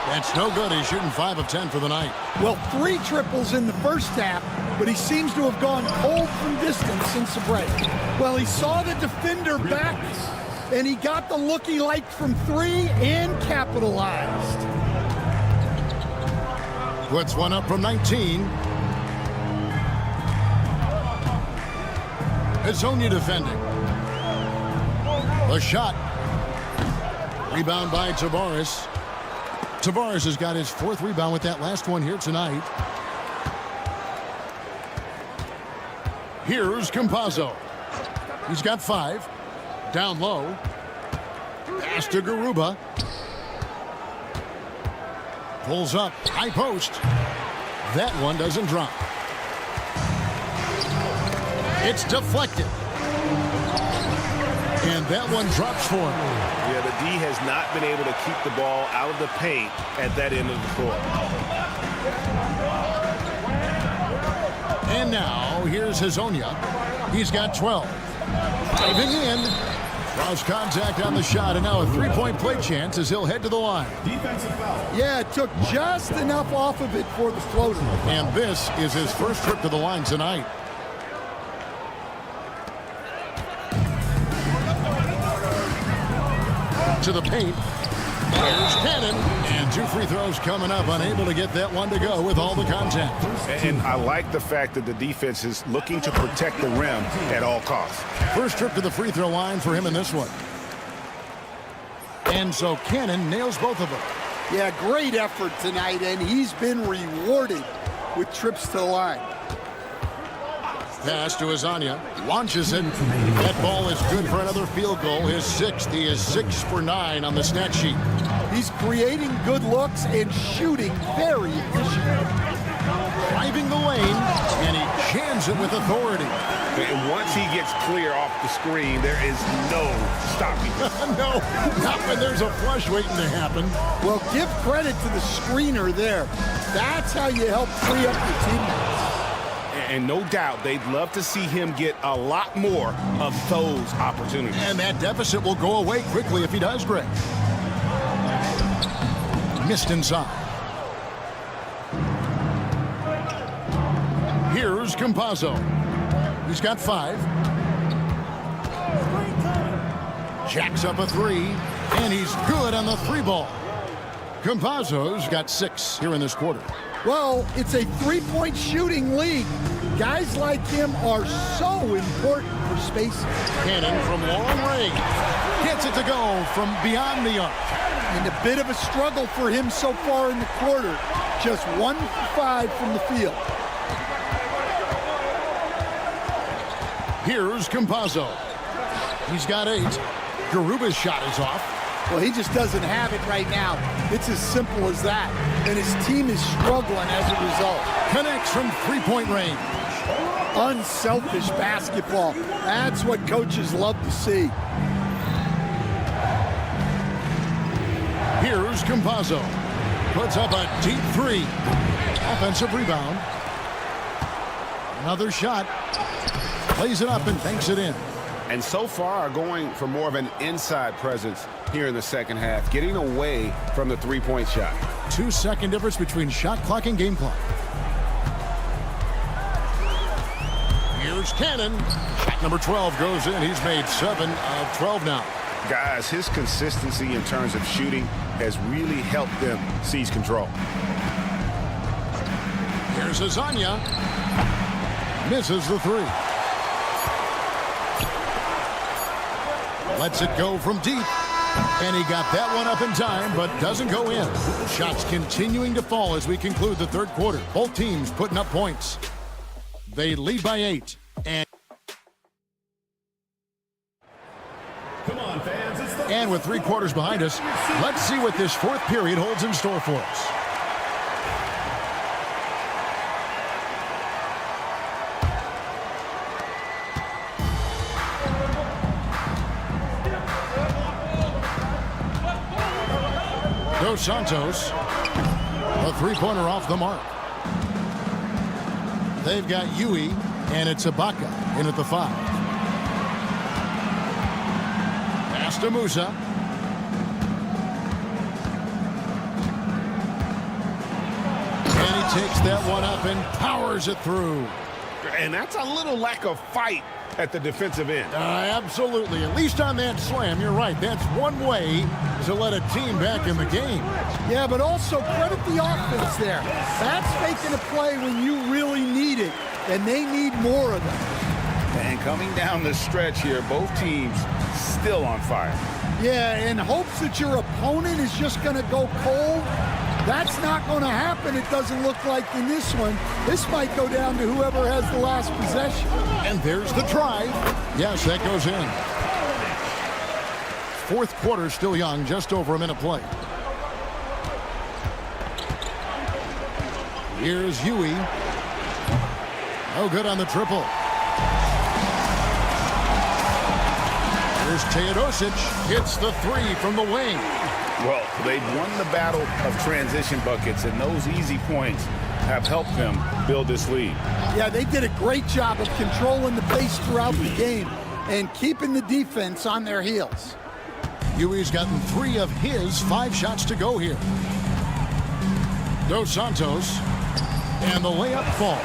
Speaker 1: That's no good. He's shooting 5 of 10 for the night.
Speaker 16: Well, 3 triples in the first half, but he seems to have gone cold from distance since the break. Well, he saw the defender back, and he got the look he liked from 3 and capitalized.
Speaker 1: Puts one up from 19. Hezonja defending. The shot. Rebound by Tavares. Tavares has got his 4th rebound with that last one here tonight. Here's Campazzo. He's got 5. Down low. Pass to Garuba. Pulls up. High post. That one doesn't drop. It's deflected. And that one drops for him.
Speaker 2: Yeah, the D has not been able to keep the ball out of the paint at that end of the court.
Speaker 1: And now, here's Hezonja. He's got 12. Diving in. Draws contact on the shot, and now a 3-point play chance as he'll head to the line.
Speaker 5: Defensive foul.
Speaker 16: Yeah, it took just enough off of it for the floater.
Speaker 1: And this is his first trip to the line tonight. To the paint. There's Cannon. And 2 free throws coming up. Unable to get that one to go with all the contact.
Speaker 2: And I like the fact that the defense is looking to protect the rim at all costs.
Speaker 1: First trip to the free throw line for him in this one. And so Cannon nails both of them.
Speaker 16: Yeah, great effort tonight, and he's been rewarded with trips to the line.
Speaker 1: Pass to Hezonja. Launches it. That ball is good for another field goal. His 6th. He is 6 for 9 on the stat sheet.
Speaker 16: He's creating good looks and shooting very efficient.
Speaker 1: Driving the lane, and he jams it with authority.
Speaker 2: And once he gets clear off the screen, there is no stopping him.
Speaker 1: No, not when there's a flush waiting to happen.
Speaker 16: Well, give credit to the screener there. That's how you help free up your teammates.
Speaker 2: And no doubt they'd love to see him get a lot more of those opportunities.
Speaker 1: And that deficit will go away quickly if he does, Greg. Missed inside. Here's Campazzo. He's got 5. Jacks up a 3, and he's good on the 3 ball. Campazzo's got 6 here in this quarter.
Speaker 16: Well, it's a three-point shooting league. Guys like him are so important for spacing.
Speaker 1: Cannon from long range. Gets it to go from beyond the arc.
Speaker 16: And a bit of a struggle for him so far in the quarter. Just 1 for 5 from the field.
Speaker 1: Here's Campazzo. He's got 8. Garuba's shot is off.
Speaker 16: Well, he just doesn't have it right now. It's as simple as that. And his team is struggling as a result.
Speaker 1: Connects from three-point range.
Speaker 16: Unselfish basketball. That's what coaches love to see.
Speaker 1: Here's Campazzo. Puts up a deep 3. Offensive rebound. Another shot. Plays it up and banks it in.
Speaker 2: And so far going for more of an inside presence here in the second half, getting away from the three-point shot.
Speaker 1: 2-second difference between shot clock and game clock. Here's Cannon. Shot number 12 goes in. He's made 7 of 12 now.
Speaker 2: Guys, his consistency in terms of shooting has really helped them seize control.
Speaker 1: Here's Azania. Misses the 3. Lets it go from deep. And he got that one up in time, but doesn't go in. Shots continuing to fall as we conclude the third quarter. Both teams putting up points. They lead by 8. And with 3 quarters behind us, let's see what this fourth period holds in store for us. Dos Santos, a 3-pointer off the mark. They've got Yui, and it's Ibaka in at the 5. Pass to Musa. And he takes that one up and powers it through.
Speaker 2: And that's a little lack of fight at the defensive end.
Speaker 1: Absolutely. At least on that slam, you're right. That's one way to let a team back in the game.
Speaker 16: Yeah, but also credit the offense there. That's making a play when you really need it, and they need more of them.
Speaker 2: And coming down the stretch here, both teams still on fire.
Speaker 16: Yeah, in hopes that your opponent is just going to go cold. That's not going to happen, it doesn't look like, in this one. This might go down to whoever has the last possession.
Speaker 1: And there's the try. Yes, that goes in. Fourth quarter still young, just over a minute play. Here's Yui. No good on the triple. Here's Teodosic. Hits the 3 from the wing.
Speaker 2: Well, they've won the battle of transition buckets, and those easy points have helped them build this lead.
Speaker 16: Yeah, they did a great job of controlling the pace throughout the game and keeping the defense on their heels.
Speaker 1: Yui's gotten 3 of his 5 shots to go here. Dos Santos, and the layup falls.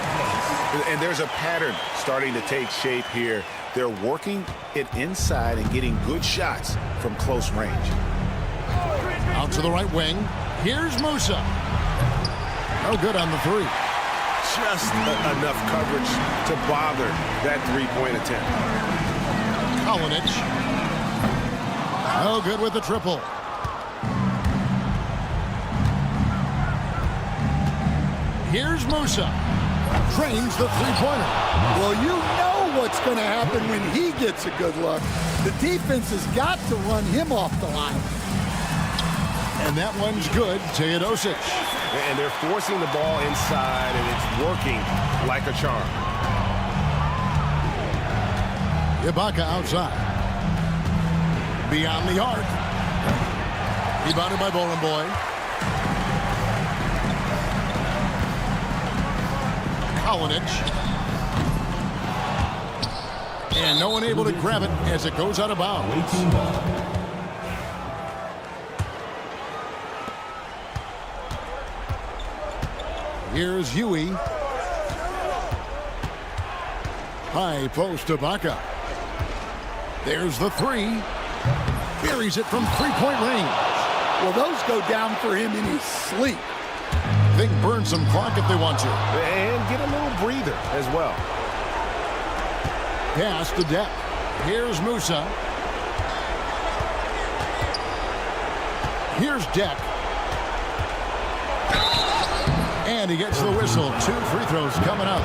Speaker 2: And there's a pattern starting to take shape here. They're working it inside and getting good shots from close range.
Speaker 1: Out to the right wing. Here's Musa. No good on the 3.
Speaker 2: Just enough coverage to bother that 3-point attempt.
Speaker 1: Kalinic. No good with the triple. Here's Musa. Drains the 3-pointer.
Speaker 16: Well, you know what's going to happen when he gets a good look. The defense has got to run him off the line.
Speaker 1: And that one's good. Teodosic.
Speaker 2: And they're forcing the ball inside, and it's working like a charm.
Speaker 1: Ibaka outside. Beyond the arc. Rebounded by Bowling Boy. Kalinic. And no one able to grab it as it goes out of bounds. Here's Huey. High post to Ibaka. There's the three. Buries it from three-point range.
Speaker 16: Well, those go down for him in his sleep.
Speaker 1: They can burn some clock if they want to.
Speaker 2: And get a little breather as well.
Speaker 1: Pass to Deck. Here's Musa. Here's Deck. And he gets the whistle. 2 free throws coming up.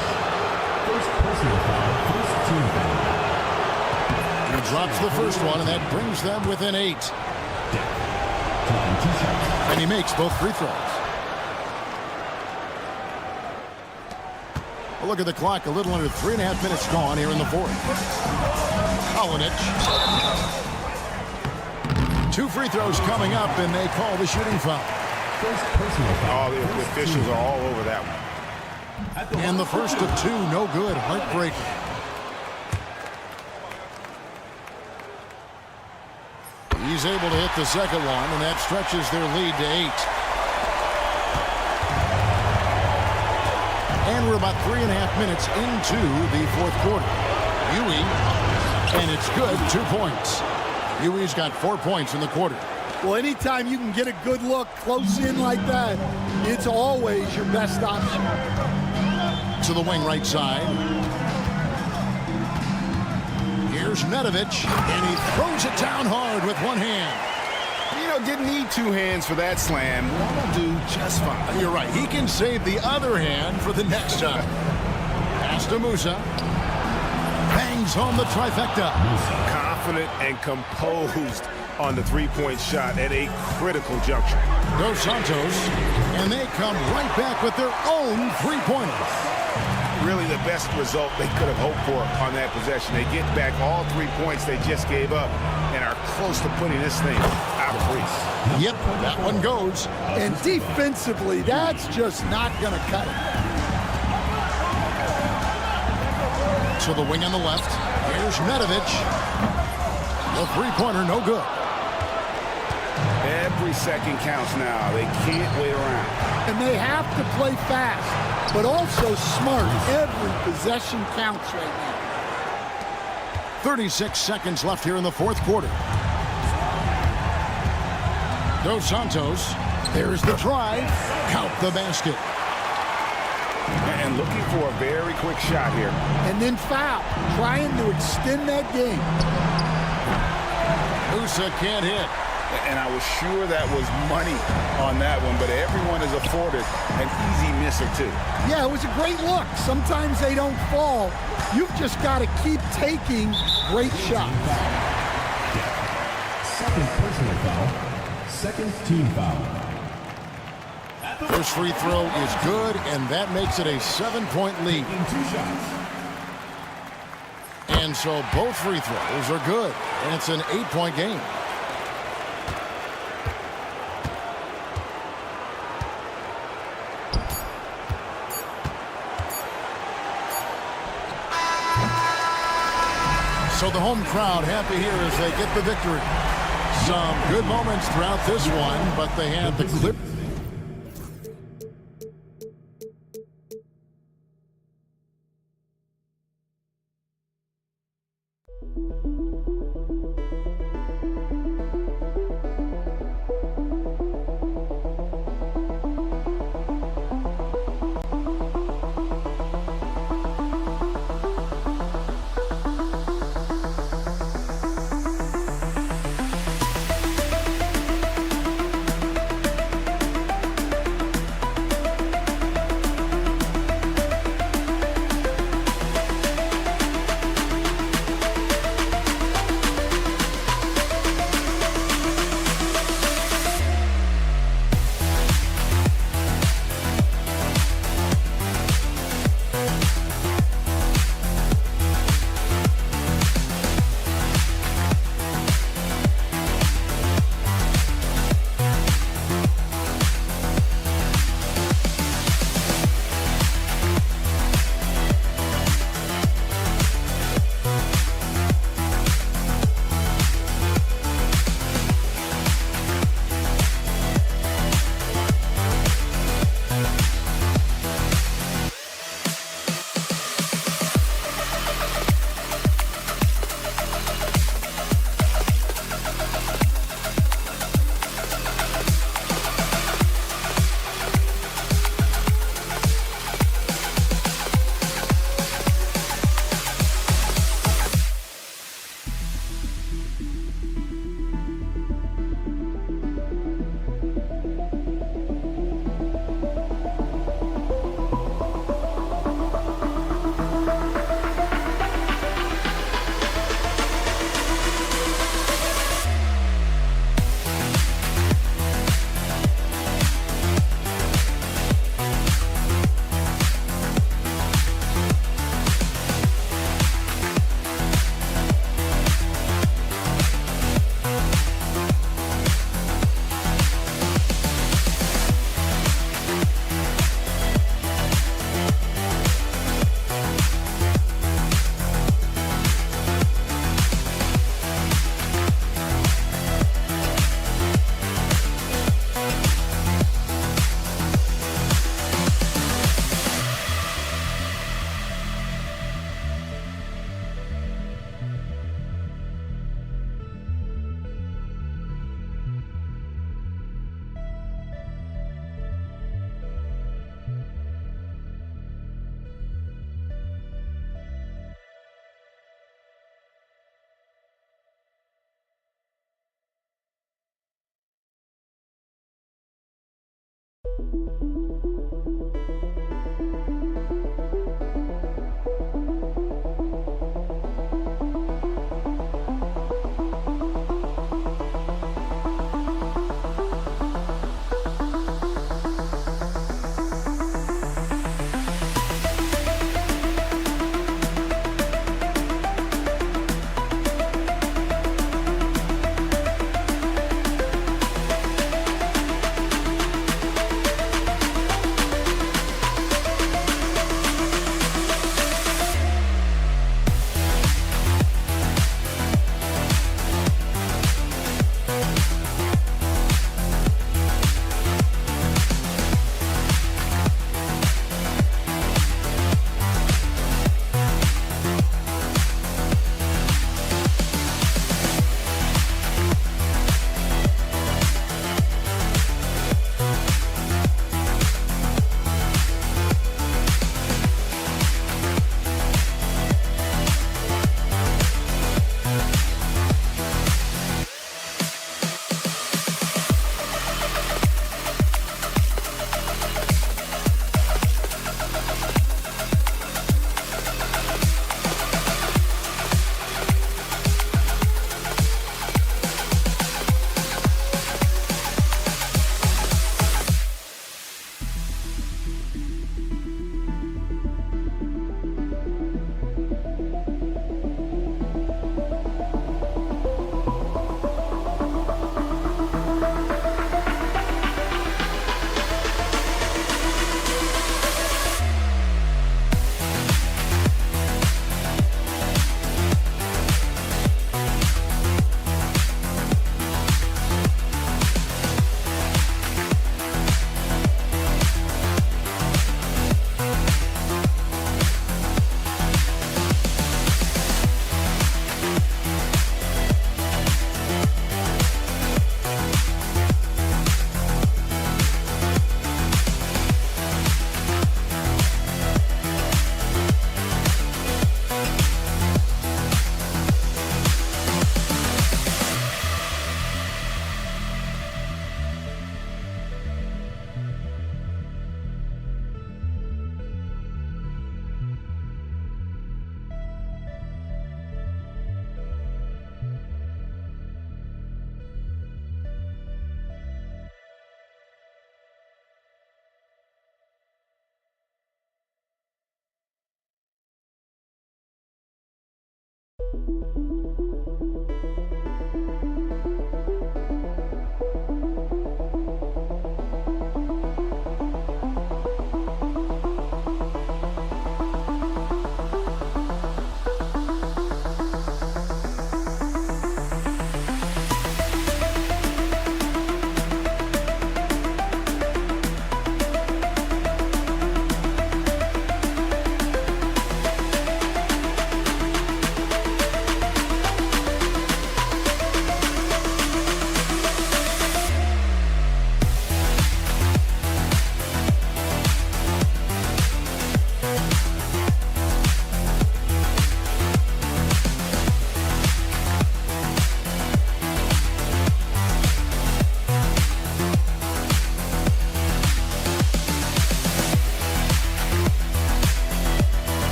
Speaker 5: First personal foul, first team foul.
Speaker 1: He drops the first one, and that brings them within 8. And he makes both free throws. A look at the clock. A little under 3.5 minutes gone here in the fourth. Kalinic. 2 free throws coming up, and they call the shooting foul.
Speaker 5: First personal foul.
Speaker 2: Oh, the officials are all over that one.
Speaker 1: And the first of 2, no good. Heartbreaking. He's able to hit the second one, and that stretches their lead to 8. And we're about 3.5 minutes into the fourth quarter. Huey, and it's good, 2 points. Huey's got 4 points in the quarter.
Speaker 16: Well, anytime you can get a good look close in like that, it's always your best option.
Speaker 1: To the wing right side. Here's Nedovic, and he throws it down hard with one hand.
Speaker 2: You know, didn't need 2 hands for that slam. One will do just fine.
Speaker 1: You're right. He can save the other hand for the next time. Pass to Musa. Bangs home the trifecta.
Speaker 2: Confident and composed on the three-point shot at a critical juncture.
Speaker 1: Dos Santos, and they come right back with their own three-pointers.
Speaker 2: Really the best result they could have hoped for on that possession. They get back all 3 points they just gave up and are close to putting this thing out of reach.
Speaker 1: Yep, that one goes.
Speaker 16: And defensively, that's just not going to cut it.
Speaker 1: To the wing on the left. Here's Nedovic. The three-pointer, no good.
Speaker 2: Every second counts now. They can't wait around.
Speaker 16: And they have to play fast, but also smart. Every possession counts right now.
Speaker 1: 36 seconds left here in the fourth quarter. Dos Santos. There's the drive. Count the basket.
Speaker 2: And looking for a very quick shot here.
Speaker 16: And then foul. Trying to extend that game.
Speaker 1: Musa can't hit.
Speaker 2: And I was sure that was money on that one, but everyone is afforded an easy miss or 2.
Speaker 16: Yeah, it was a great look. Sometimes they don't fall. You've just got to keep taking great shots.
Speaker 5: Second personal foul, second team foul.
Speaker 1: First free throw is good, and that makes it a 7-point lead.
Speaker 5: In 2 shots.
Speaker 1: And so both free throws are good, and it's an 8-point game. So the home crowd happy here as they get the victory. Some good moments throughout this one, but they had the clear.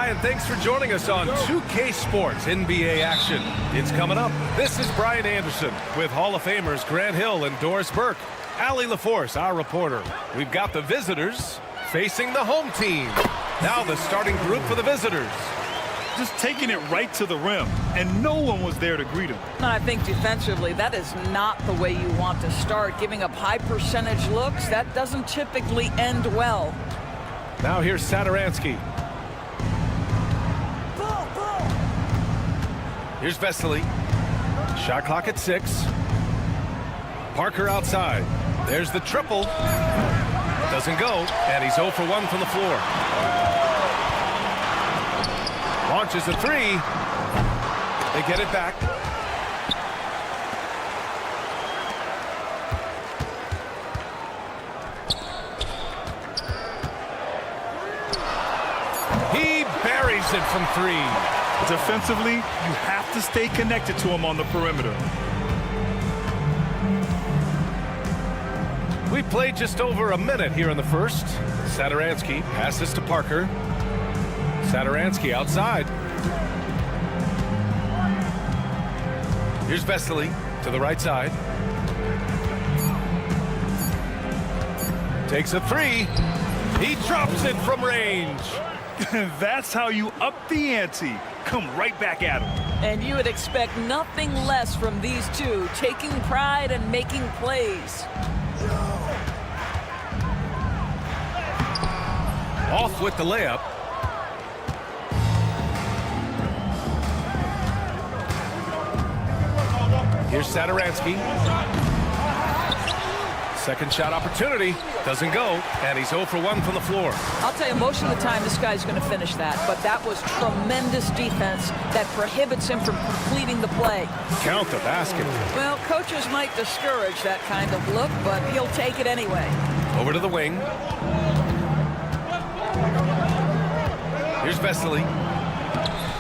Speaker 7: Hi, and thanks for joining us on 2K Sports NBA action. It's coming up. This is Brian Anderson with Hall of Famers Grant Hill and Doris Burke. Allie LaForce, our reporter. We've got the visitors facing the home team. Now the starting group for the visitors.
Speaker 8: Just taking it right to the rim, and no one was there to greet him.
Speaker 3: I think defensively, that is not the way you want to start. Giving up high percentage looks, that doesn't typically end well.
Speaker 7: Now here's Satoransky. Here's Vesely. Shot clock at 6. Parker outside. There's the triple. Doesn't go, and he's 0 for 1 from the floor. Launches a 3. They get it back. He buries it from 3.
Speaker 8: Defensively, you have to stay connected to him on the perimeter.
Speaker 7: We played just over a minute here in the first. Satoransky passes to Parker. Satoransky outside. Here's Vesely to the right side. Takes a 3. He drops it from range.
Speaker 8: That's how you up the ante. Come right back at him.
Speaker 3: And you would expect nothing less from these two, taking pride and making plays.
Speaker 7: Off with the layup. Here's Satoransky. Second shot opportunity. Doesn't go. And he's 0 for 1 from the floor.
Speaker 3: I'll tell you, most of the time this guy's going to finish that. But that was tremendous defense that prohibits him from completing the play.
Speaker 7: Count the basket.
Speaker 3: Well, coaches might discourage that kind of look, but he'll take it anyway.
Speaker 7: Over to the wing. Here's Vesely.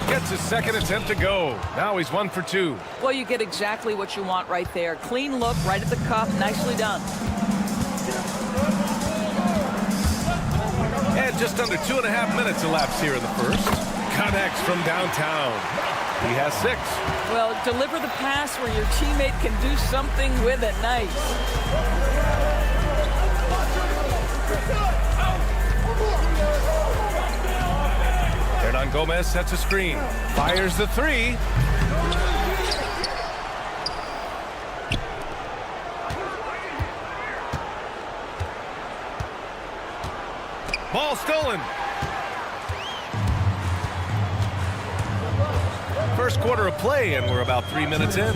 Speaker 7: Gets his second attempt to go. Now he's 1 for 2.
Speaker 3: Well, you get exactly what you want right there. Clean look, right at the cup. Nicely done.
Speaker 7: And just under 2.5 minutes elapsed here in the first. Connects from downtown. He has 6.
Speaker 3: Well, deliver the pass where your teammate can do something with it. Nice.
Speaker 7: Hernan Gomez sets a screen. Fires the 3. Ball stolen. First quarter of play, and we're about 3 minutes in.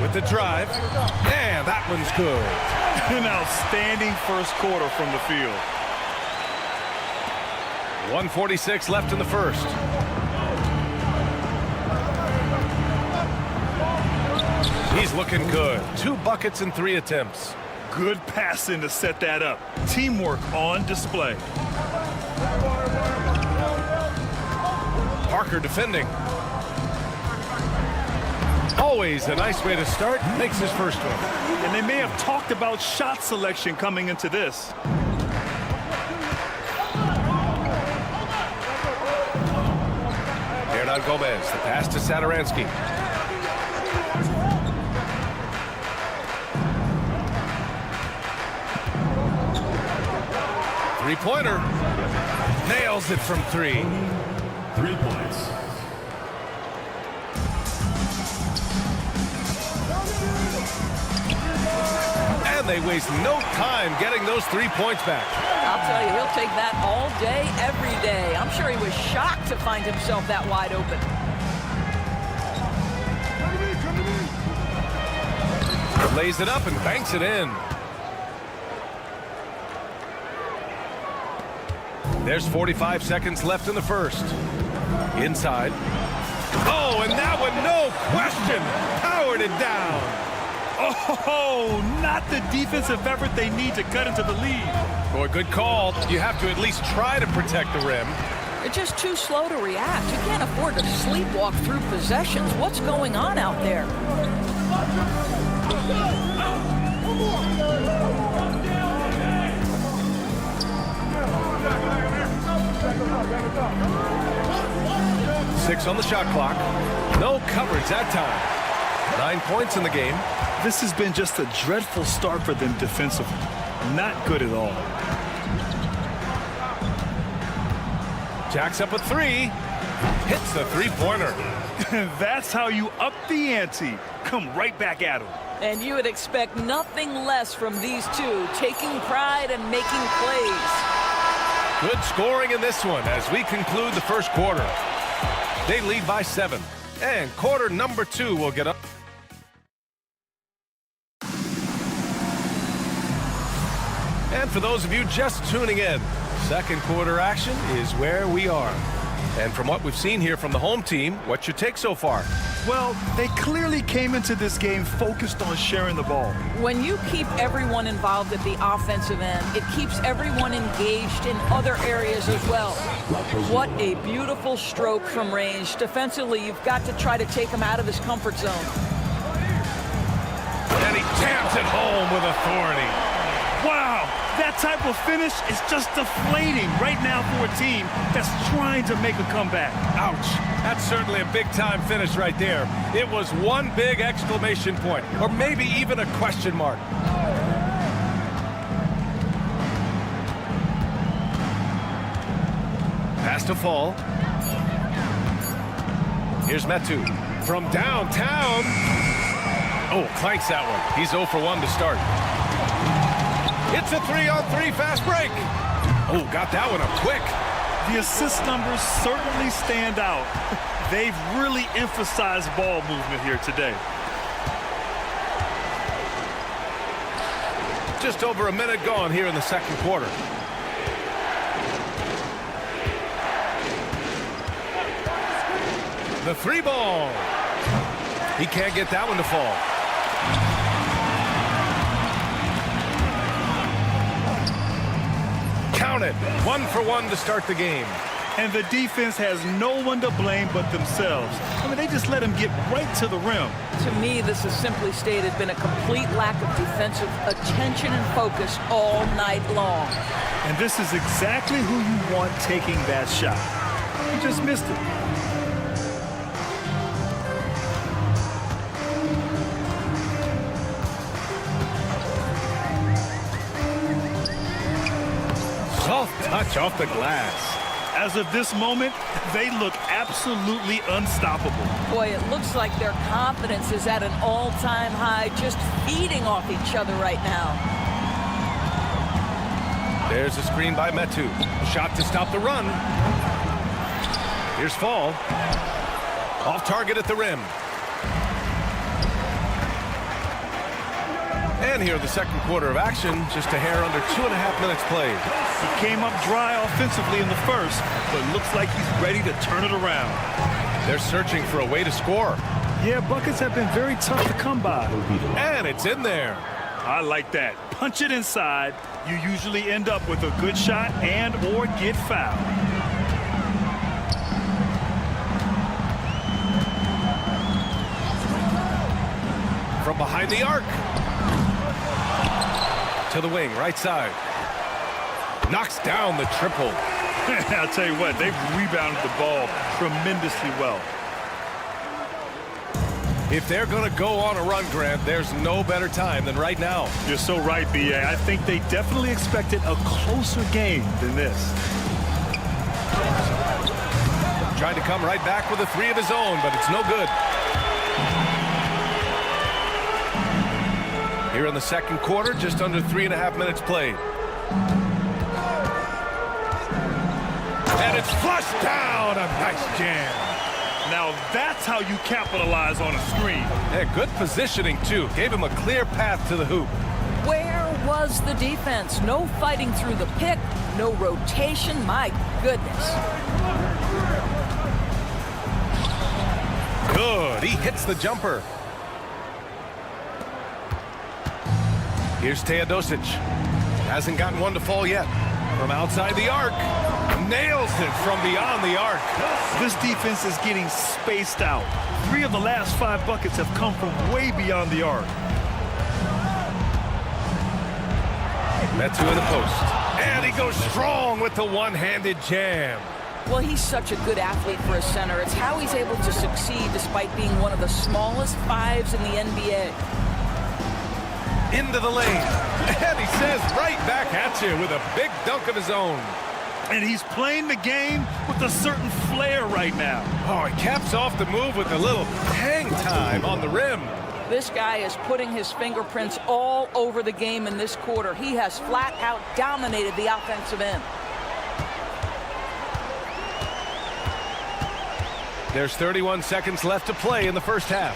Speaker 7: With the drive, and that one's good.
Speaker 8: An outstanding first quarter from the field.
Speaker 7: 1:46 left in the first. He's looking good. 2 buckets and 3 attempts.
Speaker 8: Good passing to set that up. Teamwork on display.
Speaker 7: Parker defending. Always a nice way to start. Makes his first one.
Speaker 8: And they may have talked about shot selection coming into this.
Speaker 7: Hernan Gomez, the pass to Satoransky. Three-pointer. Nails it from 3.
Speaker 5: 3 points.
Speaker 7: And they waste no time getting those 3 points back.
Speaker 3: I'll tell you, he'll take that all day, every day. I'm sure he was shocked to find himself that wide open.
Speaker 7: Lays it up and banks it in. There's 45 seconds left in the first. Inside. Oh, and that one, no question, powered it down.
Speaker 8: Oh, not the defensive effort they need to cut into the lead.
Speaker 7: Boy, good call. You have to at least try to protect the rim.
Speaker 3: They're just too slow to react. You can't afford to sleepwalk through possessions. What's going on out there?
Speaker 7: seconds on the shot clock. No coverage that time. 9 points in the game.
Speaker 8: This has been just a dreadful start for them defensively. Not good at all.
Speaker 7: Jacks up a three. Hits the three-pointer.
Speaker 8: That's how you up the ante. Come right back at him.
Speaker 3: And you would expect nothing less from these two, taking pride and making plays.
Speaker 7: Good scoring in this one as we conclude the first quarter. They lead by 7. And quarter number 2 will get up. And for those of you just tuning in, second quarter action is where we are. And from what we've seen here from the home team, what's your take so far?
Speaker 8: Well, they clearly came into this game focused on sharing the ball.
Speaker 3: When you keep everyone involved at the offensive end, it keeps everyone engaged in other areas as well. What a beautiful stroke from range. Defensively, you've got to try to take him out of his comfort zone.
Speaker 7: And he jams it home with authority.
Speaker 8: Wow, that type of finish is just deflating right now for a team that's trying to make a comeback.
Speaker 7: Ouch. That's certainly a big-time finish right there. It was one big exclamation point, or maybe even a question mark. Pass to Fall. Here's Metu from downtown. Oh, clanks that one. He's 0 for 1 to start. It's a 3-on-3 fast break. Oh, got that one up quick.
Speaker 8: The assist numbers certainly stand out. They've really emphasized ball movement here today.
Speaker 7: Just over a minute gone here in the second quarter. The 3-ball. He can't get that one to fall. Count it. 1 for 1 to start the game.
Speaker 8: And the defense has no one to blame but themselves. I mean, they just let him get right to the rim.
Speaker 3: To me, this has simply stated been a complete lack of defensive attention and focus all night long.
Speaker 8: And this is exactly who you want taking that shot. He just missed it.
Speaker 7: Soft touch off the glass.
Speaker 8: As of this moment, they look absolutely unstoppable.
Speaker 3: Boy, it looks like their confidence is at an all-time high, just feeding off each other right now.
Speaker 7: There's a screen by Metu. Shot to stop the run. Here's Fall. Off target at the rim. And here in the second quarter of action, just a hair under 2.5 minutes played.
Speaker 8: He came up dry offensively in the first, but looks like he's ready to turn it around.
Speaker 7: They're searching for a way to score.
Speaker 8: Yeah, buckets have been very tough to come by.
Speaker 7: And it's in there.
Speaker 8: I like that. Punch it inside. You usually end up with a good shot and or get fouled.
Speaker 7: From behind the arc. To the wing, right side. Knocks down the triple.
Speaker 8: I'll tell you what, they've rebounded the ball tremendously well.
Speaker 7: If they're going to go on a run, Grant, there's no better time than right now.
Speaker 8: You're so right, B.A. I think they definitely expected a closer game than this.
Speaker 7: Tried to come right back with a 3 of his own, but it's no good. Here in the second quarter, just under 3.5 minutes played. And it's flushed down. A nice jam.
Speaker 8: Now that's how you capitalize on a screen.
Speaker 7: Yeah, good positioning, too. Gave him a clear path to the hoop.
Speaker 3: Where was the defense? No fighting through the pick, no rotation. My goodness.
Speaker 7: Good. He hits the jumper. Here's Teodosic. Hasn't gotten one to fall yet. From outside the arc. Nails it from beyond the arc.
Speaker 8: This defense is getting spaced out. 3 of the last 5 buckets have come from way beyond the arc.
Speaker 7: Metu in the post. And he goes strong with the one-handed jam.
Speaker 3: Well, he's such a good athlete for a center. It's how he's able to succeed despite being one of the smallest fives in the NBA.
Speaker 7: Into the lane. And he says right back at you with a big dunk of his own.
Speaker 8: And he's playing the game with a certain flair right now.
Speaker 7: Oh, he caps off the move with a little hang time on the rim.
Speaker 3: This guy is putting his fingerprints all over the game in this quarter. He has flat out dominated the offensive end.
Speaker 7: There's 31 seconds left to play in the first half.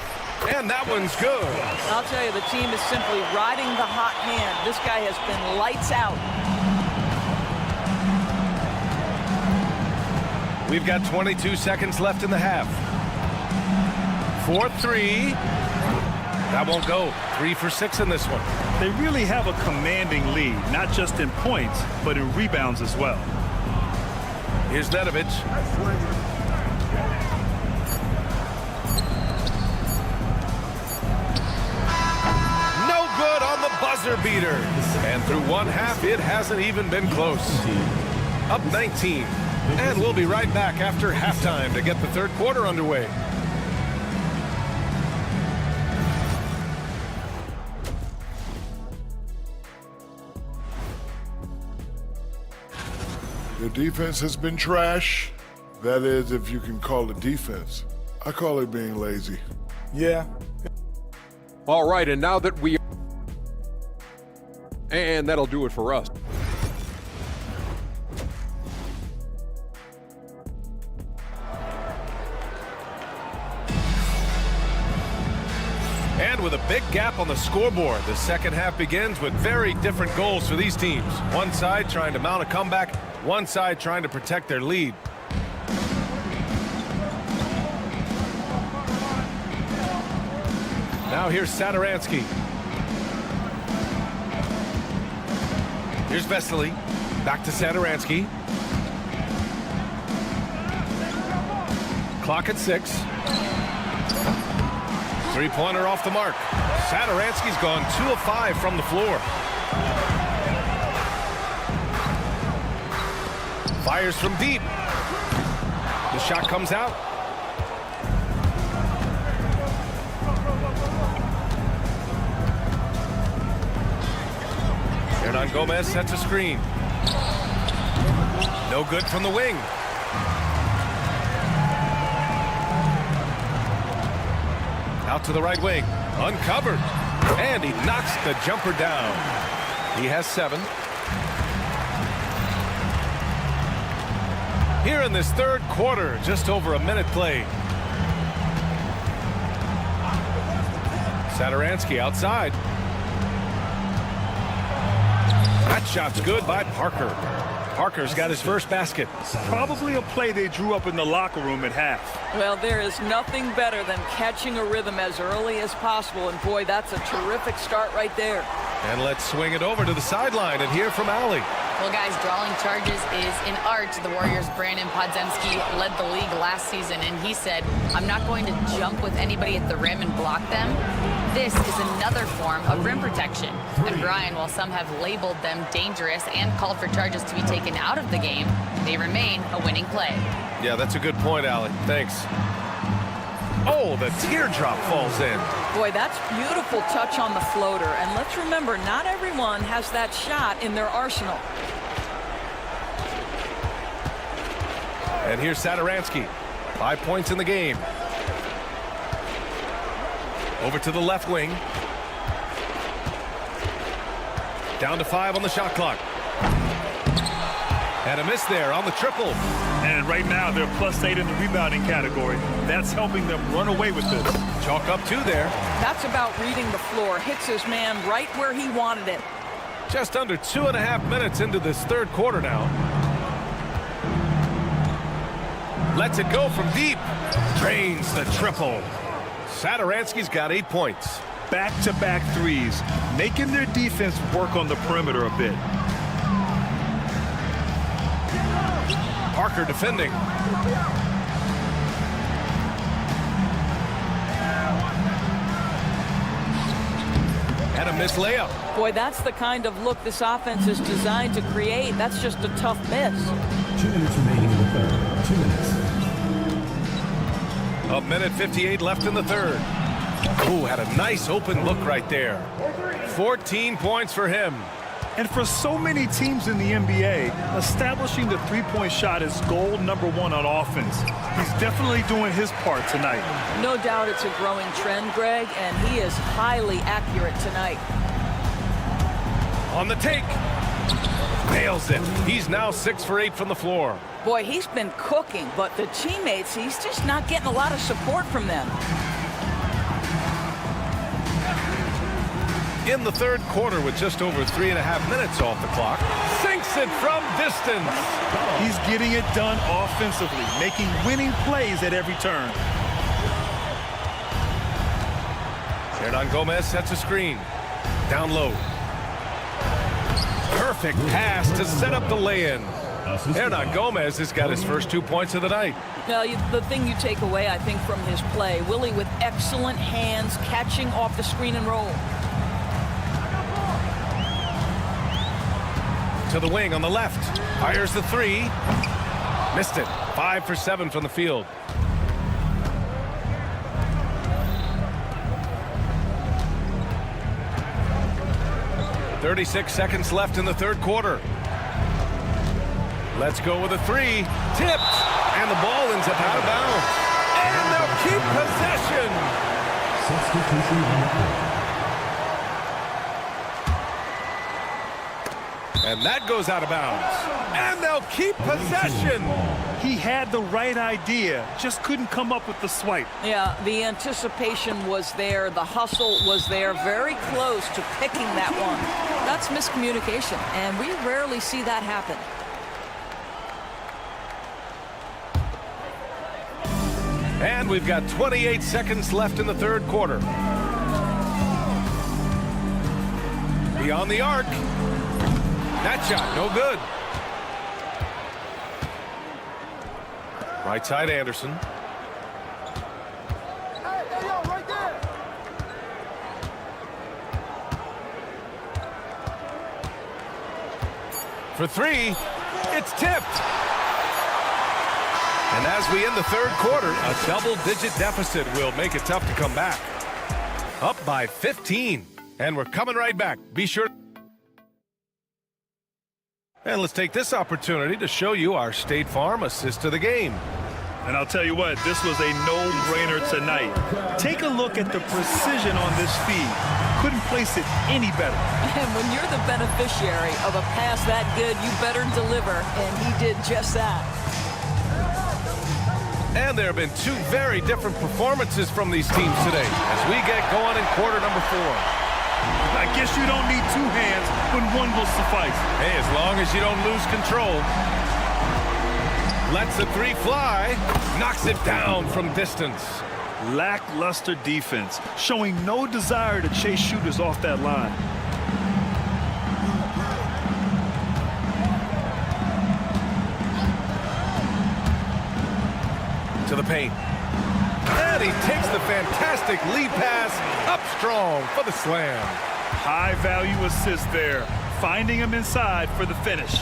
Speaker 7: And that one's good.
Speaker 3: I'll tell you, the team is simply riding the hot hand. This guy has been lights out.
Speaker 7: We've got 22 seconds left in the half. 4-3. That won't go. 3 for 6 in this one.
Speaker 8: They really have a commanding lead, not just in points, but in rebounds as well.
Speaker 7: Here's Nedovic. No good on the buzzer beater. And through one half, it hasn't even been close. Up 19. And we'll be right back after halftime to get the third quarter underway.
Speaker 10: Their defense has been trash. That is, if you can call it defense. I call it being lazy.
Speaker 11: Yeah.
Speaker 6: All right, and now that we... And that'll do it for us.
Speaker 7: And with a big gap on the scoreboard, the second half begins with very different goals for these teams. One side trying to mount a comeback, one side trying to protect their lead. Now here's Satoransky. Here's Vesely. Back to Satoransky. Clock at 6. Three-pointer off the mark. Satoransky's gone 2 of 5 from the floor. Fires from deep. The shot comes out. Hernan Gomez sets a screen. No good from the wing. Out to the right wing. Uncovered. And he knocks the jumper down. He has 7. Here in this third quarter, just over a minute played. Satoransky outside. That shot's good by Parker. Parker's got his first basket.
Speaker 8: Probably a play they drew up in the locker room at half.
Speaker 3: Well, there is nothing better than catching a rhythm as early as possible, and boy, that's a terrific start right there.
Speaker 7: And let's swing it over to the sideline and hear from Allie.
Speaker 15: Well, guys, drawing charges is an art. The Warriors' Brandon Podziemski led the league last season, and he said, I'm not going to jump with anybody at the rim and block them. This is another form of rim protection. And Brian, while some have labeled them dangerous and called for charges to be taken out of the game, they remain a winning play.
Speaker 7: Yeah, that's a good point, Allie. Thanks. Oh, the teardrop falls in.
Speaker 3: Boy, that's beautiful touch on the floater. And let's remember, not everyone has that shot in their arsenal.
Speaker 7: And here's Satoransky. 5 points in the game. Over to the left wing. Down to 5 on the shot clock. And a miss there on the triple.
Speaker 8: And right now, they're +8 in the rebounding category. That's helping them run away with this.
Speaker 7: Chalk up 2 there.
Speaker 3: That's about reading the floor. Hits his man right where he wanted it.
Speaker 7: Just under 2.5 minutes into this third quarter now. Lets it go from deep. Drains the triple. Satoransky's got 8 points.
Speaker 8: Back-to-back threes, making their defense work on the perimeter a bit.
Speaker 7: Parker defending. And a missed layup.
Speaker 3: Boy, that's the kind of look this offense is designed to create. That's just a tough miss.
Speaker 5: 2 minutes remaining in the third. 2 minutes.
Speaker 7: A minute 58 left in the third. Ooh, had a nice open look right there. 14 points for him.
Speaker 8: And for so many teams in the NBA, establishing the three-point shot is goal number one on offense. He's definitely doing his part tonight.
Speaker 3: No doubt it's a growing trend, Greg, and he is highly accurate tonight.
Speaker 7: On the take. Nails it. He's now 6 for 8 from the floor.
Speaker 3: Boy, he's been cooking, but the teammates, he's just not getting a lot of support from them.
Speaker 7: In the third quarter with just over 3.5 minutes off the clock. Sinks it from distance.
Speaker 8: He's getting it done offensively, making winning plays at every turn.
Speaker 7: Hernan Gomez sets a screen. Down low. Perfect pass to set up the lay-in. Hernan Gomez has got his first 2 points of the night.
Speaker 3: Now, the thing you take away, I think, from his play, Willie with excellent hands catching off the screen and roll.
Speaker 7: To the wing on the left. Fires the three. Missed it. 5 for 7 from the field. .36 seconds left in the third quarter. Let's go with a three. Tipped. And the ball ends up out of bounds. And they'll keep possession.
Speaker 5: Substitution on the court.
Speaker 7: And that goes out of bounds. And they'll keep possession.
Speaker 8: He had the right idea, just couldn't come up with the swipe.
Speaker 3: Yeah, the anticipation was there. The hustle was there. Very close to picking that one. That's miscommunication, and we rarely see that happen.
Speaker 7: And we've got 28 seconds left in the third quarter. Beyond the arc. That shot, no good. Right side, Anderson. For three, it's tipped. And as we end the third quarter, a double-digit deficit will make it tough to come back. Up by 15. And we're coming right back. Be sure. And let's take this opportunity to show you our State Farm assist to the game.
Speaker 8: And I'll tell you what, this was a no-brainer tonight. Take a look at the precision on this feed. Couldn't place it any better.
Speaker 3: And when you're the beneficiary of a pass that good, you better deliver, and he did just that.
Speaker 7: And there have been two very different performances from these teams today as we get going in quarter number 4.
Speaker 8: I guess you don't need two hands when one will suffice.
Speaker 7: Hey, as long as you don't lose control. Lets the three fly. Knocks it down from distance.
Speaker 8: Lackluster defense, showing no desire to chase shooters off that line.
Speaker 7: To the paint. And he takes the fantastic lead pass up strong for the slam.
Speaker 8: High value assist there, finding him inside for the finish.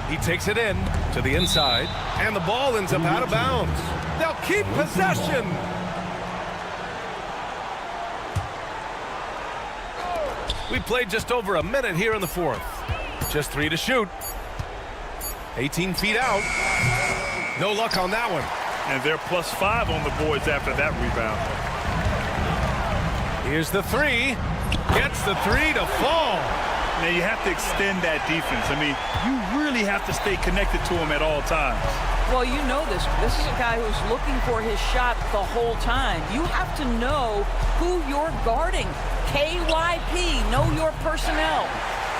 Speaker 7: He takes it in to the inside, and the ball ends up out of bounds. They'll keep possession. We played just over a minute here in the fourth. Just 3 to shoot. 18 feet out. No luck on that one.
Speaker 8: And they're +5 on the boards after that rebound.
Speaker 7: Here's the three. Gets the three to fall.
Speaker 8: Now you have to extend that defense. I mean, you really have to stay connected to him at all times.
Speaker 3: Well, you know this. This is a guy who's looking for his shot the whole time. You have to know who you're guarding. KYP, know your personnel.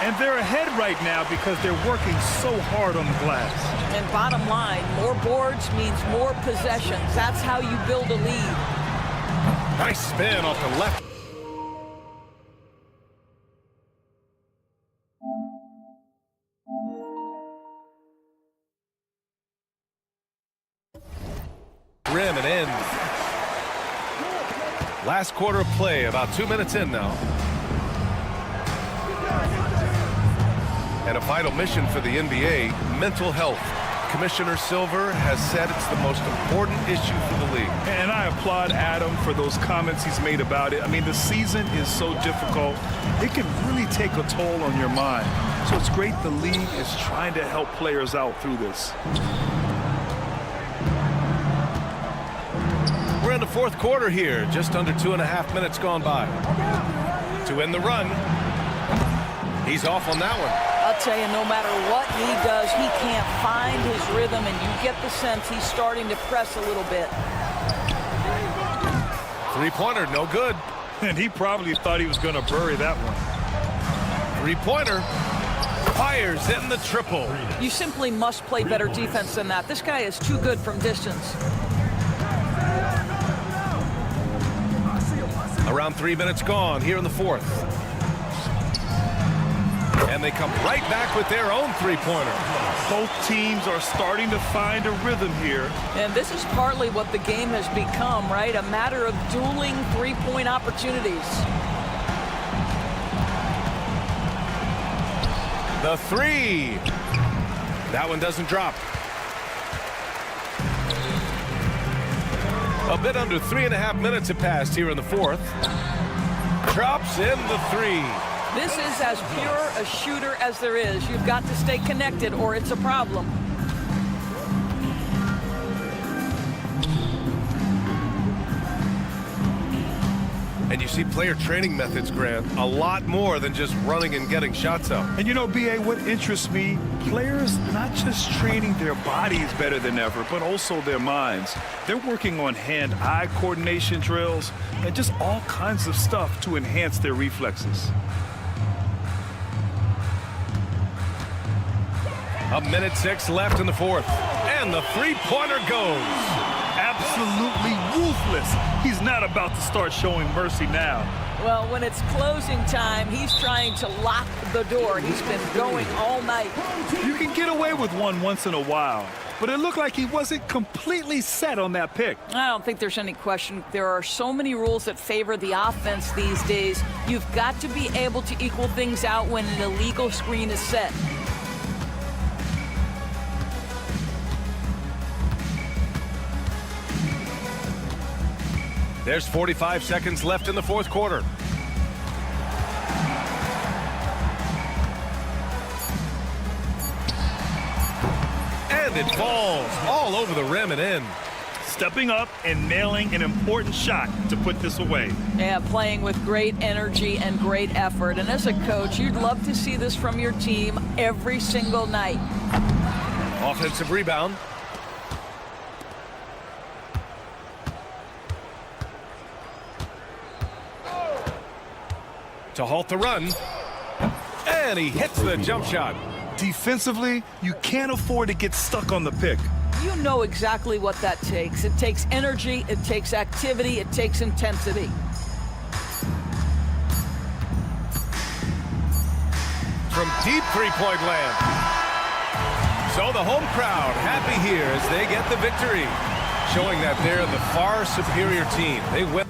Speaker 8: And they're ahead right now because they're working so hard on the glass.
Speaker 3: And bottom line, more boards means more possessions. That's how you build a lead.
Speaker 7: Nice spin off the left. Rim and in. Last quarter of play, about 2 minutes in now. And a vital mission for the NBA, mental health. Commissioner Silver has said it's the most important issue for the league.
Speaker 8: And I applaud Adam for those comments he's made about it. I mean, the season is so difficult. It can really take a toll on your mind. So it's great the league is trying to help players out through this.
Speaker 7: We're in the fourth quarter here, just under 2.5 minutes gone by. To end the run, he's off on that one.
Speaker 3: I'll tell you, no matter what he does, he can't find his rhythm, and you get the sense he's starting to press a little bit.
Speaker 7: Three-pointer, no good.
Speaker 8: And he probably thought he was going to bury that one.
Speaker 7: Three-pointer, fires in the triple.
Speaker 3: You simply must play better defense than that. This guy is too good from distance.
Speaker 7: Around 3 minutes gone here in the fourth. And they come right back with their own three-pointer.
Speaker 8: Both teams are starting to find a rhythm here.
Speaker 3: And this is partly what the game has become, right? A matter of dueling three-point opportunities.
Speaker 7: The three. That one doesn't drop. A bit under 3.5 minutes have passed here in the fourth. Drops in the three.
Speaker 3: This is as pure a shooter as there is. You've got to stay connected or it's a problem.
Speaker 7: And you see player training methods, Grant, a lot more than just running and getting shots up.
Speaker 8: And you know, B.A., what interests me, players not just training their bodies better than ever, but also their minds. They're working on hand-eye coordination drills and just all kinds of stuff to enhance their reflexes.
Speaker 7: A minute 6 left in the fourth. And the three-pointer goes.
Speaker 8: Absolutely ruthless. He's not about to start showing mercy now.
Speaker 3: Well, when it's closing time, he's trying to lock the door. He's been going all night.
Speaker 8: You can get away with one once in a while, but it looked like he wasn't completely set on that pick.
Speaker 3: I don't think there's any question. There are so many rules that favor the offense these days. You've got to be able to equal things out when an illegal screen is set.
Speaker 7: There's 45 seconds left in the fourth quarter. And it falls all over the rim and in.
Speaker 8: Stepping up and nailing an important shot to put this away.
Speaker 3: Yeah, playing with great energy and great effort. And as a coach, you'd love to see this from your team every single night.
Speaker 7: Offensive rebound. To halt the run. And he hits the jump shot.
Speaker 8: Defensively, you can't afford to get stuck on the pick.
Speaker 3: You know exactly what that takes. It takes energy, it takes activity, it takes intensity.
Speaker 7: From deep three-point land. So the home crowd happy here as they get the victory, showing that they're the far superior team. They win.